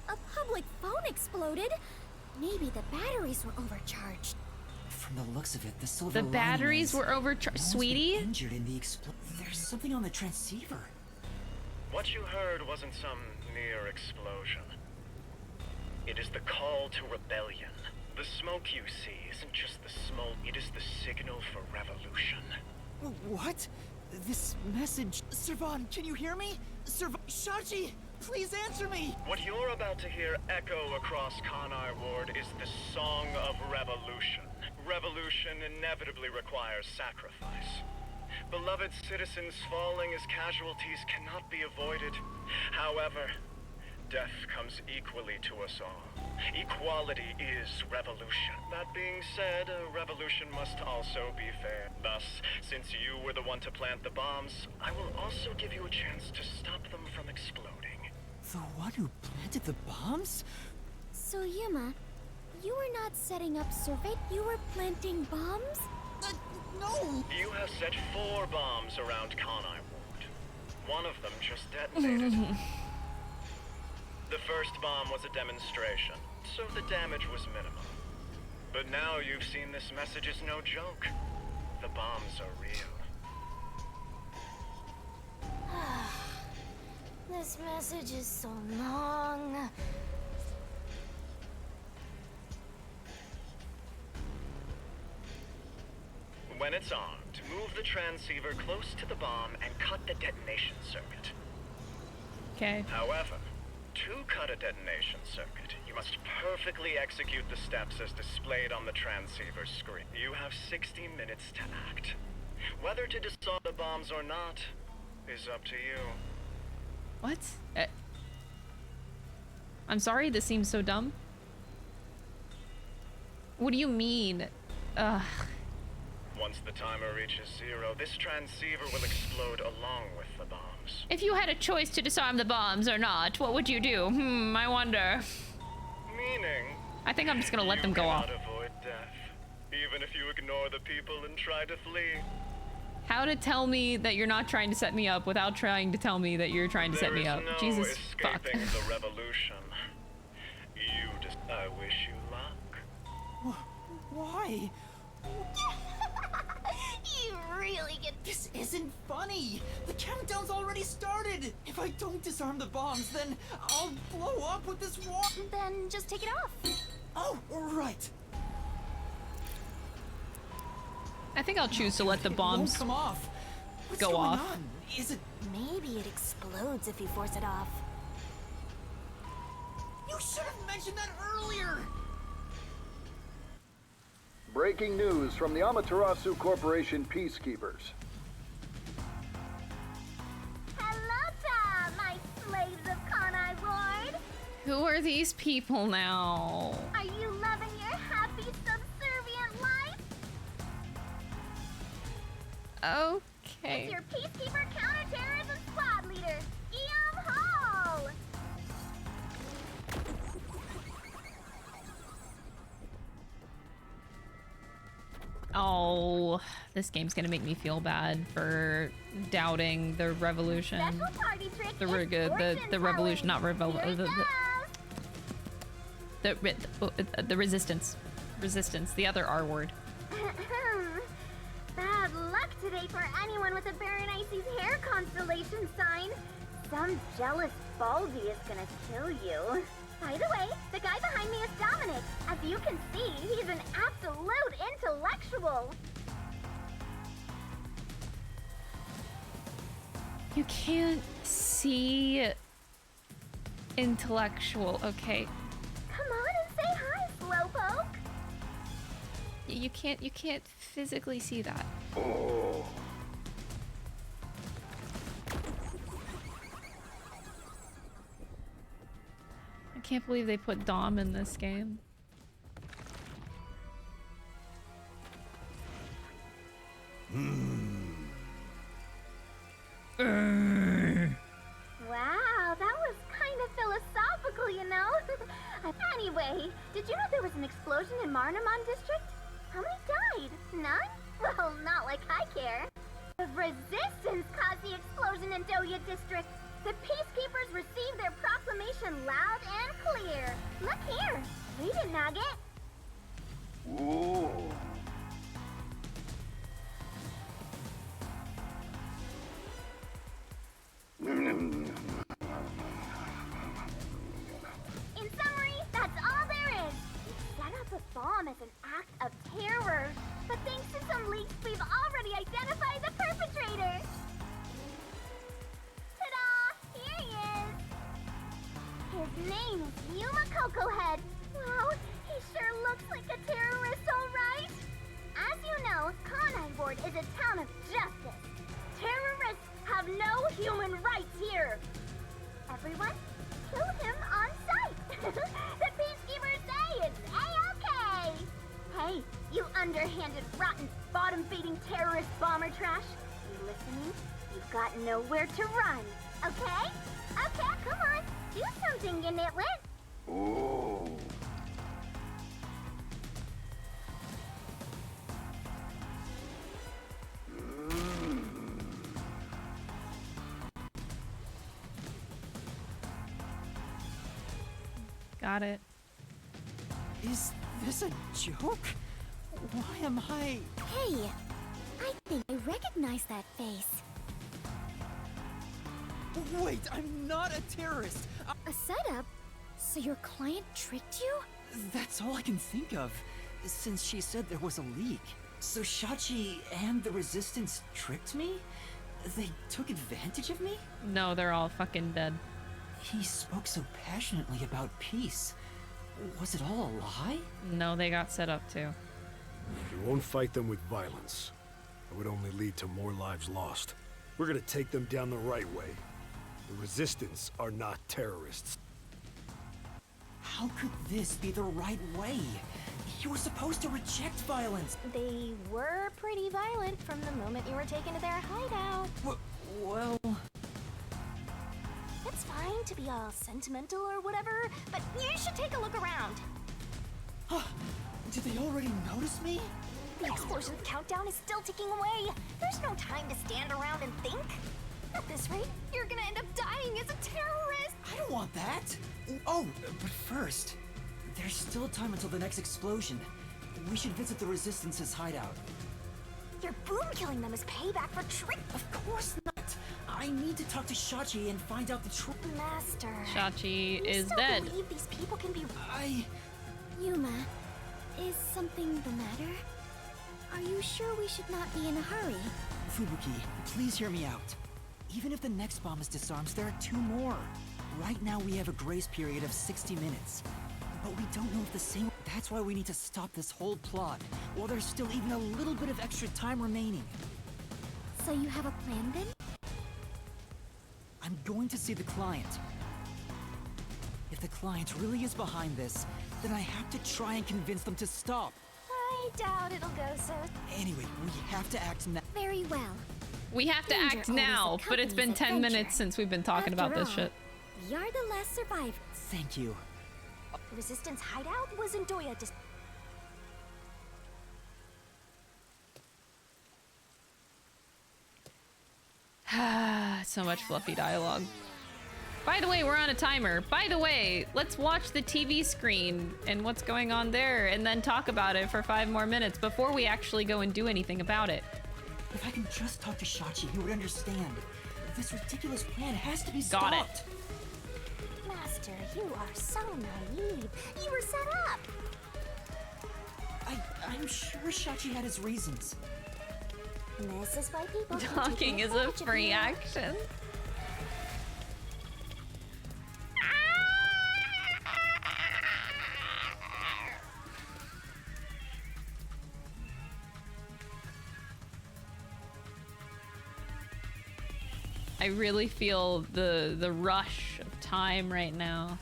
A public phone exploded. Maybe the batteries were overcharged. From the looks of it, the silver The batteries were overcharged, sweetie. Injured in the There's something on the transceiver. What you heard wasn't some mere explosion. It is the call to rebellion. The smoke you see isn't just the smoke, it is the signal for revolution. What? This message... Servan, can you hear me? Shachi, please answer me! What you're about to hear echo across Kanai Ward is the song of revolution. Revolution inevitably requires sacrifice. Beloved citizens falling as casualties cannot be avoided. However, death comes equally to us all. Equality is revolution. That being said, a revolution must also be fair. Thus, since you were the one to plant the bombs, I will also give you a chance to stop them from exploding. The one who planted the bombs? So, Yuma, you were not setting up survey, you were planting bombs? No! You have set 4 bombs around Kanai Ward. One of them just detonated. The first bomb was a demonstration, so the damage was minimal. But now you've seen this message is no joke. The bombs are real. This message is so long. When it's armed, move the transceiver close to the bomb and cut the detonation circuit. Okay. However, to cut a detonation circuit, you must perfectly execute the steps as displayed on the transceiver screen. You have 60 minutes to act. Whether to disarm the bombs or not is up to you. What? I'm sorry, this seems so dumb. What do you mean? Ugh. Once the timer reaches 0, this transceiver will explode along with the bombs. If you had a choice to disarm the bombs or not, what would you do? I wonder. Meaning, I think I'm just gonna let them go off. you cannot avoid death, even if you ignore the people and try to flee. How to tell me that you're not trying to set me up without trying to tell me that you're trying to set me up? There is no Jesus fuck. escaping the revolution. I wish you luck. Why? You really get. This isn't funny! The countdown's already started! If I don't disarm the bombs, then I'll blow up with this wall! Then just take it off. Oh, right! I think I'll choose to let the bombs come off. What's go going off. on? Is it... Maybe it explodes if you force it off. You should have mentioned that earlier! Breaking news from the Amaterasu Corporation Peacekeepers. Hello, my slaves of Kanai Ward. Who are these people now? Are you loving your happy, subservient life? Okay. It's your Peacekeeper counterterrorism squad leader, Guillaume Hall. Oh, this game's gonna make me feel bad for doubting the revolution. Special party trick The revolution, not the resistance. Resistance, the other R word. Bad luck today for anyone with a Berenice's hair constellation sign. Some jealous Baldy is gonna kill you. By the way, the guy behind me is Dominic. As you can see, he's an absolute intellectual. You can't see intellectual. Okay. Come on and say hi, Slowpoke. You can't physically see that. Oh. I can't believe they put Dom in this game. Wow, that was kind of philosophical, you know? Anyway, did you know there was an explosion in Marnamon District? How many died? None? Well, not like I care. The Resistance caused the explosion in Doya District. The Peacekeepers received their proclamation loud and clear. Look here. Read it, Nugget. Ooh. In summary, that's all there is. We set up a bomb as an act of terror. But thanks to some leaks, we've already identified the perpetrator. Ta-da! Here he is. His name is Yuma Cocohead. Wow, he sure looks like a terrorist, all right. know, Kanai Ward is a town of justice. Terrorists have no human rights here. Everyone, kill him on sight. The peacekeepers say it's A-okay. Hey, you underhanded, rotten, bottom-feeding terrorist bomber trash. You listening? You've got nowhere to run, okay? Okay, come on. Do something, you nitwit. Ooh. Got it. Is this a joke? Why am I... Hey, I think I recognize that face. Wait, I'm not a terrorist! A setup? So your client tricked you? That's all I can think of, since she said there was a leak. So Shachi and the Resistance tricked me? They took advantage of me? No, they're all fucking dead. He spoke so passionately about peace. Was it all a lie? No, they got set up too. We won't fight them with violence. It would only lead to more lives lost. We're gonna take them down the right way. The Resistance are not terrorists. How could this be the right way? You were supposed to reject violence. They were pretty violent from the moment you were taken to their hideout. Well... It's fine to be all sentimental or whatever, but you should take a look around. Did they already notice me? The explosion countdown is still ticking away. There's no time to stand around and think. At this rate, you're gonna end up dying as a terrorist. I don't want that. Oh, but first, there's still time until the next explosion. We should visit the Resistance's hideout. Your boom killing them is payback for trick. Of course not. I need to talk to Shachi and find out the truth. Master. Shachi you is still dead. Believe these people can be. Yuma, is something the matter? Are you sure we should not be in a hurry? Fubuki, please hear me out. Even if the next bomb is disarmed, there are 2 more. Right now we have a grace period of 60 minutes. But we don't know if the same... That's why we need to stop this whole plot, while there's still even a little bit of extra time remaining. So you have a plan then? I'm going to see the client. If the client really is behind this, then I have to try and convince them to stop. I doubt it'll go so. Anyway, we have to act now. Very well. We have to Danger act always now, but it's been accompanies 10 adventure. minutes since we've been talking about After this shit. We are the last survivors. Thank you. The Resistance hideout was in Doya. So much fluffy dialogue. By the way, we're on a timer. By the way, let's watch the TV screen and what's going on there and then talk about it for 5 more minutes before we actually go and do anything about it. If I can just talk to Shachi, he would understand. This ridiculous plan has to be stopped. Got it. Master, you are so naive. You were set up. I'm sure Shachi had his reasons. This is why people Talking is a free action. I really feel the rush of time right now.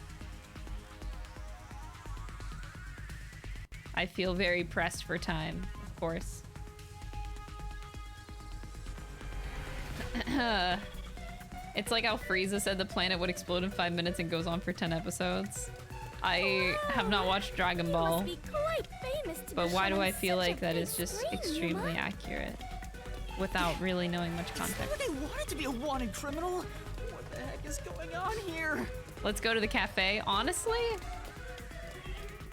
I feel very pressed for time, of course. It's like how Frieza said the planet would explode in 5 minutes and goes on for 10 episodes. I have not watched Dragon Ball, but why do I feel like that is just extremely accurate without really knowing much context? They wanted to be a wanted criminal. What the heck is going on here? Let's go to the cafe. Honestly,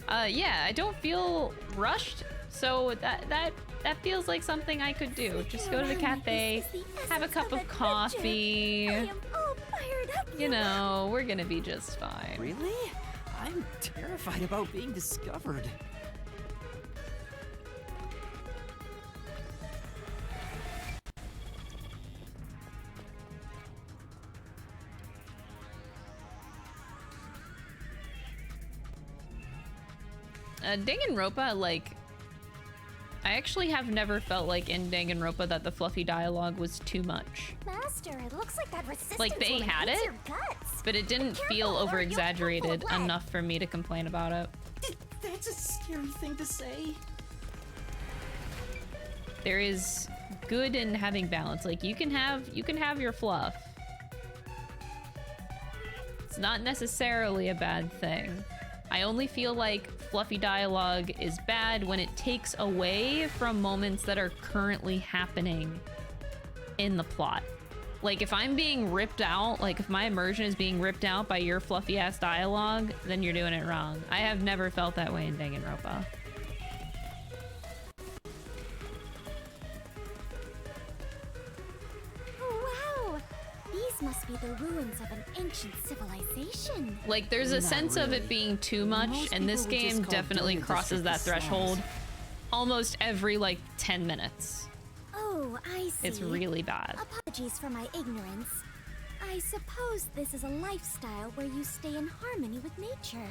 yeah, I don't feel rushed, so that feels like something I could do. Just go to the cafe, have a cup of coffee. You know, we're gonna be just fine. Really? I'm terrified about being discovered. Danganronpa, like, I actually have never felt like in Danganronpa that the fluffy dialogue was too much. Master, it looks like that resistance Like, they woman had hates it, your guts. but it didn't feel over-exaggerated enough for me to complain about it. That's a scary thing to say. There is good in having balance. Like, you can have your fluff. It's not necessarily a bad thing. I only feel like fluffy dialogue is bad when it takes away from moments that are currently happening in the plot. Like, if I'm being ripped out, like if my immersion is being ripped out by your fluffy ass dialogue, then you're doing it wrong. I have never felt that way in Danganronpa. Wow, these must be the ruins of an ancient civilization. Like, there's a sense of it being too much, and this game definitely crosses that threshold almost every, like, 10 minutes. Oh, I see. It's really bad. Apologies for my ignorance. I suppose this is a lifestyle where you stay in harmony with nature.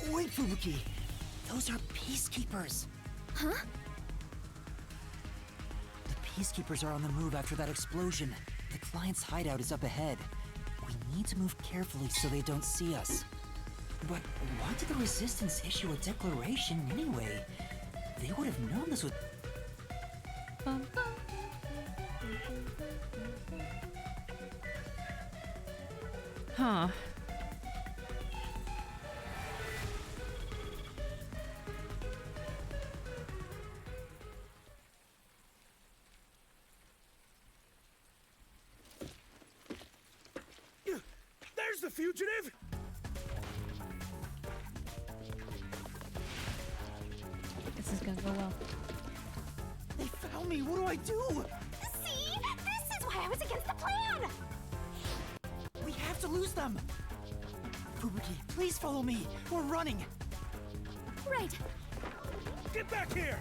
Wait, Fubuki. Those are peacekeepers. Huh? The peacekeepers are on the move after that explosion. The client's hideout is up ahead. We need to move carefully so they don't see us. But why did the Resistance issue a declaration anyway? They would have known this was... Huh. There's the fugitive! This is gonna go well. They found me! What do I do? See? This is why I was against the plan! We have to lose them! Fubuki, please follow me! We're running! Right. Get back here!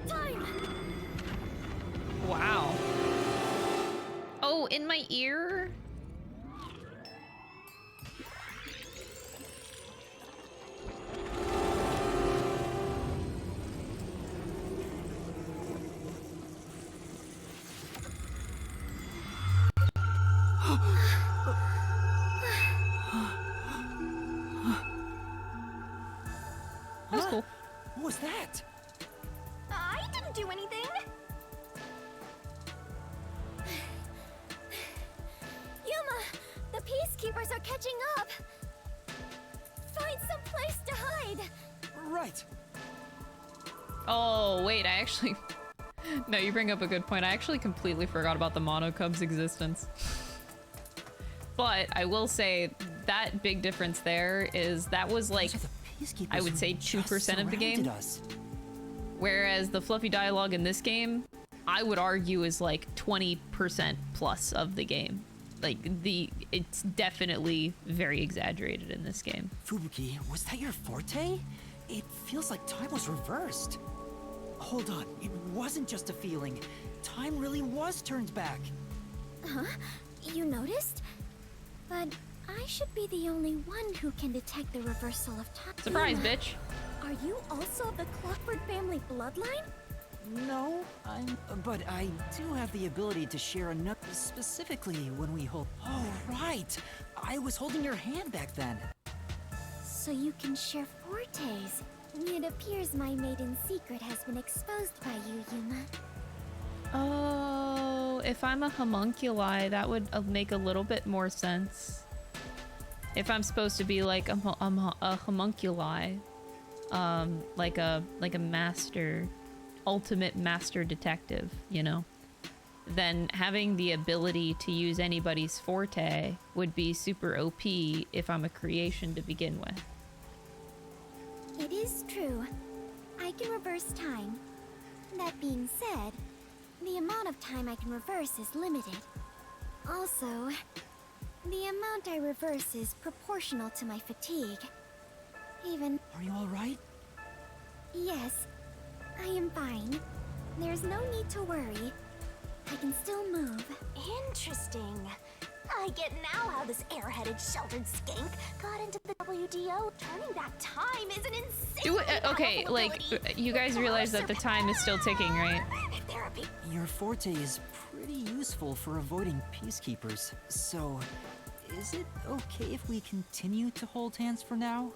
Time! Wow. Oh, in my ear? That was cool. What was that? I didn't do anything! Yuma, the peacekeepers are catching up! Find some place to hide! Right. Oh, wait, I actually... No, you bring up a good point. I actually completely forgot about the Mono Cub's existence. But I will say that big difference there is that was like, I would say 2% of the game. Whereas the fluffy dialogue in this game, I would argue is like 20% plus of the game. Like, it's definitely very exaggerated in this game. Fubuki, was that your forte? It feels like time was reversed. Hold on, it wasn't just a feeling. Time really was turned back. Huh? You noticed? But I should be the only one who can detect the reversal of time. Surprise, bitch. Are you also of the Clockwork family bloodline? No, but I do have the ability to share enough, specifically when we hold... Oh, right! I was holding your hand back then. So you can share fortes. It appears my maiden secret has been exposed by you, Yuma. Oh, if I'm a homunculi, that would make a little bit more sense. If I'm supposed to be like a homunculi, like a master, ultimate master detective, you know, then having the ability to use anybody's forte would be super OP if I'm a creation to begin with. It is true. I can reverse time. That being said, the amount of time I can reverse is limited. Also, the amount I reverse is proportional to my fatigue. Even... Are you alright? Yes, I am fine. There's no need to worry. I can still move. Interesting. I get now how this airheaded sheltered skank got into the WDO. Turning back time is an insane Okay, like, you guys realize that the time is still ticking, right? therapy. Your forte is pretty useful for avoiding peacekeepers, so is it okay if we continue to hold hands for now?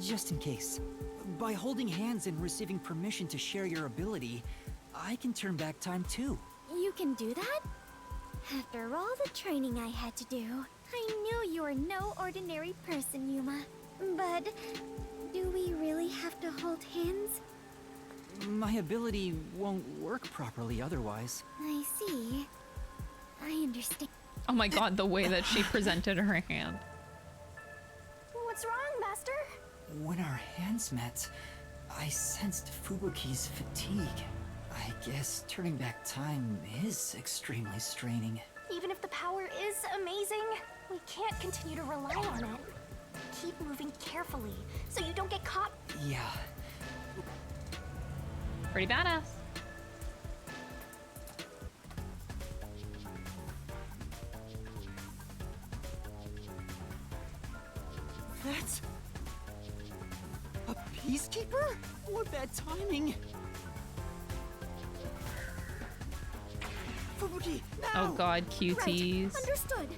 Just in case. By holding hands and receiving permission to share your ability, I can turn back time too. You can do that? After all the training I had to do, I knew you were no ordinary person, Yuma. But do we really have to hold hands? My ability won't work properly otherwise. I see. I understand. Oh my god, the way that she presented her hand. What's wrong, Master? When our hands met, I sensed Fubuki's fatigue. I guess turning back time is extremely straining. Even if the power is amazing, we can't continue to rely on it. Keep moving carefully, so you don't get caught. Yeah. Pretty badass. That's a peacekeeper? What bad timing! Fubuki, now! Oh god, cuties. Right. Understood.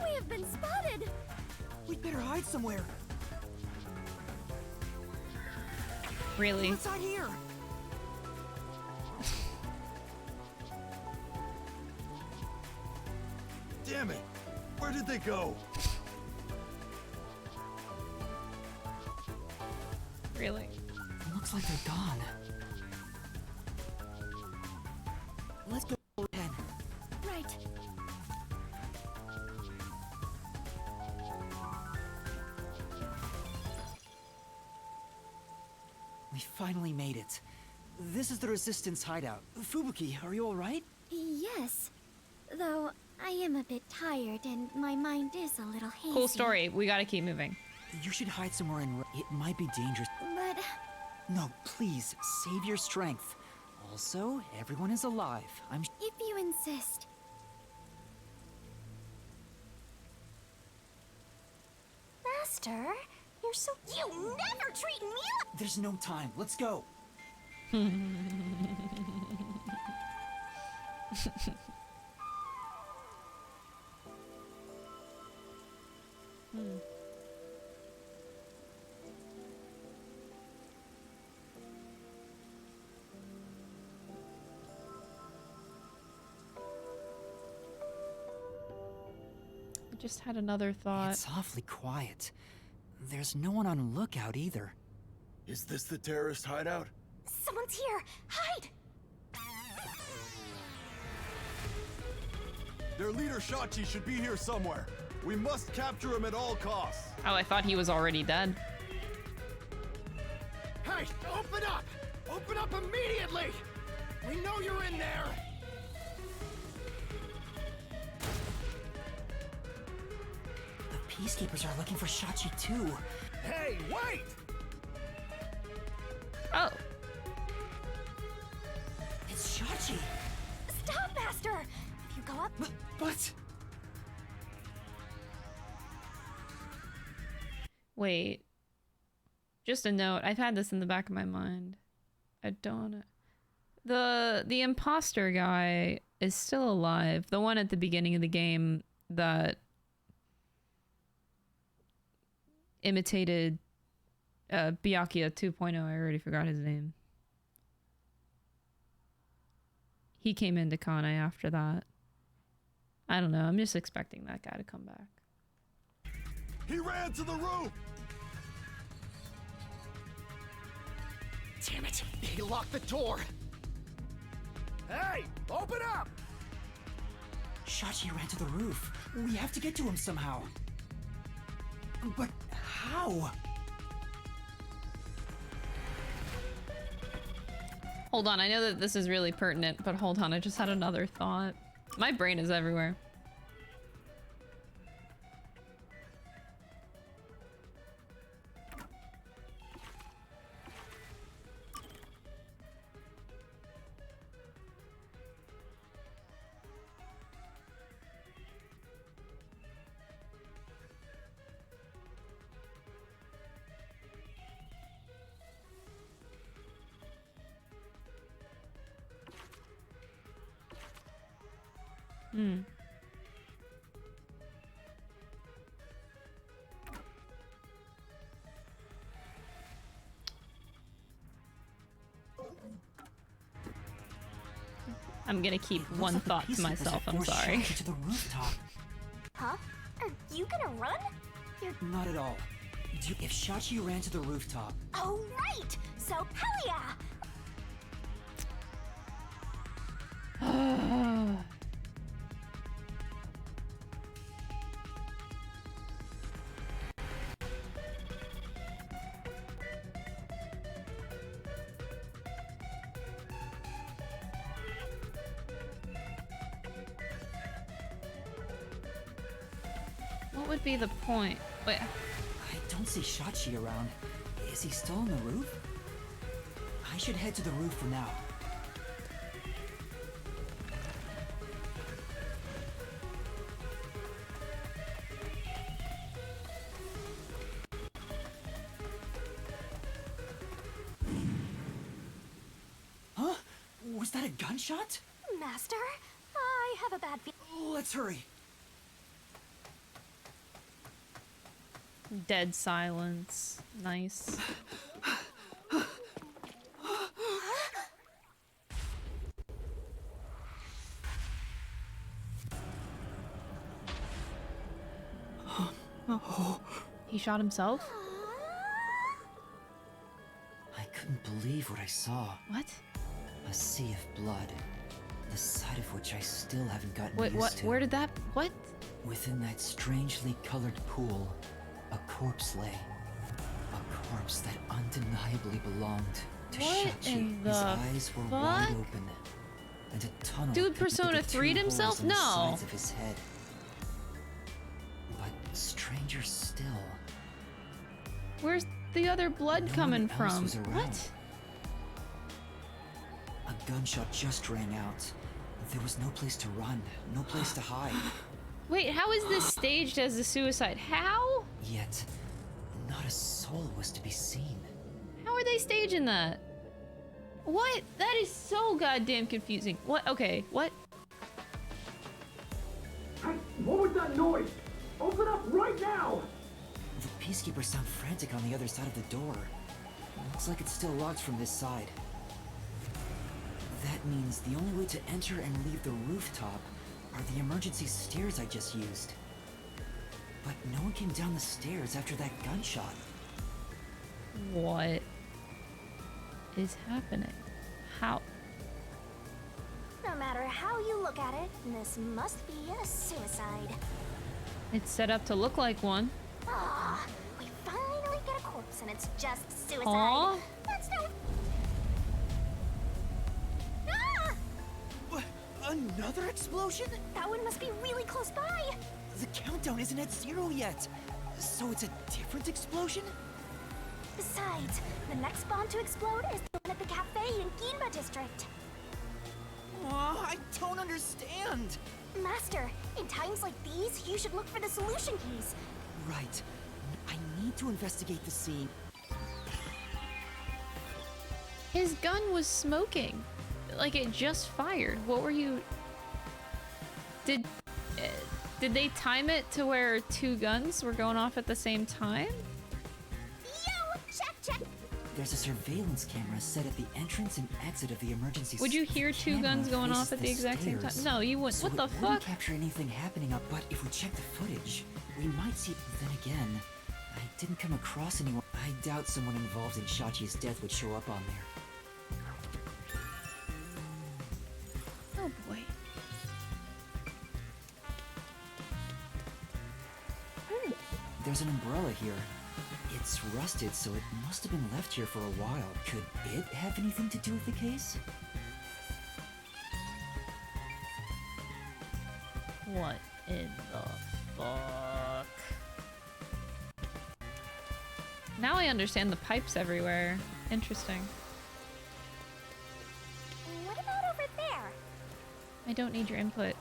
We have been spotted. We'd better hide somewhere. Really? Let's hide here. Damn it! Where did they go? Really? Looks like they're gone. Let's go ahead. Right. We finally made it. This is the Resistance hideout. Fubuki, are you alright? Yes. Though I am a bit tired and my mind is a little hazy. Cool story. We gotta keep moving. You should hide somewhere in... It might be dangerous. But... No, please, save your strength. Also, everyone is alive. I'm... If you insist. Master, you're so... You never treat me like... There's no time. Let's go. I just had another thought. It's awfully quiet. There's no one on lookout either. Is this the terrorist hideout? Someone's here! Hide! Their leader Shachi should be here somewhere. We must capture him at all costs. Oh, I thought he was already dead. Hey, open up! Open up immediately! We know you're in there! The peacekeepers are looking for Shachi too. Hey, wait! Oh. It's Shachi! Stop, Master! If you go up... But... Wait. Just a note. I've had this in the back of my mind. I don't... The imposter guy is still alive. The one at the beginning of the game that imitated Byakuya 2.0. I already forgot his name. He came into Kanai after that. I don't know. I'm just expecting that guy to come back. He ran to the roof! Damn it! He locked the door! Hey! Open up! Shachi ran to the roof. We have to get to him somehow. But how? Hold on, I know that this is really pertinent, but hold on, I just had another thought. My brain is everywhere. Hmm. I'm gonna keep one thought to myself, I'm sorry. To the rooftop. Huh? Are you gonna run? You're... Not at all. If Shachi ran to the rooftop... Oh, right! So, hell yeah! What would be the point? Wait. I don't see Shachi around. Is he still on the roof? I should head to the roof for now. Huh? Was that a gunshot? Master, I have a bad feeling. Let's hurry. Dead silence. Nice. He shot himself? I couldn't believe what I saw. What? A sea of blood. The sight of which I still haven't gotten Wait, used what? to. Where did that? What? Within that strangely colored pool, a corpse lay. A corpse that undeniably belonged to What Shachi. in His the eyes were wide open, and a tunnel. Dude, connected Persona the 3'd two himself? holes in the No. sides of his head. But stranger still, Where's the other blood no coming one else from? was around. What? A gunshot just rang out. There was no place to run, no place to hide. Wait, how is this staged as a suicide? How? Yet, not a soul was to be seen. How are they staging that? What? That is so goddamn confusing. What? Okay, what? Hey, what was that noise? Open up right now! The peacekeepers sound frantic on the other side of the door. Looks like it's still locked from this side. That means the only way to enter and leave the rooftop are the emergency stairs I just used. But no one came down the stairs after that gunshot. What is happening? How? No matter how you look at it, this must be a suicide. It's set up to look like one. Ah, we finally get a corpse and it's just suicide. Aw. That's no... Ah! What? Another explosion? That one must be really close by. The countdown isn't at 0 yet. So it's a different explosion? Besides, the next bomb to explode is the one at the cafe in Ginba district. I don't understand. Master, in times like these, you should look for the solution keys. Right. I need to investigate the scene. His gun was smoking. Like it just fired. What were you... Did they time it to where two guns were going off at the same time? Yo, check. There's a surveillance camera set at the entrance and exit of the emergency. Would you hear two guns going off at the exact same time? No, you wouldn't. So What the it wouldn't fuck? capture anything happening up, but if we check the footage, we might see. Then again, I didn't come across anyone. I doubt someone involved in Shachi's death would show up on there. Oh boy. There's an umbrella here. It's rusted, so it must have been left here for a while. Could it have anything to do with the case? What in the fuck? Now I understand the pipes everywhere. Interesting. What about over there? I don't need your input.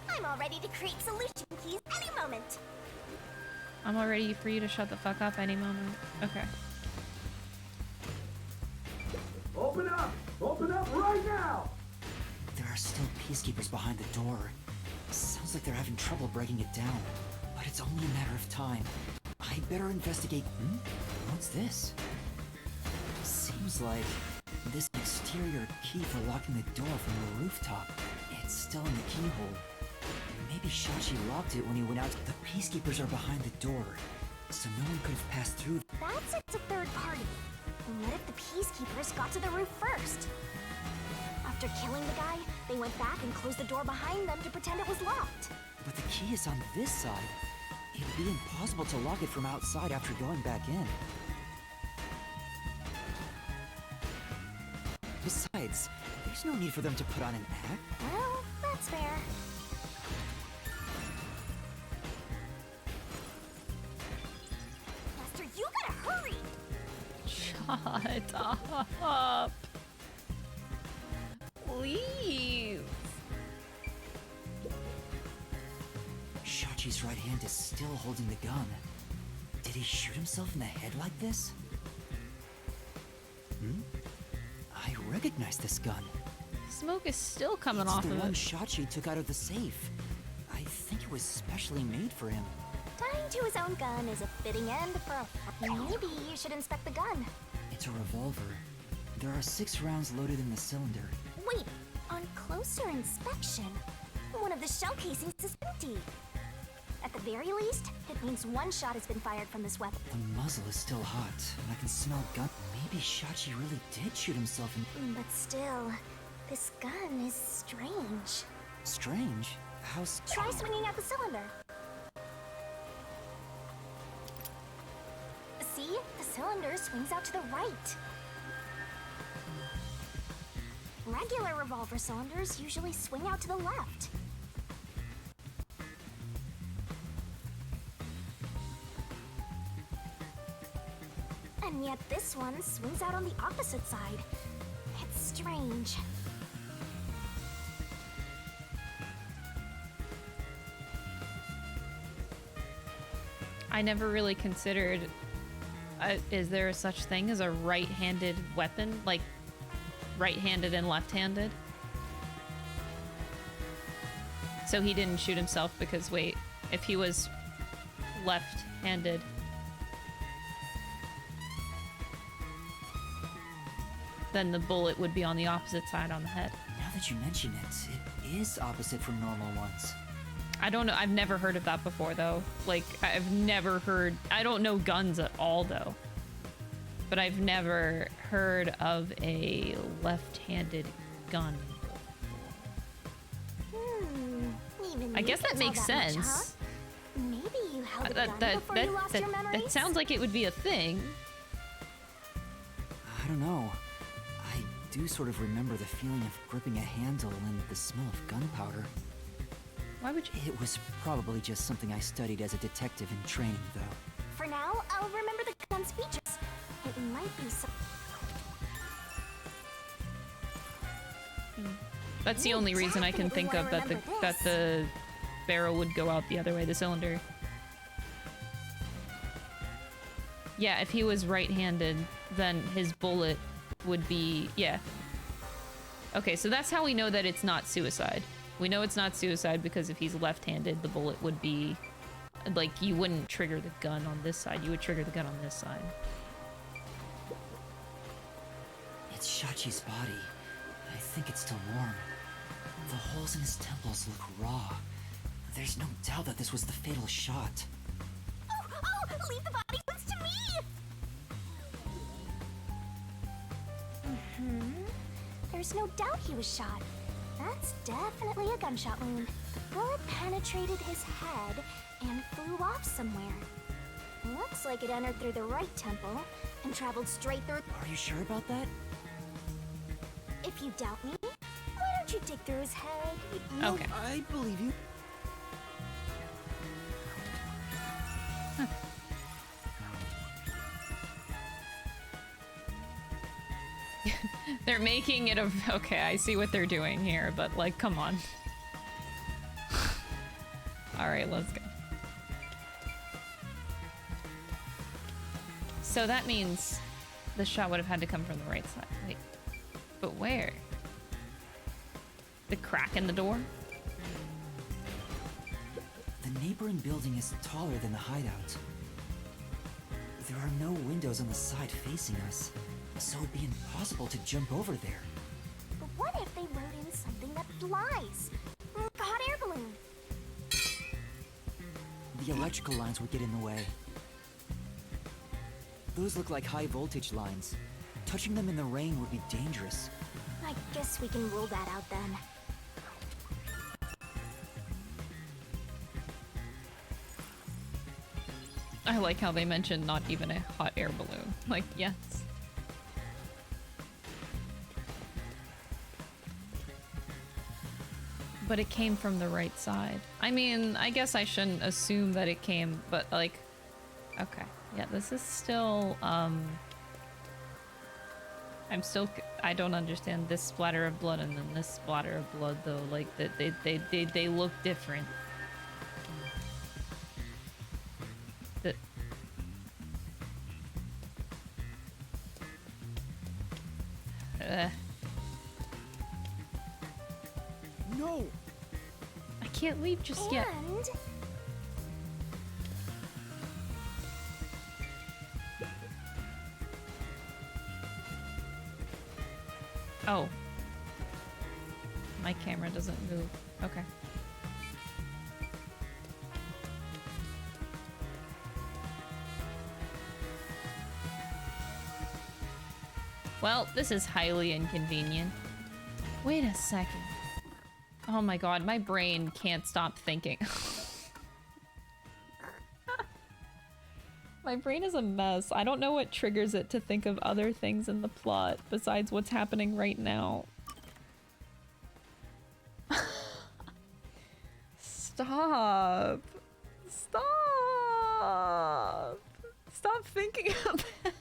I'm all ready to create solution keys any moment. I'm all ready for you to shut the fuck up any moment. Okay. Open up! Open up right now! There are still peacekeepers behind the door. Sounds like they're having trouble breaking it down. But it's only a matter of time. I better investigate. What's this? Seems like this exterior key for locking the door from the rooftop. It's still in the keyhole. Maybe Shachi locked it when he went out. The peacekeepers are behind the door, so no one could have passed through. That's a third party. What if the peacekeepers got to the roof first? After killing the guy, they went back and closed the door behind them to pretend it was locked. But the key is on this side. It'd be impossible to lock it from outside after going back in. Besides, there's no need for them to put on an act. Well, that's fair. Master, you gotta hurry! Shut up. Please. Shachi's right hand is still holding the gun. Did he shoot himself in the head like this? I recognize this gun. Smoke is still coming off It's of the one it. Shachi took out of the safe. I think it was specially made for him. Tying to his own gun is a fitting end for a... Maybe you should inspect the gun. It's a revolver. There are 6 rounds loaded in the cylinder. Wait, on closer inspection, one of the shell casings is empty. At the very least, it means one shot has been fired from this weapon. The muzzle is still hot, and I can smell gun. Maybe Shachi really did shoot himself in... But still, this gun is strange. Strange? How's... Try swinging at the cylinder. See? The cylinder swings out to the right. Regular revolver cylinders usually swing out to the left. And yet this one swings out on the opposite side. It's strange. I never really considered, is there such thing as a right-handed weapon? Like, right-handed and left-handed? So he didn't shoot himself because, wait, if he was left-handed... then the bullet would be on the opposite side on the head. Now that you mention it, it is opposite from normal ones. I don't know. I've never heard of that before, though. Like, I've never heard... I don't know guns at all, though. But I've never heard of a left-handed gun. I guess that makes sense. Maybe you held a gun before you lost your memories? That sounds like it would be a thing. I don't know. I do sort of remember the feeling of gripping a handle and the smell of gunpowder. Why would you? It was probably just something I studied as a detective in training, though. For now, I'll remember the gun's features. It might be some... That's the only reason I can think of that the barrel would go out the other way, the cylinder. Yeah, if he was right-handed, then his bullet would be... yeah. Okay, so that's how we know that it's not suicide. We know it's not suicide because if he's left-handed, the bullet would be... like, you wouldn't trigger the gun on this side, you would trigger the gun on this side. It's Shachi's body. I think it's still warm. The holes in his temples look raw. There's no doubt that this was the fatal shot. Oh! Leave the body wounds to me! There's no doubt he was shot. That's definitely a gunshot wound. The bullet penetrated his head and flew off somewhere. Looks like it entered through the right temple and traveled straight through... Are you sure about that? If you doubt me, why don't you dig through his head? Okay. I believe you. They're making it a... okay, I see what they're doing here, but, like, come on. Alright, let's go. So that means the shot would have had to come from the right side. Wait. But where? The crack in the door? The neighboring building is taller than the hideout. There are no windows on the side facing us, so it'd be impossible to jump over there. But what if they wrote in something that flies? Like a hot air balloon. The electrical lines would get in the way. Those look like high voltage lines. Touching them in the rain would be dangerous. I guess we can rule that out then. I like how they mentioned not even a hot air balloon. Like, yes. But it came from the right side. I mean, I guess I shouldn't assume that it came, but like, okay. Yeah, this is still, I'm still, I don't understand this splatter of blood and then this splatter of blood though. Like, they look different. No! I can't leave just yet. Oh. My camera doesn't move. Okay. Well, this is highly inconvenient. Wait a second. Oh my god, my brain can't stop thinking. My brain is a mess. I don't know what triggers it to think of other things in the plot besides what's happening right now. Stop. Stop. Stop thinking of that.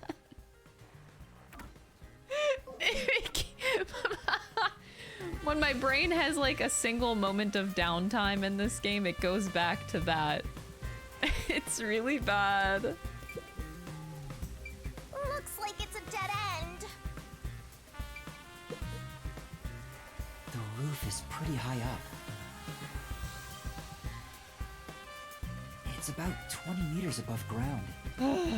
When my brain has like a single moment of downtime in this game, it goes back to that. It's really bad. Looks like it's a dead end. The roof is pretty high up. It's about 20 meters above ground.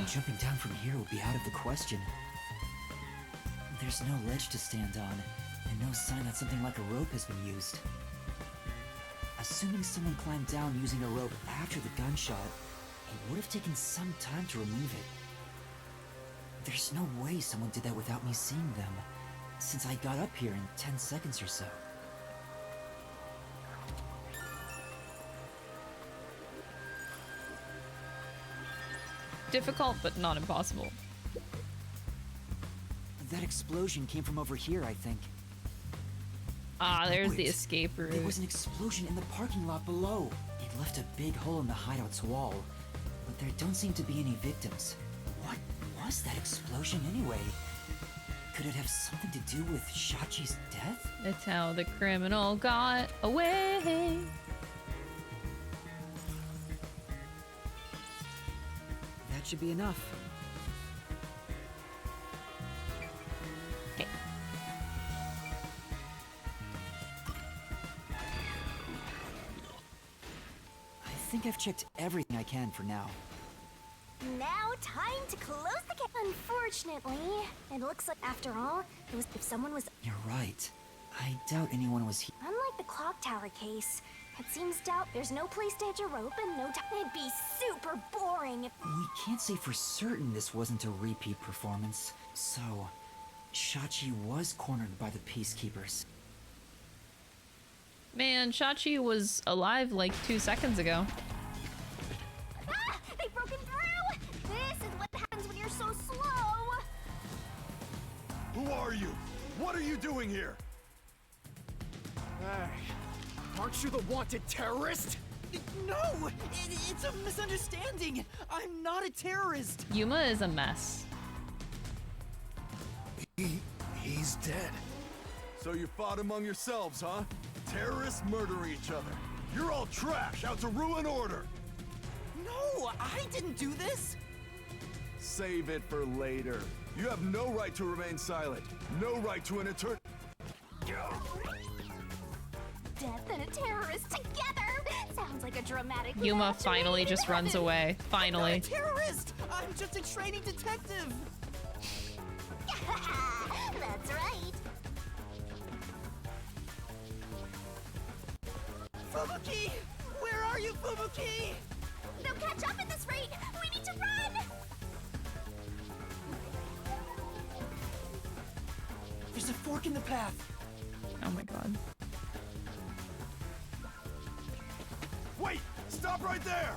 Jumping down from here would be out of the question. There's no ledge to stand on, and no sign that something like a rope has been used. Assuming someone climbed down using a rope after the gunshot, it would have taken some time to remove it. There's no way someone did that without me seeing them, since I got up here in 10 seconds or so. Difficult, but not impossible. That explosion came from over here, I think. Ah, there's the escape route. There was an explosion in the parking lot below. It left a big hole in the hideout's wall, but there don't seem to be any victims. What was that explosion anyway? Could it have something to do with Shachi's death? It's how the criminal got away. That should be enough. I think I've checked everything I can for now. Now, time to close the gate. Unfortunately, it looks like, after all, it was if someone was. You're right. I doubt anyone was here. Unlike the clock tower case, it seems there's no place to hitch a rope and no time. It'd be super boring if. We can't say for certain this wasn't a repeat performance, so Shachi was cornered by the Peacekeepers. Man, Shachi was alive like 2 seconds ago. Ah! They've broken through! This is what happens when you're so slow! Who are you? What are you doing here? Hey, aren't you the wanted terrorist? No! It's a misunderstanding! I'm not a terrorist! Yuma is a mess. He's dead. So you fought among yourselves, huh? Terrorists murder each other. You're all trash, out to ruin order. No, I didn't do this! Save it for later. You have no right to remain silent. No right to an death and a terrorist together. Sounds like a dramatic Yuma match finally made in just runs heaven. away. Finally. I'm not a terrorist! I'm just a training detective! That's right. Fubuki! Where are you, Fubuki? They'll catch up at this rate. We need to run. There's a fork in the path. Oh my god. Wait! Stop right there!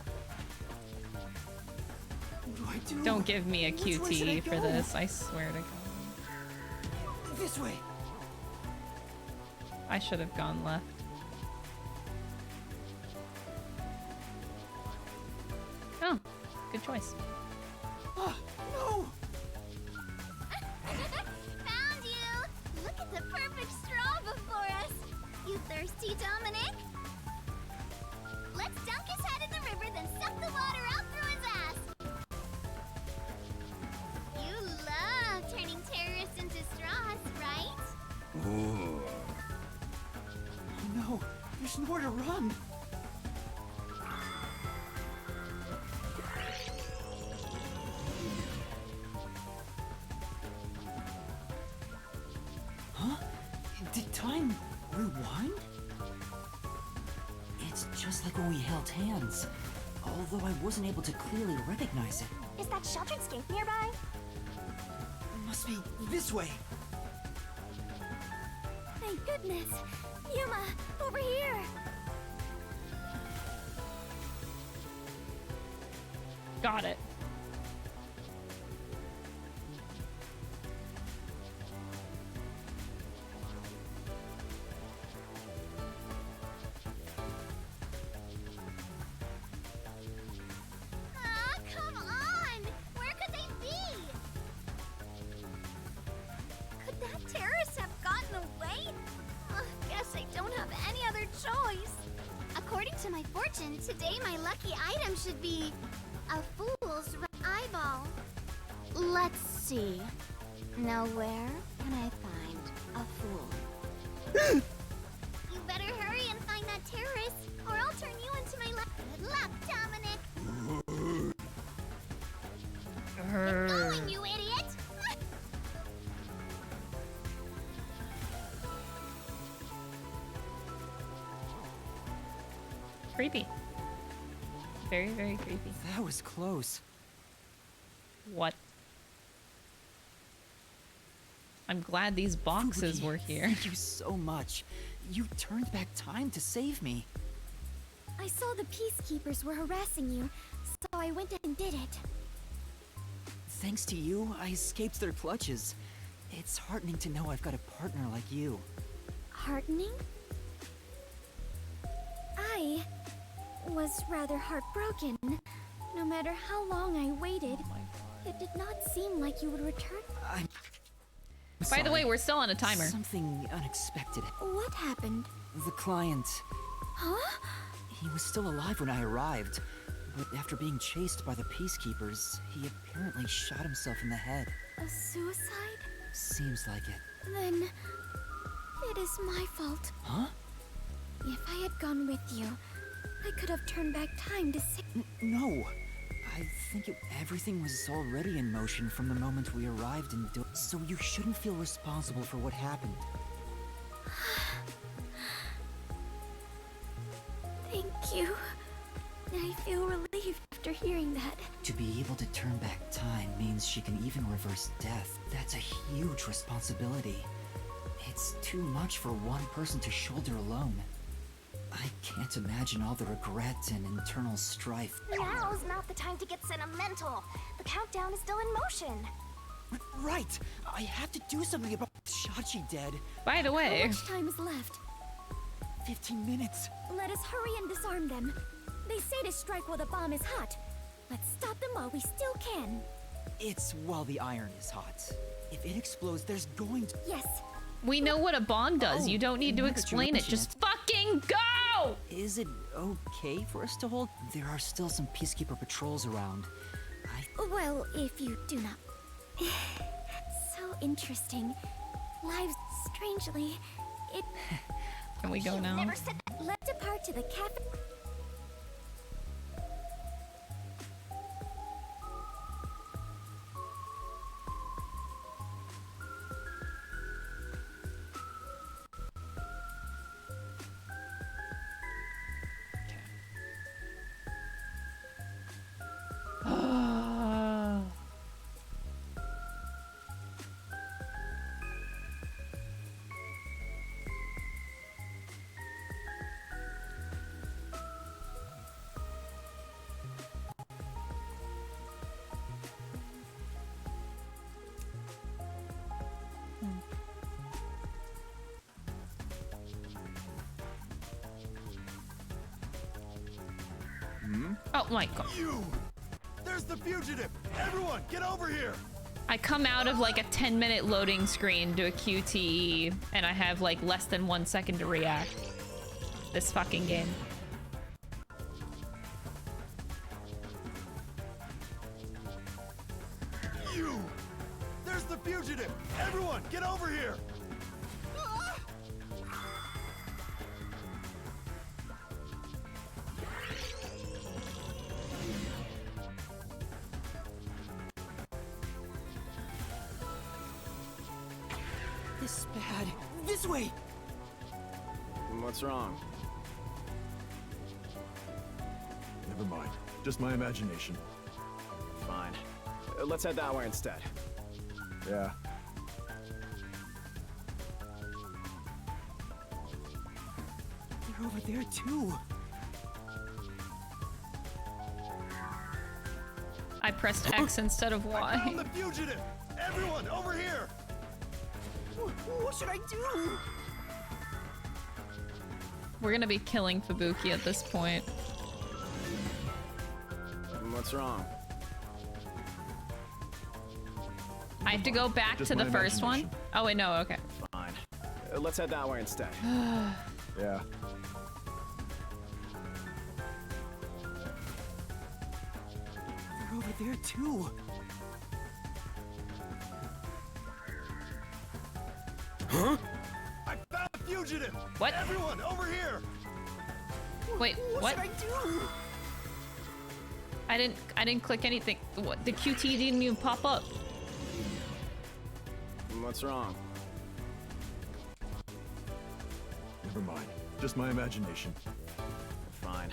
What do I do? Don't give me a Which way should I QT for go? this, I swear to god. This way. I should have gone left. Oh, good choice. Ah, no! Found you! Look at the perfect straw before us! You thirsty, Dominic? Let's dunk his head in the river, then suck the water out through his ass! You love turning terrorists into straws, right? Oh no, there's nowhere to run. Huh? Did time rewind? It's just like when we held hands, although I wasn't able to clearly recognize it. Is that sheltered skink nearby? Must be this way. Thank goodness! Yuma, over here! Got it. Ah, come on! Where could they be? Could that terrorist have gotten away? Guess I don't have any other choice. According to my fortune, today my lucky item should be a fool's eyeball. Let's see. Now where can I find a fool? You better hurry and find that terrorist, or I'll turn you into my luck. Good luck, Dominic. Keep going, you idiot! Creepy. Very, very creepy. That was close. What? I'm glad these boxes were here. Thank you so much. You turned back time to save me. I saw the peacekeepers were harassing you, so I went and did it. Thanks to you, I escaped their clutches. It's heartening to know I've got a partner like you. Heartening? I was rather heartbroken. No matter how long I waited, it did not seem like you would return. By the way, we're still on a timer. Something unexpected. What happened? The client. Huh? He was still alive when I arrived, but after being chased by the peacekeepers, he apparently shot himself in the head. A suicide? Seems like it. Then it is my fault. Huh? If I had gone with you, I could have turned back time to save. No. I think everything was already in motion from the moment we arrived in so you shouldn't feel responsible for what happened. Thank you. I feel relieved after hearing that. To be able to turn back time means she can even reverse death. That's a huge responsibility. It's too much for one person to shoulder alone. I can't imagine all the regret and internal strife. Now's not the time to get sentimental. The countdown is still in motion. Right! I have to do something about Shachi dead. By the way... How much time is left? 15 minutes. Let us hurry and disarm them. They say to strike while the bomb is hot. Let's stop them while we still can. It's while the iron is hot. If it explodes, there's going to... Yes. We know what a bomb does. Oh, You don't need to now that you explain it. mention Just fucking go! Is it okay for us to hold? There are still some peacekeeper patrols around. Well, if you do not... So interesting. Lives, strangely, it... Can we go now? Never said that. Let's depart to the cafe. Oh my god. You! There's the fugitive! Everyone, get over here! I come out of like a 10-minute loading screen to a QTE, and I have like less than 1 second to react. This fucking game. You! There's the fugitive! Everyone, get over here! This is bad. This way! What's wrong? Never mind. Just my imagination. Fine. Let's head that way instead. Yeah. They're over there too. I pressed X instead of I found Y. the fugitive! Everyone, over here! What should I do? We're gonna be killing Fubuki at this point. What's wrong? I have to go back Just to the my first one? imagination. Oh wait, no, okay. Fine. Let's head that way instead. Yeah. They're over there too. Huh? I found the fugitive! What? Everyone, over here! Wait, what? What should I do? I didn't click anything. What? The QT didn't even pop up. What's wrong? Never mind. Just my imagination. Fine.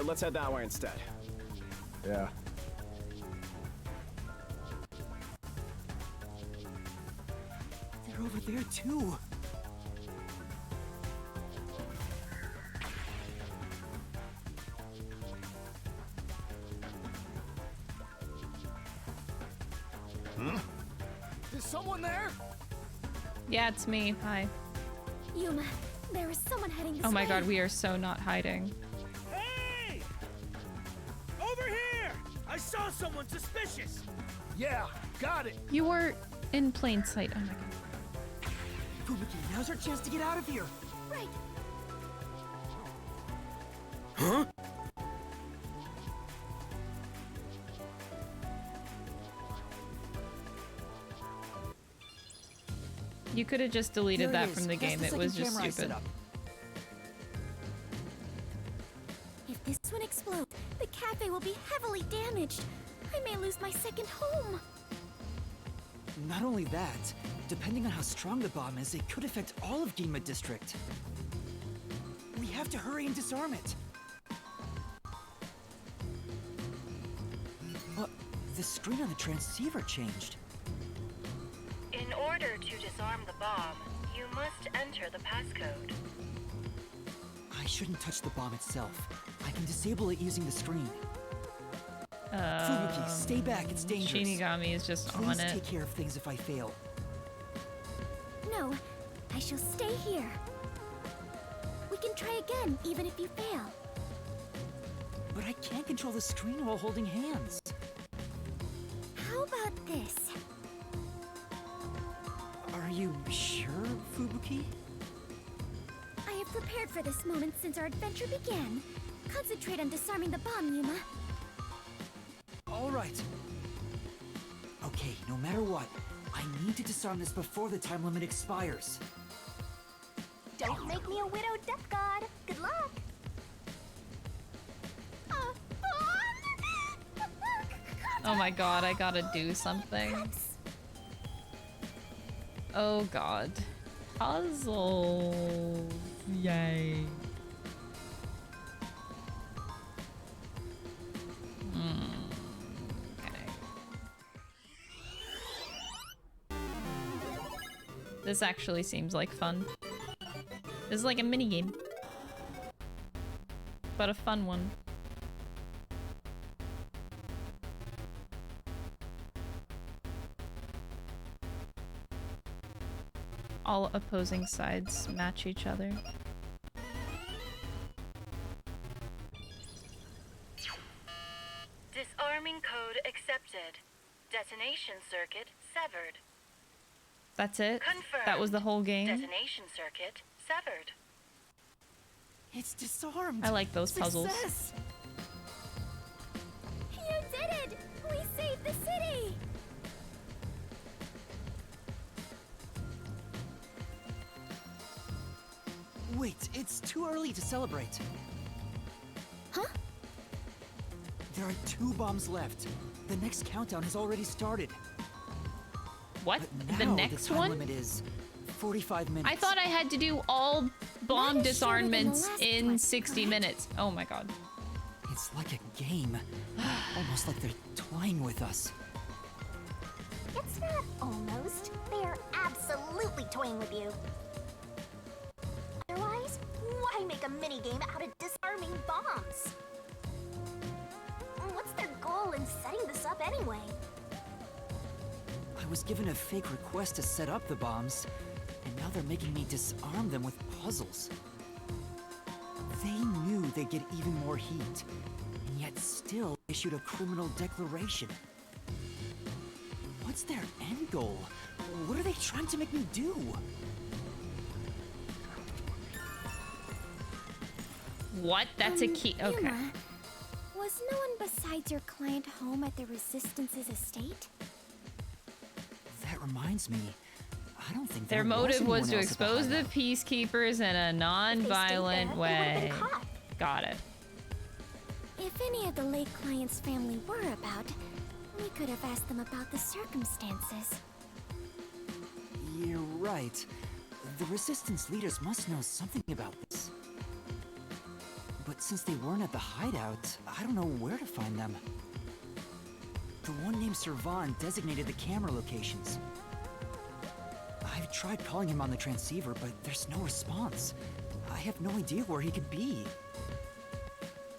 Let's head that way instead. Yeah. They're over there too. Huh? Is someone there? Yeah, it's me. Hi. Yuma, there is someone heading this Oh my way. god, we are so not hiding. Hey! Over here! I saw someone suspicious! Yeah, got it! You were in plain sight. Oh my god. Fubuki, now's our chance to get out of here. Right. Huh? You could have just deleted There it that is. from the That's game. the It was second just camera I set stupid. up. If this one explodes, the cafe will be heavily damaged. I may lose my second home. Not only that, depending on how strong the bomb is, it could affect all of Ginma District. We have to hurry and disarm it. The screen on the transceiver changed. In order to disarm the bomb, you must enter the passcode. I shouldn't touch the bomb itself. I can disable it using the screen. Fubuki, stay back. It's dangerous. Shinigami is just Please on it. take care of things if I fail. No, I shall stay here. We can try again, even if you fail. But I can't control the screen while holding hands. How about this? Are you sure, Fubuki? I have prepared for this moment since our adventure began. Concentrate on disarming the bomb, Yuma. All right. Okay, no matter what, I need to disarm this before the time limit expires. Don't make me a widowed death god. Good luck. Oh my god, I gotta do something. Oh god. Puzzles. Yay. Okay. This actually seems like fun. This is like a minigame. But a fun one. All opposing sides match each other. Disarming code accepted. Detonation circuit severed. That's it? Confirmed. That was the whole game? Detonation circuit severed. It's disarmed. I like those puzzles. Success! You did it! We saved the city! Wait, it's too early to celebrate. Huh? There are 2 bombs left. The next countdown has already started. What? But The now next time one? limit is 45 minutes. I thought I had to do all bomb That is shorter than the disarmaments last in one, 60 minutes. Oh my god. It's like a game. Almost like they're toying with us. It's not almost. They're absolutely toying with you. Otherwise, why make a minigame out of disarming bombs? What's their goal in setting this up anyway? I was given a fake request to set up the bombs, and now they're making me disarm them with puzzles. They knew they'd get even more heat, and yet still issued a criminal declaration. What's their end goal? What are they trying to make me do? What? That's a key. Okay. Yuma, was no one besides your client home at the Resistance's estate? That reminds me, I don't think Their there motive was anyone to else at the expose the hideout. peacekeepers in a non-violent way. Got it. If any of the late client's family were about, we could have asked them about the circumstances. You're right. The Resistance leaders must know something about this. But since they weren't at the hideout, I don't know where to find them. The one named Servan designated the camera locations. I've tried calling him on the transceiver, but there's no response. I have no idea where he could be.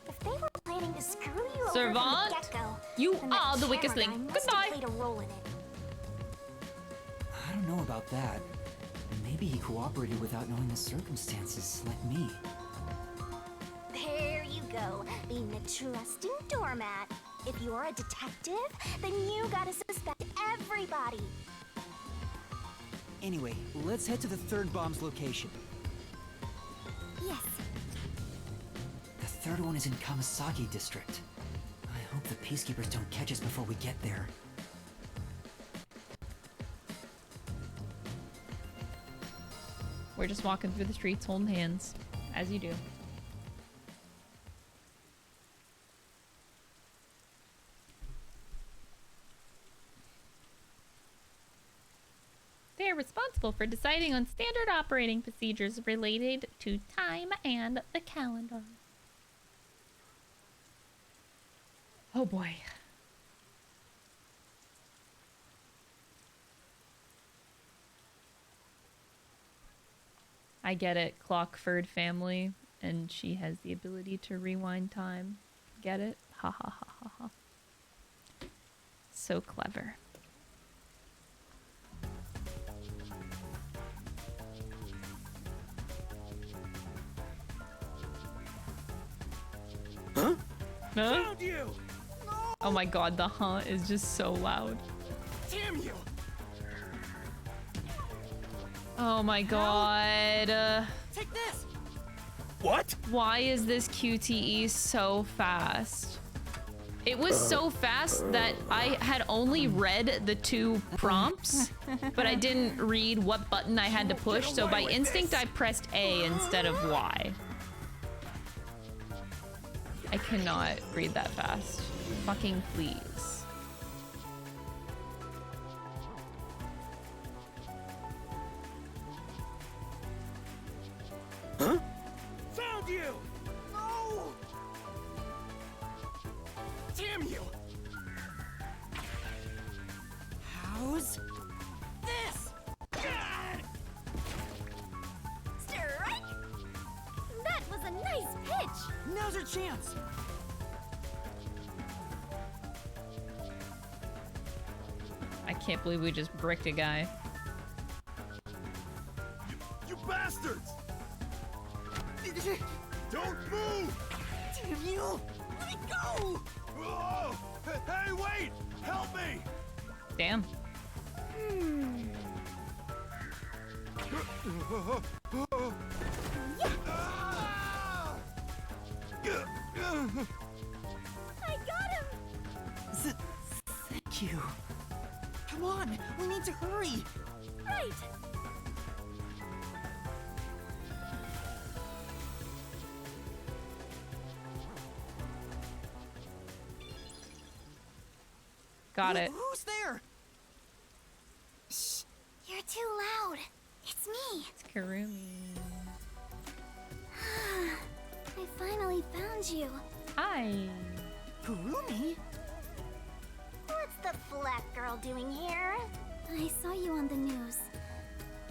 If they were planning to screw you over from Servant, the get-go, you then that are the weakest camera link. guy must Goodbye. have played a role in it. I don't know about that. Maybe he cooperated without knowing the circumstances, like me. There you go, being the trusting doormat. If you're a detective, then you gotta suspect everybody. Anyway, let's head to the third bomb's location. Yes. The third one is in Kamasaki District. I hope the peacekeepers don't catch us before we get there. We're just walking through the streets holding hands, as you do. They are responsible for deciding on standard operating procedures related to time and the calendar. Oh boy. I get it, Clockford family, and she has the ability to rewind time. Get it? Ha ha ha ha ha. So clever. Huh? Huh? Found you! Oh my god, the huh is just so loud. Damn you! Oh my god. Take this! What? Why is this QTE so fast? It was so fast that I had only read the 2 prompts, but I didn't read what button I had to push, so by instinct I pressed A instead of Y. I cannot read that fast. Fucking please. Huh? Found you! No! Damn you! How's this? Strike! That was a nice pitch! Now's our chance! I can't believe we just bricked a guy. You bastards! Don't move! Damn you! Let me go! Oh! Hey, wait! Help me! Damn. I got him! Thank you. Come on, we need to hurry. Right! Got it. Who's there? Shh! You're too loud. It's me. It's Kurumi. I finally found you. Hi. Kurumi? What's the black girl doing here? I saw you on the news.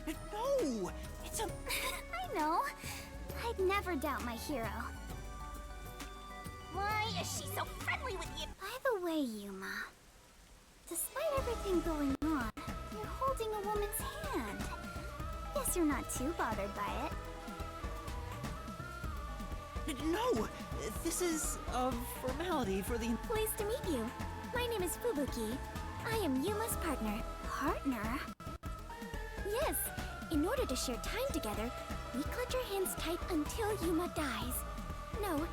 No! It's a... I know. I'd never doubt my hero. Why is she so friendly with you? By the way, Yuma, despite everything going on, you're holding a woman's hand. Guess you're not too bothered by it. No! This is a formality for the... Pleased to meet you. My name is Fubuki. I am Yuma's partner. Partner? Yes. In order to share time together, we clutch our hands tight until Yuma dies. No,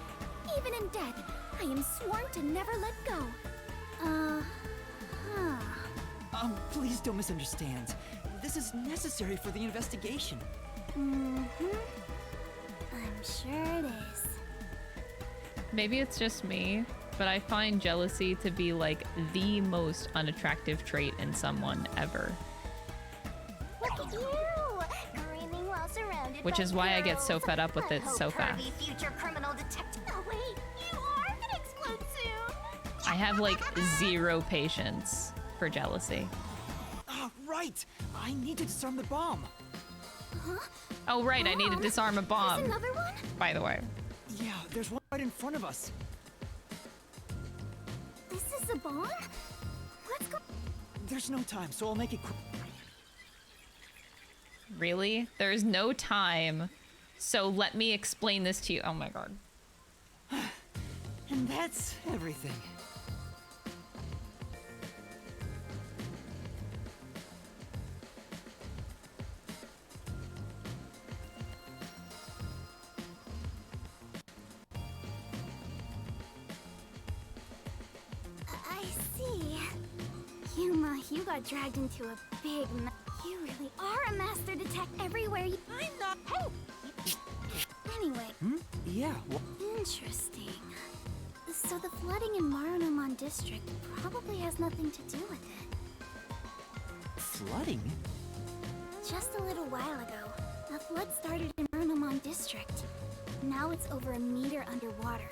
even in death, I am sworn to never let go. Please don't misunderstand. This is necessary for the investigation. I'm sure it is. Maybe it's just me, but I find jealousy to be like the most unattractive trait in someone ever. Look at you! Grinning while surrounded Which by is why I get so girls. fed up with it I so hope fast. Kirby, future criminal detective. Oh wait, you are gonna explode soon. I have like 0 patience for jealousy. Right! I need to disarm the bomb. Huh? Oh right, I need to disarm a bomb. There's another one? By the way. Yeah, there's one right in front of us. This is the bomb? Let's go. There's no time, so I'll make it quick. Really? There's no time. So let me explain this to you. Oh my god. And that's everything. I see. Yuma, you got dragged into a big mess. You really are a master detective everywhere you... I'm not... Hey! Anyway. Yeah, Interesting. So the flooding in Marunomon District probably has nothing to do with it. flooding? Just a little while ago, a flood started in Marunomon District. Now it's over a meter underwater.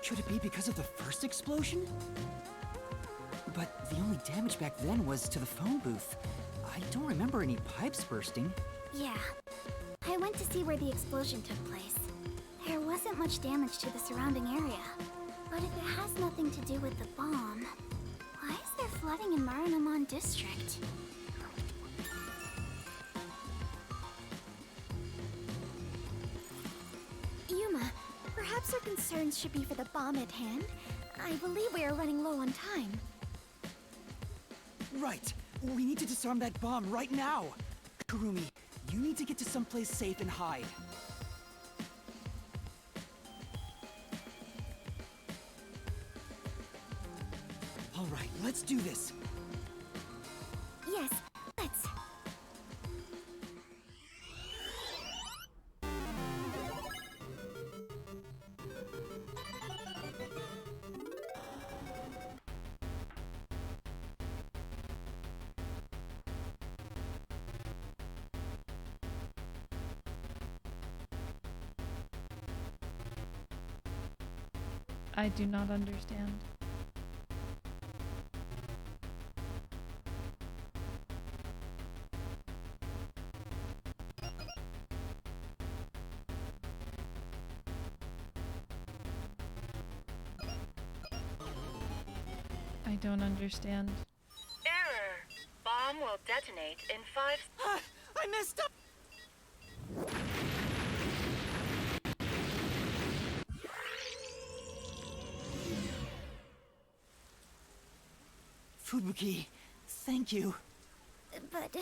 Could it be because of the first explosion? But the only damage back then was to the phone booth. I don't remember any pipes bursting. Yeah. I went to see where the explosion took place. There wasn't much damage to the surrounding area. But if it has nothing to do with the bomb, why is there flooding in Marunomon District? Yuma, perhaps our concerns should be for the bomb at hand. I believe we are running low on time. Right! We need to disarm that bomb right now! Kurumi, you need to get to someplace safe and hide. Let's do this. Yes, let's. I do not understand. I don't understand. Error. Bomb will detonate in 5... I messed up! Fubuki, thank you. But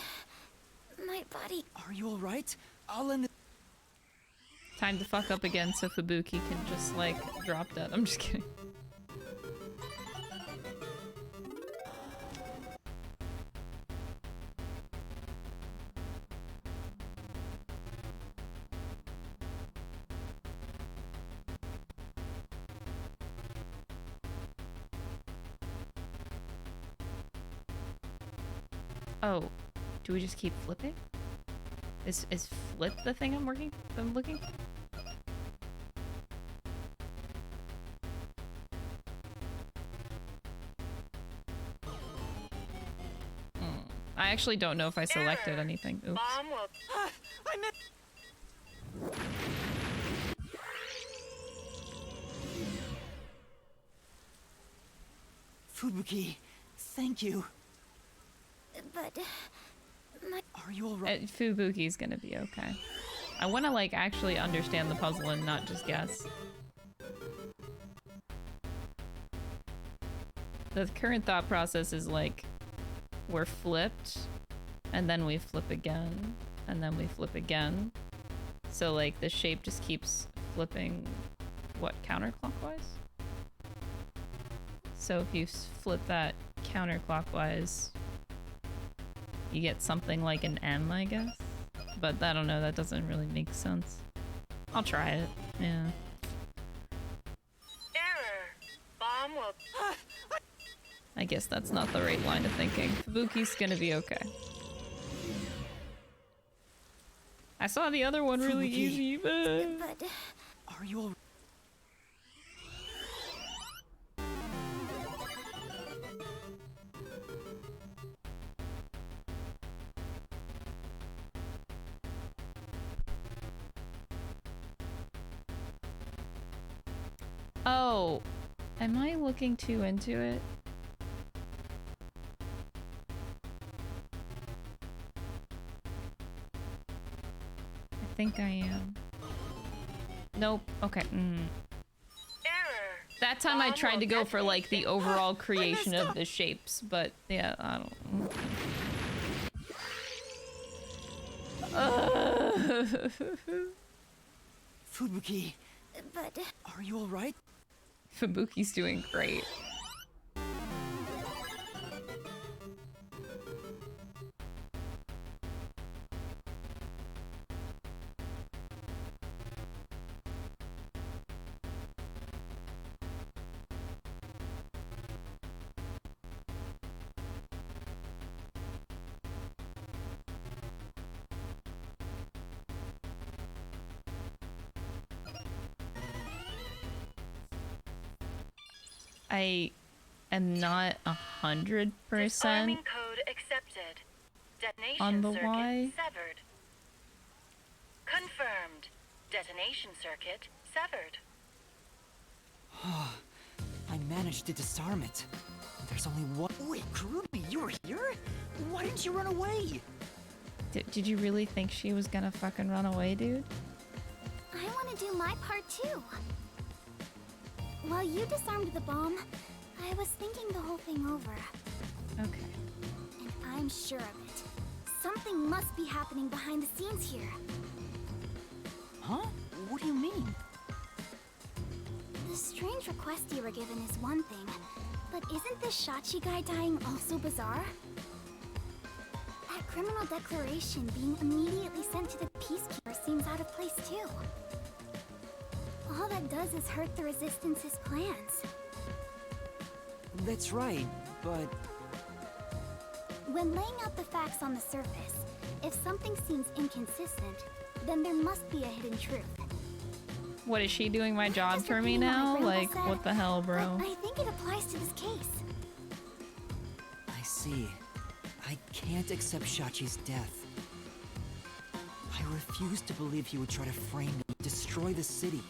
my body. Are you alright? I'll end it. Time to fuck up again so Fubuki can just like drop dead. I'm just kidding. Oh, do we just keep flipping? Is flip the thing I'm looking for? I actually don't know if I selected anything. Oops. Bomb will... I missed... Fubuki, thank you. But my... Are you alright? Fubuki's gonna be okay. I want to like actually understand the puzzle and not just guess. The current thought process is like we're flipped and then we flip again and then we flip again. So like the shape just keeps flipping, what, counterclockwise? So if you flip that counterclockwise, you get something like an M, I guess. But I don't know, that doesn't really make sense. I'll try it, yeah. Error. Bomb will... I guess that's not the right line of thinking. Fubuki's gonna be okay. I saw the other one really easy, but... Are you all... Oh, am I looking too into it? I think I am. Nope. Okay. That time I tried to go for like the overall creation of the shapes, but yeah, I don't. Fubuki, but are you alright? Fubuki's doing great. I am not 100% Disarming code accepted. Detonation on the circuit Y. severed. Confirmed. Detonation circuit severed. I managed to disarm it. There's only one. Wait, Groovy, you were here? Why didn't you run away? Did you really think she was gonna fucking run away, dude? I want to do my part too. While you disarmed the bomb, I was thinking the whole thing over. Okay. And I'm sure of it. Something must be happening behind the scenes here. Huh? What do you mean? The strange request you were given is one thing, But isn't this Shachi guy dying also bizarre? That criminal declaration being immediately sent to the Peacekeeper seems out of place too. All that does is hurt the Resistance's plans. That's right, but... When laying out the facts on the surface, if something seems inconsistent, then there must be a hidden truth. What, is she doing my job for me now? Like, what the hell, bro? I think it applies to this case. I see. I can't accept Shachi's death. I refuse to believe he would try to frame me, destroy the city.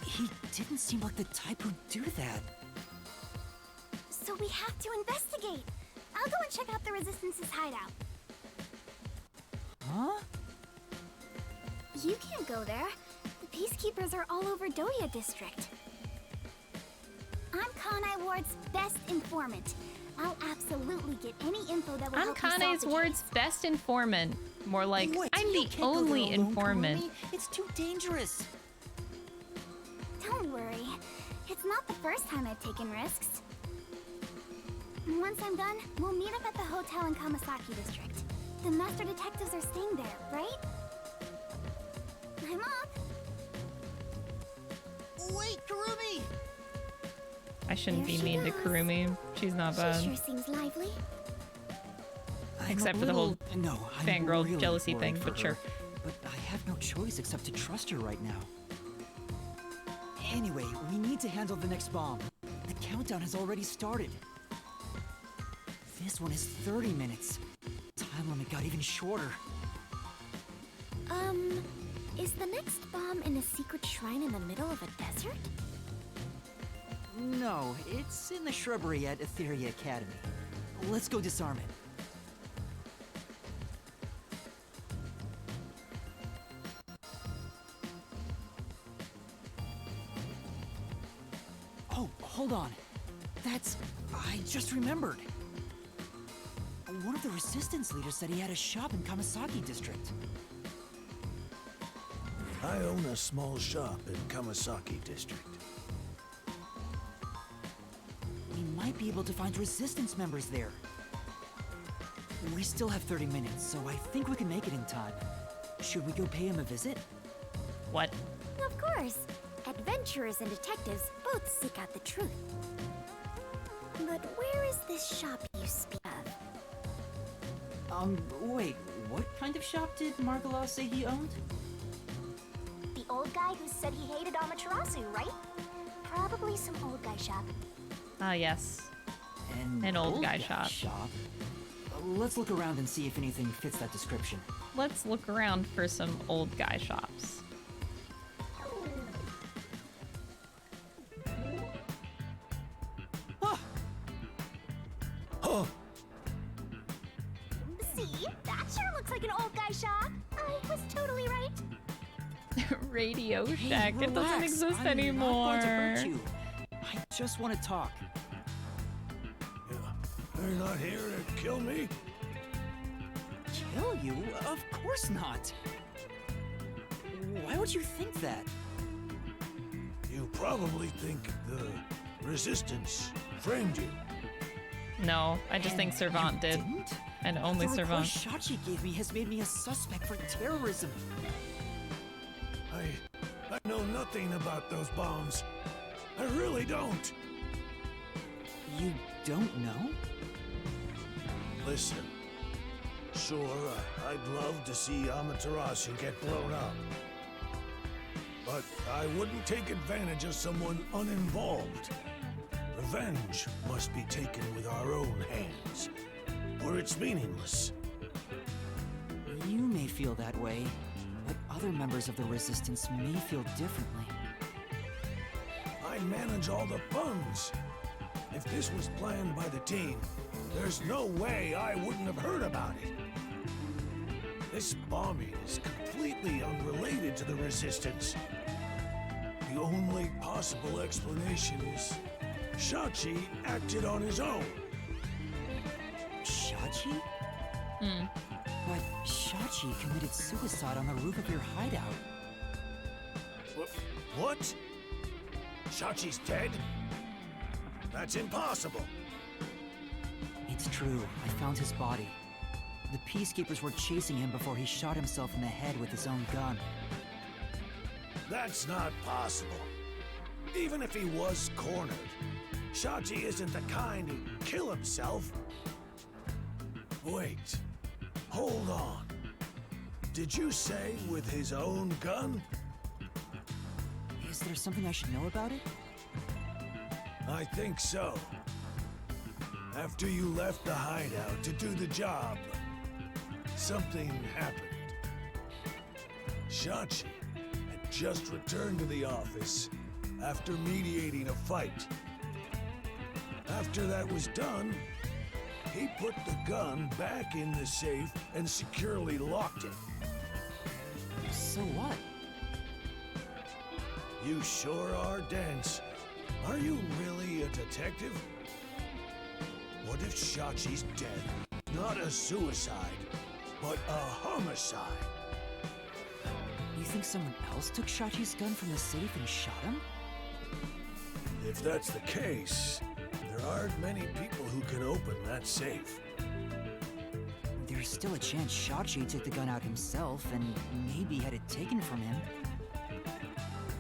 He didn't seem like the type who'd do that. So we have to investigate. I'll go and check out the Resistance's hideout. Huh? You can't go there. The Peacekeepers are all over Doya District. I'm Kanai Ward's best informant. I'll absolutely get any info that will I'm help you solve Kanai's the Ward's case. best informant. More like, Wait, I'm you the can't go there only alone, informant. Kurumi. It's too dangerous. Don't worry. It's not the first time I've taken risks. Once I'm done, we'll meet up at the hotel in Kamasaki District. The master detectives are staying there, right? I'm up. Wait, Kurumi! I shouldn't There be she mean to goes. Kurumi. She's not She bad. sure seems lively. Except for the whole I'm fangirl really jealousy worried thing, for but her. sure. But I have no choice except to trust her right now. Anyway, we need to handle the next bomb. The countdown has already started. This one is 30 minutes. Time limit got even shorter. Is the next bomb in a secret shrine in the middle of a desert? No, it's in the shrubbery at Etheria Academy. Let's go disarm it. Oh, hold on. I just remembered. One of the resistance leaders said he had a shop in Kamasaki District. I own a small shop in Kamasaki District. We might be able to find resistance members there. We still have 30 minutes, so I think we can make it in time. Should we go pay him a visit? What? Of course. Adventurers and detectives both seek out the truth. But where is this shop you speak of? Wait, what kind of shop did Margala say he owned? The old guy who said he hated Amaterasu, right? Probably some old guy shop. Ah, yes. An old guy shop. Let's look around and see if anything fits that description. Let's look around for some old guy shops. See? That sure looks like an old guy shop. I was totally right. Radio Hey, Shack. It doesn't relax. exist I'm anymore. not going to hurt you. I just want to talk. They're not here to kill me? Kill you? Of course not. Why would you think that? You probably think the Resistance framed you. No, I just think Servant did. And only The Servant. report Shachi gave me has made me a suspect for terrorism. I know nothing about those bombs. I really don't. You don't know? Listen, sure, I'd love to see Amaterasu get blown up. But I wouldn't take advantage of someone uninvolved. Revenge must be taken with our own hands, or it's meaningless. You may feel that way, but other members of the Resistance may feel differently. I manage all the funds. If this was planned by the team, there's no way I wouldn't have heard about it. This bombing is completely unrelated to the Resistance. The only possible explanation is Shachi acted on his own. Shachi? But Shachi committed suicide on the roof of your hideout. What? Shachi's dead? That's impossible. It's true. I found his body. The Peacekeepers were chasing him before he shot himself in the head with his own gun. That's not possible. Even if he was cornered, Shachi isn't the kind who'd kill himself. Wait. Hold on. Did you say with his own gun? Is there something I should know about it? I think so. After you left the hideout to do the job, something happened. Shachi had just returned to the office after mediating a fight. After that was done, he put the gun back in the safe and securely locked it. So what? You sure are dense. Are you really a detective? What if Shachi's dead? Not a suicide, but a homicide. You think someone else took Shachi's gun from the safe and shot him? If that's the case, there aren't many people who can open that safe. There's still a chance Shachi took the gun out himself and maybe had it taken from him.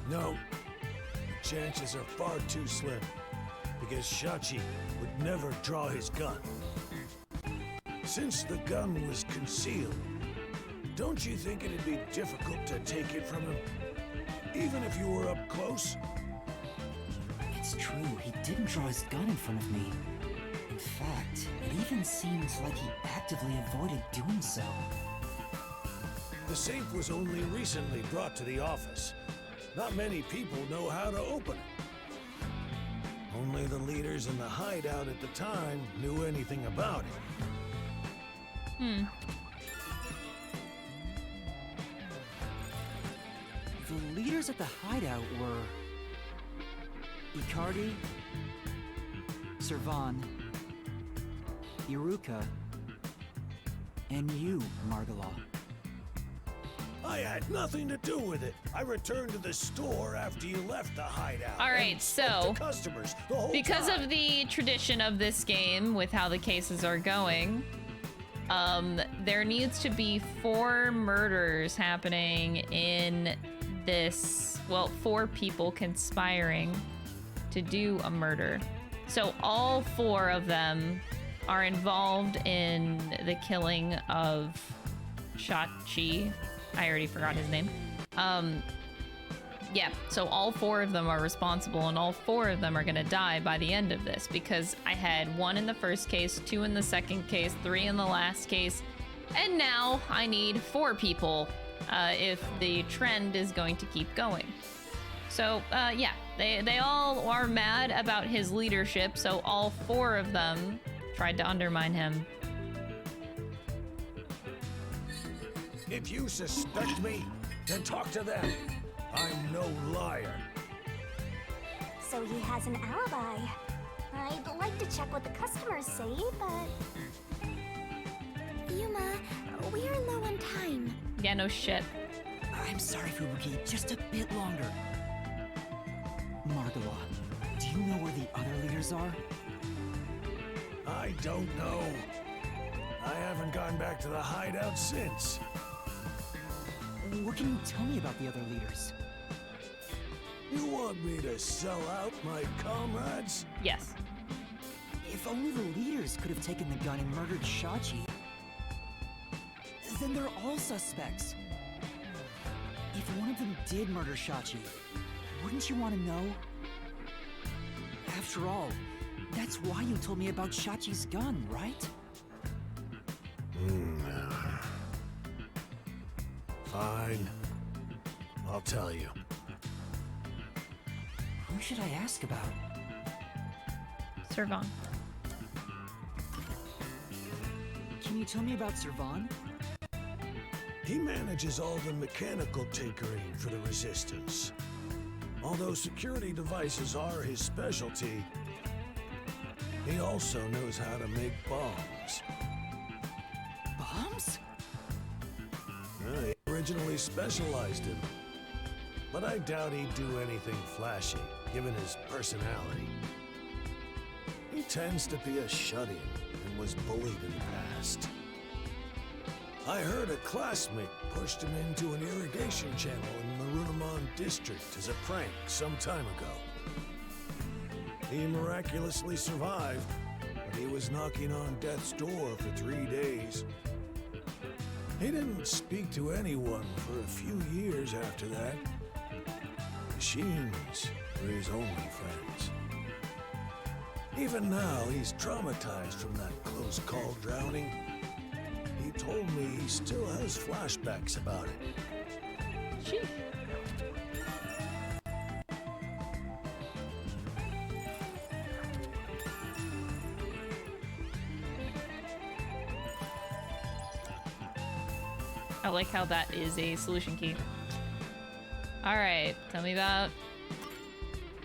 No, the chances are far too slim, because Shachi would never draw his gun. Since the gun was concealed, don't you think it'd be difficult to take it from him, even if you were up close? It's true, he didn't draw his gun in front of me. In fact, it even seems like he actively avoided doing so. The safe was only recently brought to the office. Not many people know how to open it. Only the leaders in the hideout at the time knew anything about it. The leaders at the hideout were Icardi, Servan, Iruka, and you, Margala. I had nothing to do with it. I returned to the store after you left the hideout. All right, and spoke so to customers the whole because time. of the tradition of this game with how the cases are going, there needs to be 4 murders happening in this, well, 4 people conspiring to do a murder. So all 4 of them are involved in the killing of Shachi. I already forgot his name. Yeah, so all 4 of them are responsible, and all 4 of them are gonna die by the end of this, because I had 1 in the first case, 2 in the second case, 3 in the last case, and now I need 4 people if the trend is going to keep going. So, yeah, they all are mad about his leadership, so all 4 of them tried to undermine him. If you suspect me, then talk to them. I'm no liar. So he has an alibi. I'd like to check what the customers say, but... Yuma, we are low on time. Yeah, no shit. I'm sorry, Fubuki, just a bit longer. Margala, do you know where the other leaders are? I don't know. I haven't gone back to the hideout since. What can you tell me about the other leaders? You want me to sell out my comrades? Yes. If only the leaders could have taken the gun and murdered Shachi, then they're all suspects. If one of them did murder Shachi, wouldn't you want to know? After all, that's why you told me about Shachi's gun, right? Fine. I'll tell you. Who should I ask about? Servan. Can you tell me about Servan? He manages all the mechanical tinkering for the Resistance. Although security devices are his specialty, he also knows how to make bombs. Bombs? He originally specialized in them, but I doubt he'd do anything flashy, given his personality. tends to be a shut-in and was bullied in the past. I heard a classmate pushed him into an irrigation channel in Marunamon district as a prank some time ago. He miraculously survived, but he was knocking on death's door for 3 days. He didn't speak to anyone for a few years after that. Machines were his only friends. Even now, he's traumatized from that close-call drowning. He told me he still has flashbacks about it. Sheesh. I like how that is a solution key. Alright, tell me about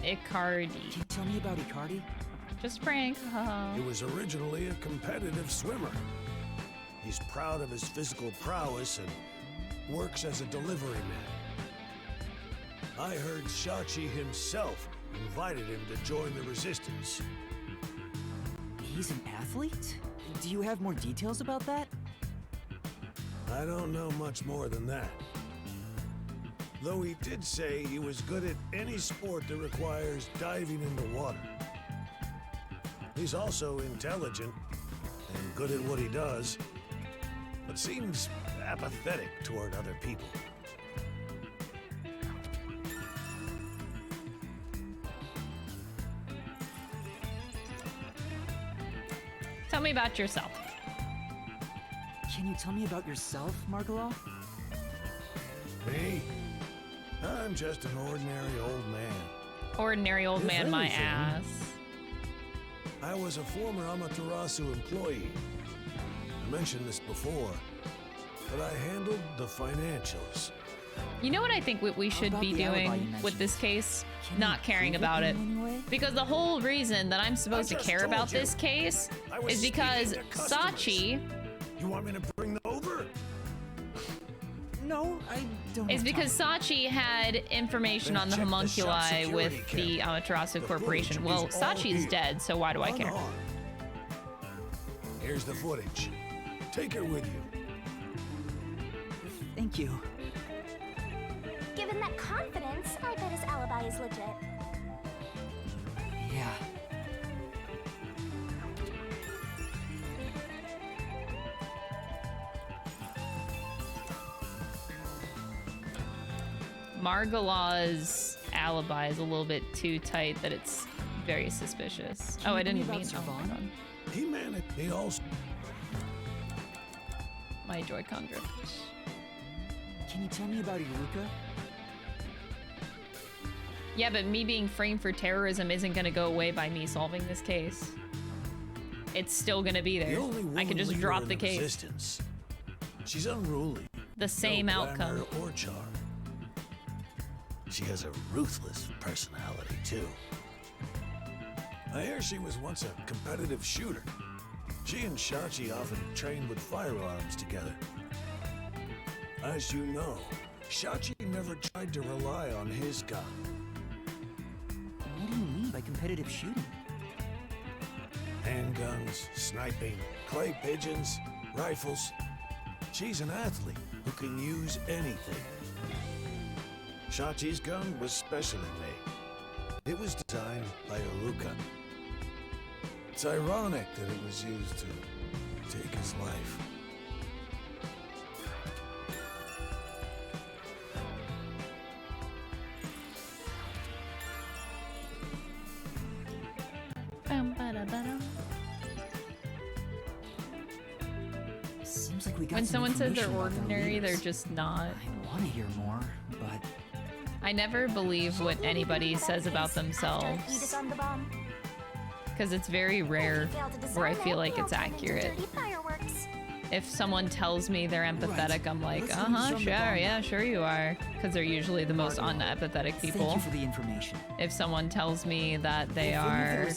Icardi. Can you tell me about Icardi? Just prank. He was originally a competitive swimmer. He's proud of his physical prowess and works as a delivery man. I heard Shachi himself invited him to join the resistance. He's an athlete? Do you have more details about that? I don't know much more than that. Though he did say he was good at any sport that requires diving into water. He's also intelligent and good at what he does, but seems apathetic toward other people. Tell me about yourself. Can you tell me about yourself, Margala? Me? I'm just an ordinary old man. Ordinary old man, my ass. I was a former Amaterasu employee. I mentioned this before, but I handled the financials. You know what I think what we should be doing with this case? Not caring about it. Because the whole reason that I'm supposed to care about this case is because Sachi... You want me to bring them over? No, I don't. It's because Sachi had information on the homunculi with the Amaterasu Corporation. Well, Sachi's dead, so why do I care? Here's the footage. Take it with you. Thank you. Given that confidence, I bet his alibi is legit. Yeah. Margala's alibi is a little bit too tight that it's very suspicious. Oh, I didn't mean. Oh my god. He managed. He also. My Joy-Con drift. Can you tell me about Iruka? Yeah, but me being framed for terrorism isn't gonna go away by me solving this case. It's still gonna be there. I can just drop the case. Resistance. She's unruly. The same outcome. Or charm. She has a ruthless personality, too. I hear she was once a competitive shooter. She and Shachi often trained with firearms together. As you know, Shachi never tried to rely on his gun. What do you mean by competitive shooting? Handguns, sniping, clay pigeons, rifles. She's an athlete who can use anything. Shachi's gun was specially made. It was designed by Iruka. It's ironic that it was used to take his life. Seems like we got When some someone says they're information about their ordinary, they're leaders. just not. I want to hear more, but I never believe what anybody says about themselves. Because it's very rare where I feel like it's accurate. If someone tells me they're empathetic, I'm like, uh-huh, sure, yeah, sure you are. Because they're usually the most unempathetic people. Thank you for the information. If someone tells me that they are...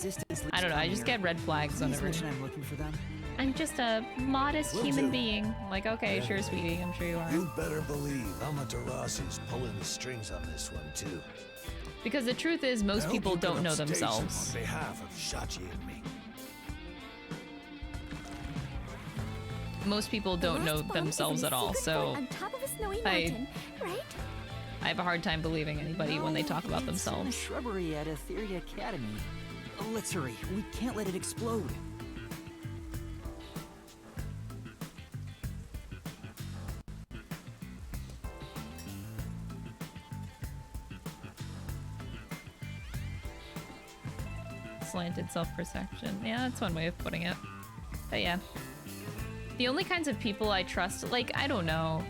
I don't know, I just get red flags whenever... I'm looking for them. I'm just a modest human being. Like, okay, sure, sweetie, I'm sure you are. You better believe Amaterasu's pulling the strings on this one, too. Because the truth is, most people don't know On themselves. behalf of Shachi and me. most people don't know themselves at all, so On top of a snowy I mountain, right? have a hard time believing anybody when they talk about In a themselves. shrubbery at Etheria Academy. Let's hurry. We can't let it explode. Slanted self-perception. Yeah, that's one way of putting it. But yeah. The only kinds of people I trust, like, I don't know.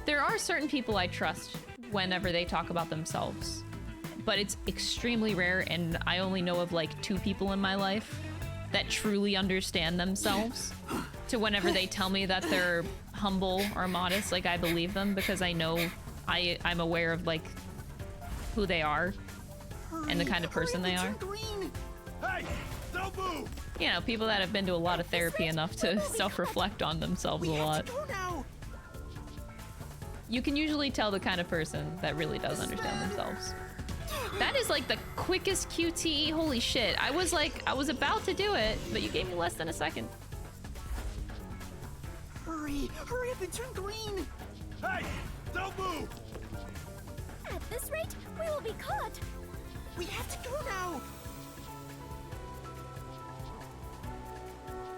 There are certain people I trust whenever they talk about themselves. But it's extremely rare, and I only know of like 2 people in my life that truly understand themselves. To whenever they tell me that they're humble or modest, like I believe them because I know I'm aware of like who they are and the kind of person they are. Hey, don't move! You know, people that have been to a lot of therapy enough to self-reflect on themselves a lot. You can usually tell the kind of person that really does understand themselves. That is like the quickest QTE, holy shit. I was about to do it, but you gave me less than a second. Hurry up and turn green! Hey, don't move! At this rate, we will be caught. We have to go now!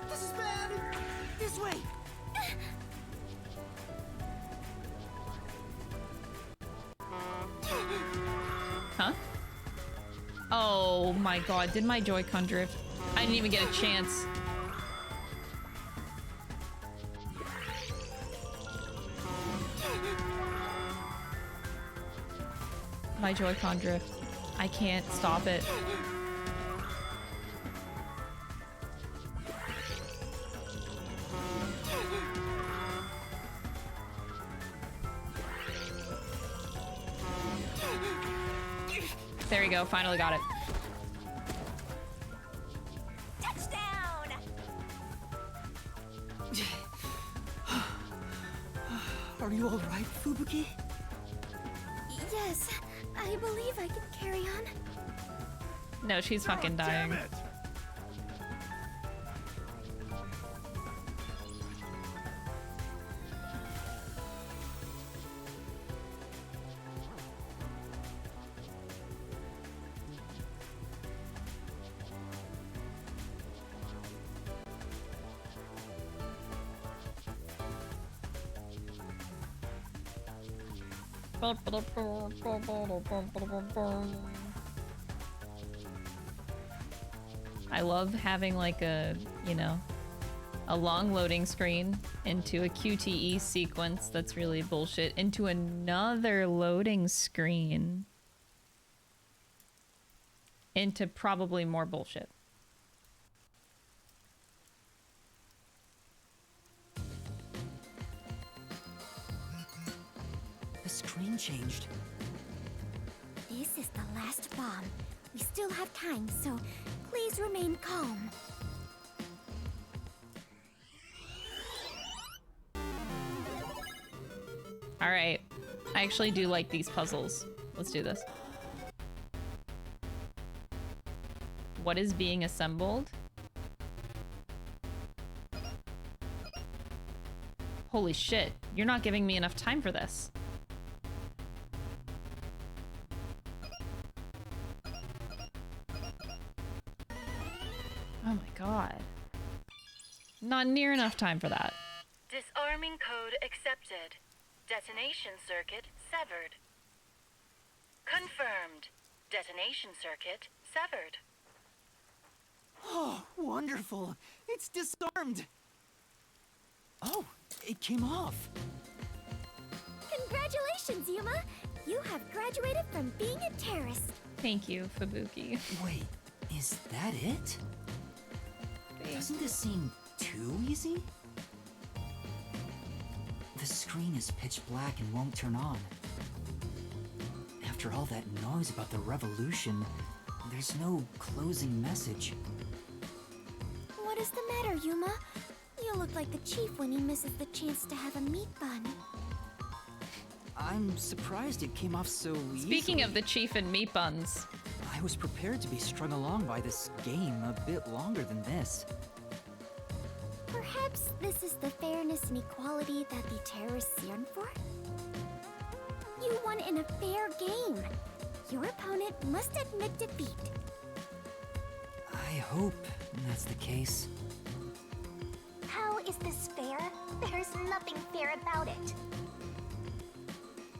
This is bad! This way! Huh? Oh my god, did my Joy-Con drift? I didn't even get a chance. My Joy-Con drift. I can't stop it. There we go, finally got it. Touchdown! Are you all right, Fubuki? Yes, I believe I can carry on. No, she's fucking dying. I love having like a, you know, a long loading screen into a QTE sequence that's really bullshit into another loading screen into probably more bullshit. The screen changed. This is the last bomb. We still have time, so please remain calm. All right. I actually do like these puzzles. Let's do this. What is being assembled? Holy shit. You're not giving me enough time for this. Oh my god. Not near enough time for that. Disarming code accepted. Detonation circuit severed. Confirmed. Detonation circuit severed. Oh, wonderful. It's disarmed. Oh, it came off. Congratulations, Yuma! You have graduated from being a terrorist. Thank you, Fubuki. Wait, is that it? Doesn't this seem too easy? The screen is pitch black and won't turn on. After all that noise about the revolution, there's no closing message. What is the matter, Yuma? You look like the chief when he misses the chance to have a meat bun. I'm surprised it came off so easily. Speaking of the chief and meat buns. I was prepared to be strung along by this game a bit longer than this. Perhaps this is the fairness and equality that the terrorists yearn for? You won in a fair game. Your opponent must admit defeat. I hope that's the case. How is this fair? There's nothing fair about it.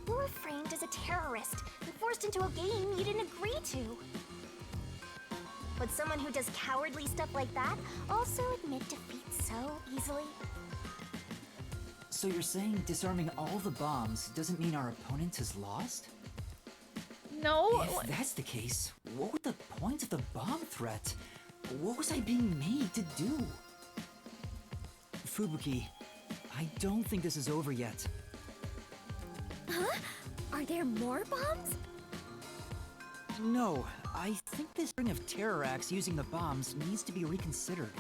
You were framed as a terrorist and forced into a game you didn't agree to. Would someone who does cowardly stuff like that also admit defeat so easily? So you're saying disarming all the bombs doesn't mean our opponent has lost? No. If that's the case, what was the point of the bomb threat? What was I being made to do? Fubuki, I don't think this is over yet. Huh? Are there more bombs? No, I think this string of terror acts using the bombs needs to be reconsidered.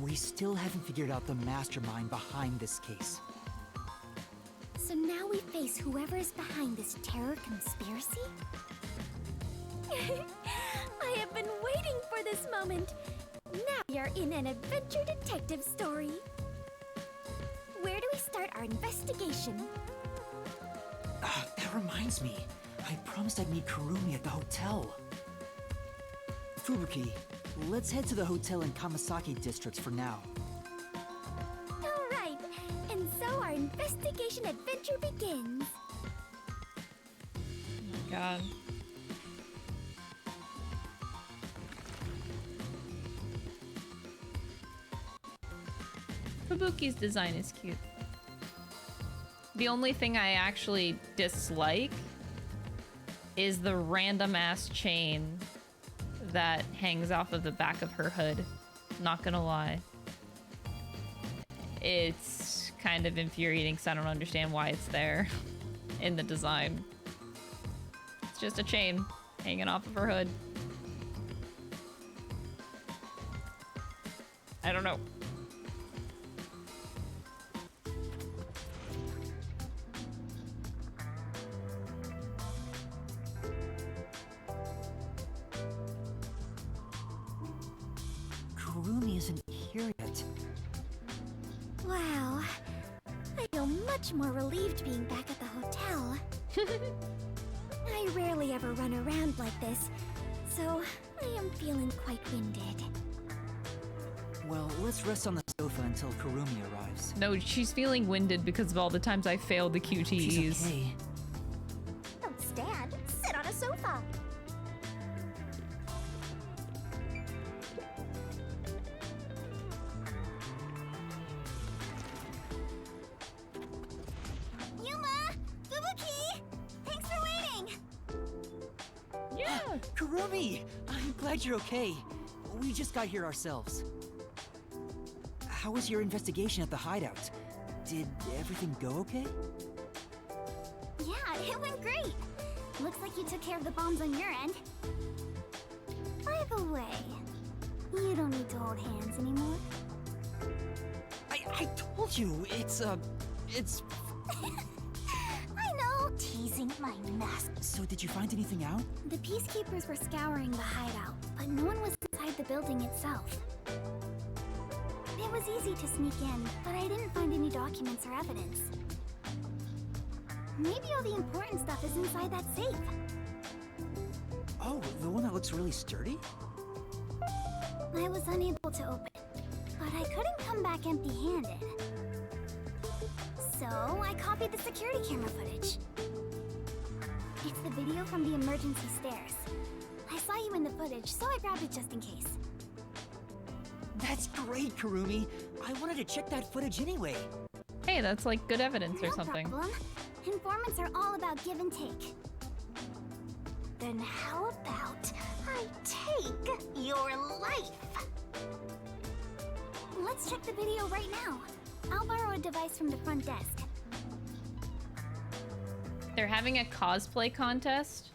We still haven't figured out the mastermind behind this case. So now we face whoever is behind this terror conspiracy? I have been waiting for this moment. Now we are in an adventure detective story. Where do we start our investigation? That reminds me. I promised I'd meet Kurumi at the hotel. Fubuki, let's head to the hotel in Kamasaki districts for now. Alright, and so our investigation adventure begins. Oh my god. Fubuki's design is cute. The only thing I actually dislike is the random ass chain that hangs off of the back of her hood. Not gonna lie. It's kind of infuriating because I don't understand why it's there in the design. It's just a chain hanging off of her hood. I don't know. Kurumi isn't here yet. Wow. I feel much more relieved being back at the hotel. I rarely ever run around like this, so I am feeling quite winded. Well, let's rest on the sofa until Kurumi arrives. No, she's feeling winded because of all the times I failed the QTEs. She's okay. Don't stand. Sit on a sofa. Yuma! Fubuki! Thanks for waiting! Yeah! Kurumi! I'm glad you're okay. We just got here ourselves. How was your investigation at the hideout? Did everything go okay? Yeah, it went great. Looks like you took care of the bombs on your end. By the way, you don't need to hold hands anymore. I told you, it's I know, teasing my mask. So did you find anything out? The peacekeepers were scouring the hideout, but no one was inside the building itself. It was easy to sneak in, but I didn't find any documents or evidence. Maybe all the important stuff is inside that safe. Oh, the one that looks really sturdy? I was unable to open it, but I couldn't come back empty-handed. So I copied the security camera footage. It's the video from the emergency stairs. I saw you in the footage, so I grabbed it just in case. That's great, Kurumi. I wanted to check that footage anyway. Hey, that's like good evidence or No something. problem. Informants are all about give and take. Then how about I take your life? Let's check the video right now. I'll borrow a device from the front desk. They're having a cosplay contest?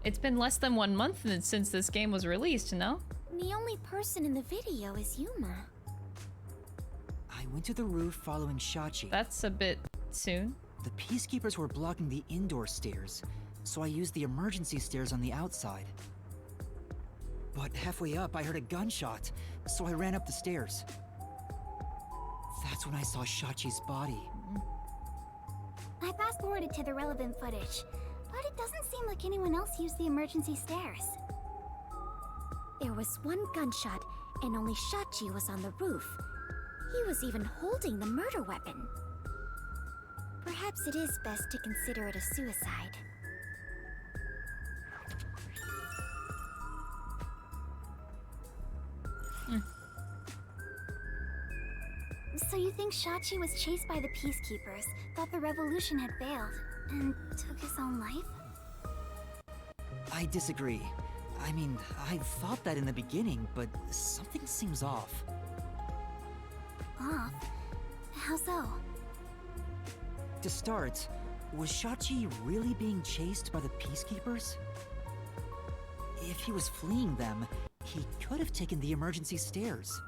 It's been less than 1 month since this game was released, no? The only person in the video is Yuma. I went to the roof following Shachi. That's a bit soon. The peacekeepers were blocking the indoor stairs, so I used the emergency stairs on the outside. But halfway up, I heard a gunshot, so I ran up the stairs. That's when I saw Shachi's body. I fast-forwarded to the relevant footage, but it doesn't seem like anyone else used the emergency stairs. There was one gunshot, and only Shachi was on the roof. He was even holding the murder weapon. Perhaps it is best to consider it a suicide. So you think Shachi was chased by the Peacekeepers, thought the revolution had failed, and took his own life? I disagree. I mean, I thought that in the beginning, but something seems off. Off? How so? To start, was Shachi really being chased by the Peacekeepers? If he was fleeing them, he could have taken the emergency stairs.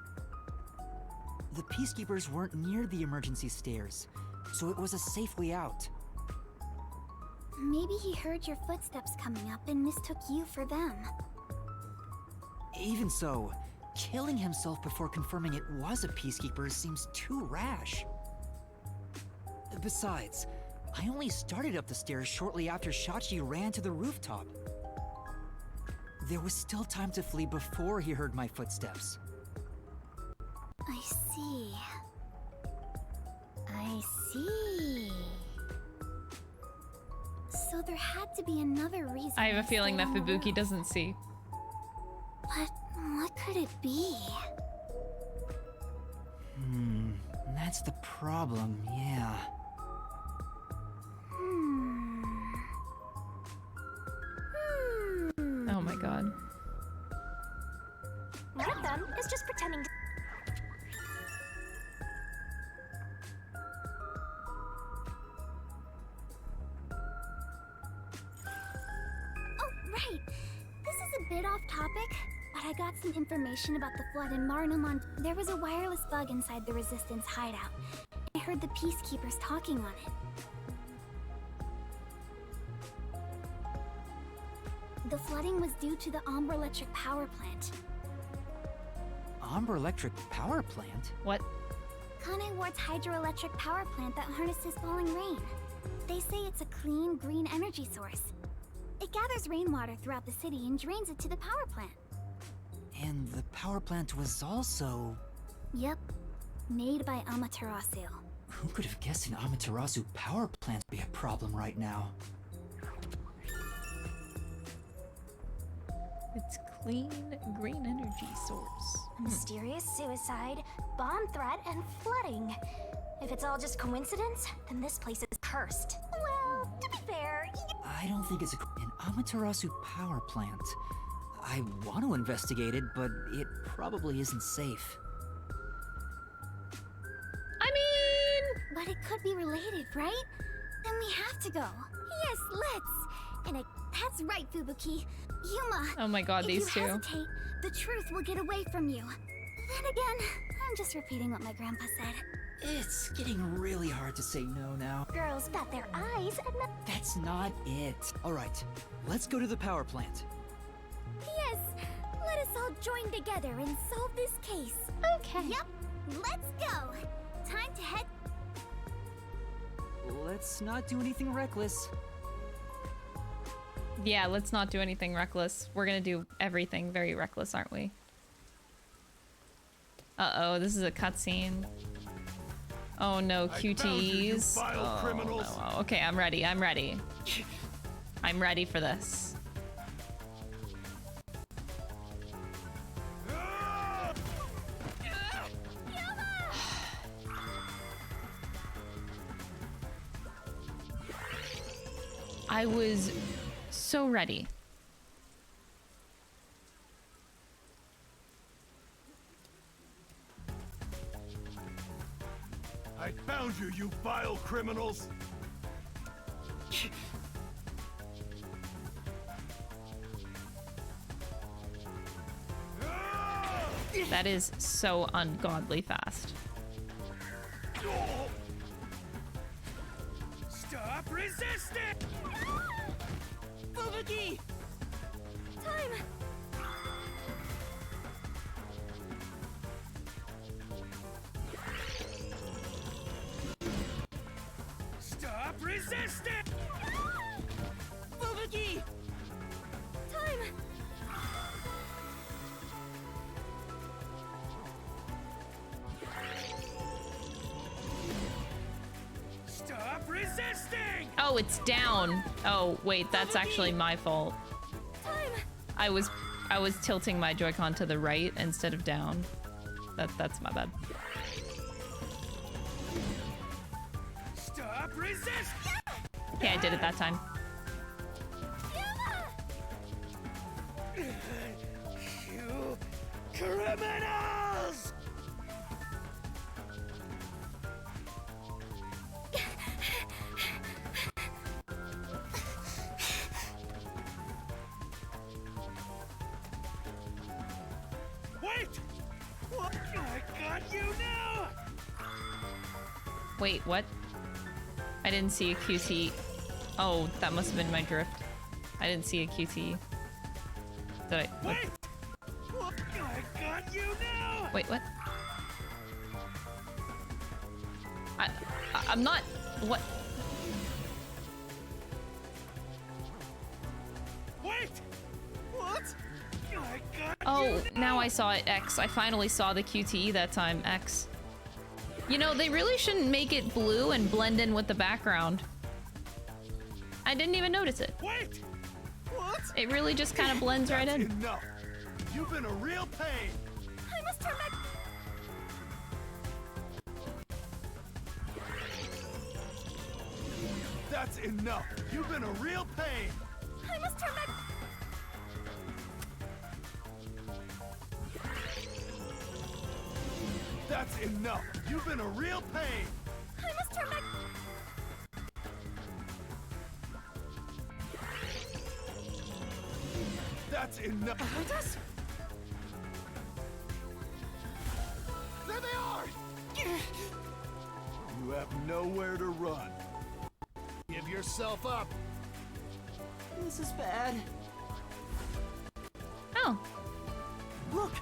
The Peacekeepers weren't near the emergency stairs, so it was a safe way out. Maybe he heard your footsteps coming up and mistook you for them. Even so, killing himself before confirming it was a Peacekeeper seems too rash. Besides, I only started up the stairs shortly after Shachi ran to the rooftop. There was still time to flee before he heard my footsteps. I see. I see. So there had to be another reason. I have a feeling that Fubuki doesn't see. But what could it be? That's the problem, yeah. Oh my god. One of them is just pretending to... Oh, right. This is a bit off topic, but I got some information about the flood in Marinamon. There was a wireless bug inside the Resistance hideout. I heard the Peacekeepers talking on it. The flooding was due to the Ombre Electric Power Plant. Ombre Electric Power Plant? What? Kanai Ward's hydroelectric power plant that harnesses falling rain. They say it's a clean, green energy source. It gathers rainwater throughout the city and drains it to the power plant. And the power plant was also... Yep. Made by Amaterasu. Who could have guessed an Amaterasu power plant would be a problem right now? It's clean, green energy source. Mysterious suicide, bomb threat, and flooding. If it's all just coincidence, then this place is cursed. Well, to be fair... I don't think it's an Amaterasu power plant. I want to investigate it, but it probably isn't safe. I mean... But it could be related, right? Then we have to go. Yes, let's! And that's right, Fubuki. Yuma. Oh my god, these two. If you hesitate, the truth will get away from you. Then again, I'm just repeating what my grandpa said. It's getting really hard to say no now. Girls bat their eyes and... That's not it. Alright, let's go to the power plant. Yes! Let us all join together and solve this case. Okay. Yep, let's go. Time to head... Let's not do anything reckless. Yeah, let's not do anything reckless. We're gonna do everything very reckless, aren't we? Uh-oh, this is a cutscene. Oh no, QTEs. Oh, no. Okay, I'm ready, I'm ready. I'm ready for this. I was so ready. I found you, you vile criminals! That is so ungodly fast. Stop resisting! Fubuki! Time! resisting! Fubuki! Time! Stop resisting! Oh, it's down. Oh, wait, that's actually my fault. I was tilting my Joy-Con to the right instead of down. That's my bad. Stop resisting! Okay, I did it that time. You criminals! Wait! What? I got you now! Wait, what? I didn't see a QT. Oh, that must have been my drift. I didn't see a QT. Did I? What? Wait! What? I got you now! Wait, what? I'm not. What? Wait! What? I got Oh, now I saw it, X. I finally saw the QTE that time, X. You know, they really shouldn't make it blue and blend in with the background. I didn't even notice it. Wait! What? It really just kind of blends right in. Enough! You've been a real pain! I must turn back. That's enough! You've been a real pain! I must turn back. That's enough! You've been a real pain! I must turn back. That's enough! There they are! You have nowhere to run. Give yourself up! This is bad. Oh. Look!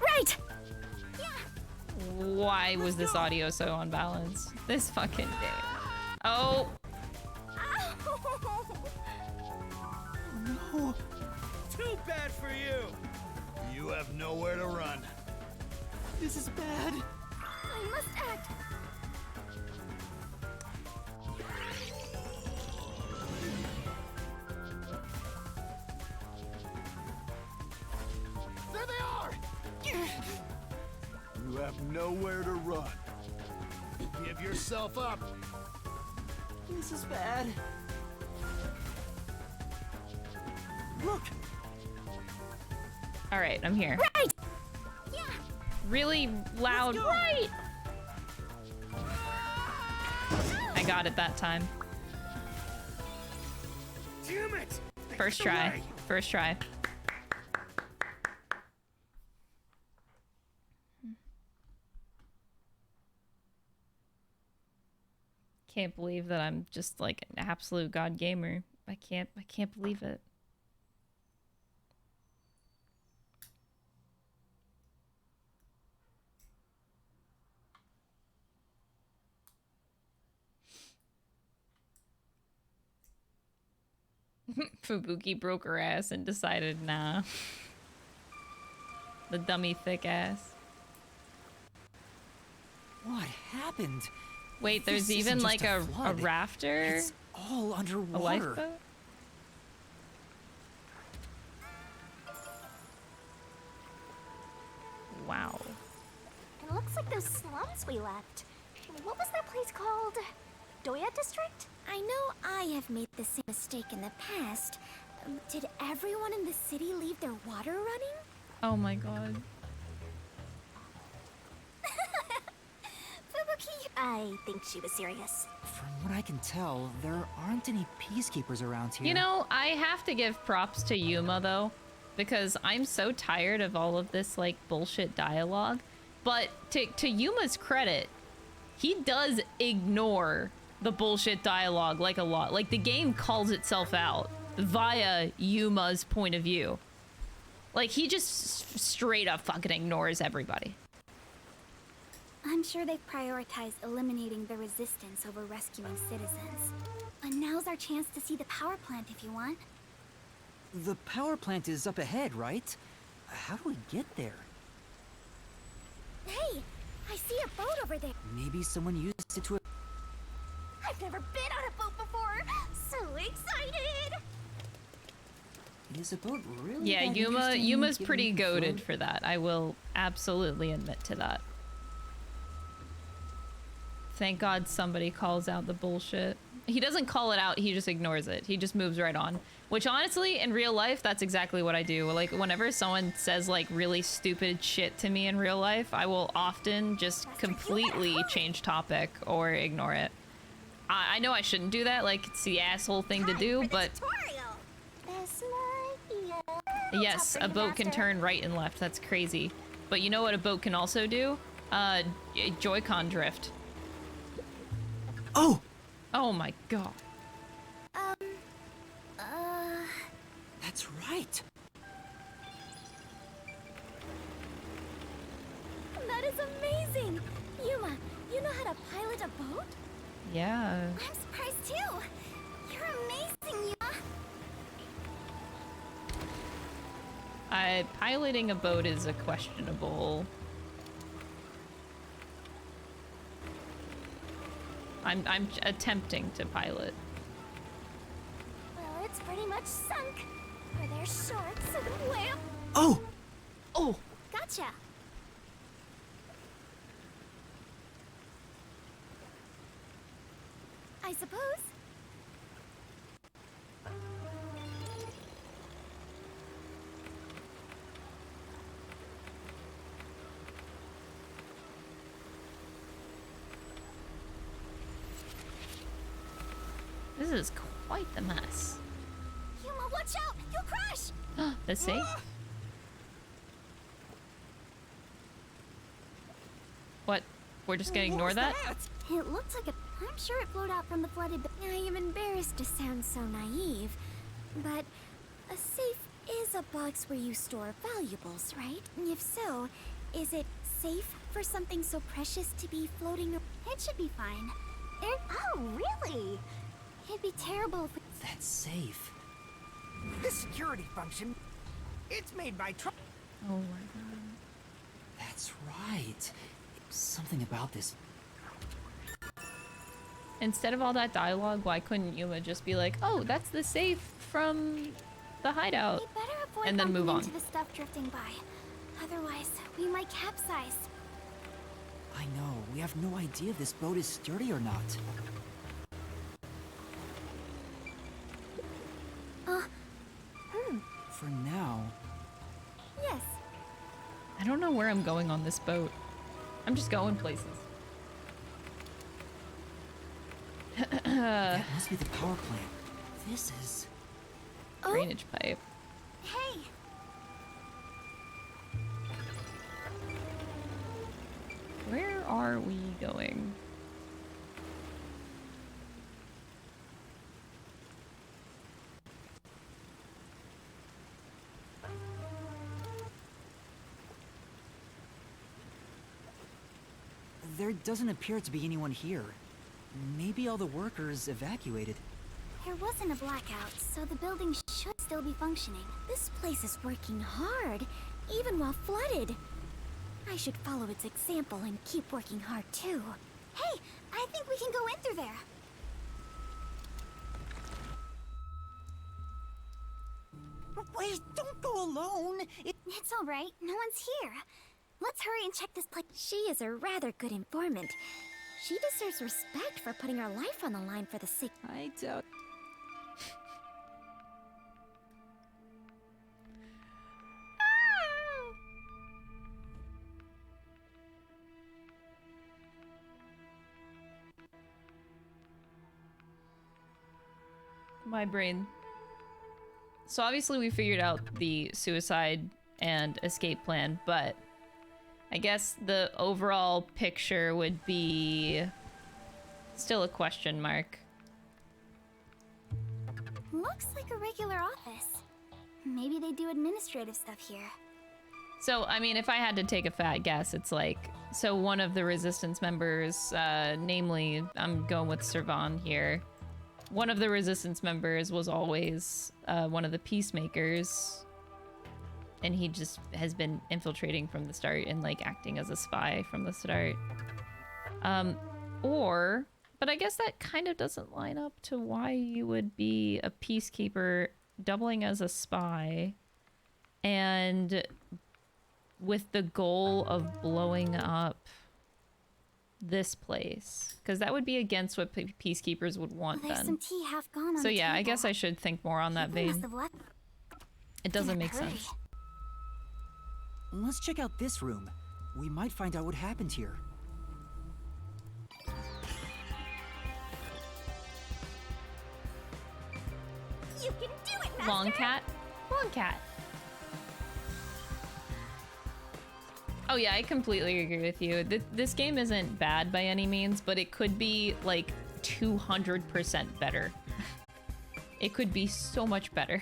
Right! Why was this audio so unbalanced? This fucking game. Oh. No! Too bad for you! You have nowhere to run. This is bad. I must act. There they are! You have nowhere to run. Give yourself up. This is bad. Look! Alright, I'm here. Right! Yeah! Really loud. Right! I got it that time. Damn it! First try. First try. Can't believe that I'm just like an absolute god gamer. I can't believe it. Fubuki broke her ass and decided, nah. The dummy thick ass. What happened? Wait, there's This even isn't like just a flood. rafter? It's all A underwater. lifeboat? Wow. It looks like those slums we left. What was that place called? Doya District? I know I have made the same mistake in the past. Did everyone in the city leave their water running? Oh my god. Fubuki, I think she was serious. From what I can tell, there aren't any peacekeepers around here. You know, I have to give props to Yuma though, because I'm so tired of all of this like bullshit dialogue. But to Yuma's credit, he does ignore the bullshit dialogue like a lot. Like the game calls itself out via Yuma's point of view. Like he just straight up fucking ignores everybody. I'm sure they've prioritized eliminating the resistance over rescuing citizens. But now's our chance to see the power plant if you want. The power plant is up ahead, right? How do we get there? Hey! I see a boat over there! Maybe someone used it to... I've never been on a boat before! So excited! Is a boat really Yeah, that interesting, Yuma's given pretty you can goated float? for that. I will absolutely admit to that. Thank God somebody calls out the bullshit. He doesn't call it out, he just ignores it. He just moves right on. Which honestly, in real life, that's exactly what I do. Like, whenever someone says like really stupid shit to me in real life, I will often just completely change topic or ignore it. I know I shouldn't do that, like it's the asshole thing to do, but yes, a boat can turn right and left. That's crazy. But you know what a boat can also do? Joy-Con drift. Oh! Oh my god. That's right. That is amazing! Yuma, you know how to pilot a boat? Yeah. I'm surprised too! You're amazing, Yuma! Piloting a boat is a questionable... I'm attempting to pilot. Well, it's pretty much sunk. Are there sharks and whales? Oh! Oh! Gotcha! I suppose. This is quite the mess. Yuma, watch out! You'll crash! The safe? What? We're just gonna ignore that? It looks like a... I'm sure it flowed out from the flooded... I am embarrassed to sound so naive, but a safe is a box where you store valuables, right? If so, is it safe for something so precious to be floating? It should be fine. Oh, really? It'd be terrible if... That's safe. This security function, it's made by Oh my god. That's right. Something about this. Instead of all that dialogue, why couldn't Yuma just be like, oh, that's the safe from the hideout, We better avoid and then move bumping on? into the stuff drifting by. Otherwise, we might capsize. I know. We have no idea if this boat is sturdy or not. For now. Yes. I don't know where I'm going on this boat. I'm just going places. That must be the power plant. This is... Drainage pipe. Hey! Where are we going? There doesn't appear to be anyone here. Maybe all the workers evacuated. There wasn't a blackout, so the building should still be functioning. This place is working hard, even while flooded. I should follow its example and keep working hard too. Hey, I think we can go in through there. Wait, don't go alone! It's all right, no one's here. Let's hurry and check this place. She is a rather good informant. She deserves respect for putting her life on the line for the sake... I doubt... My brain. So obviously we figured out the suicide and escape plan, but I guess the overall picture would be still a question mark. Looks like a regular office. Maybe they do administrative stuff here. So, I mean, if I had to take a fat guess, it's like, so one of the resistance members, namely, I'm going with Servan here. One of the resistance members was always one of the peacemakers, and he just has been infiltrating from the start and like acting as a spy from the start. But I guess that kind of doesn't line up to why you would be a peacekeeper doubling as a spy and with the goal of blowing up this place, because that would be against what peacekeepers would want There's then. some tea half gone on So the yeah, I table. guess I should think more on that People must vein. have left It doesn't make hurry. sense. Let's check out this room. We might find out what happened here. You can do it, Master! Long cat? Long cat. Oh yeah, I completely agree with you. This game isn't bad by any means, but it could be like 200% better. It could be so much better.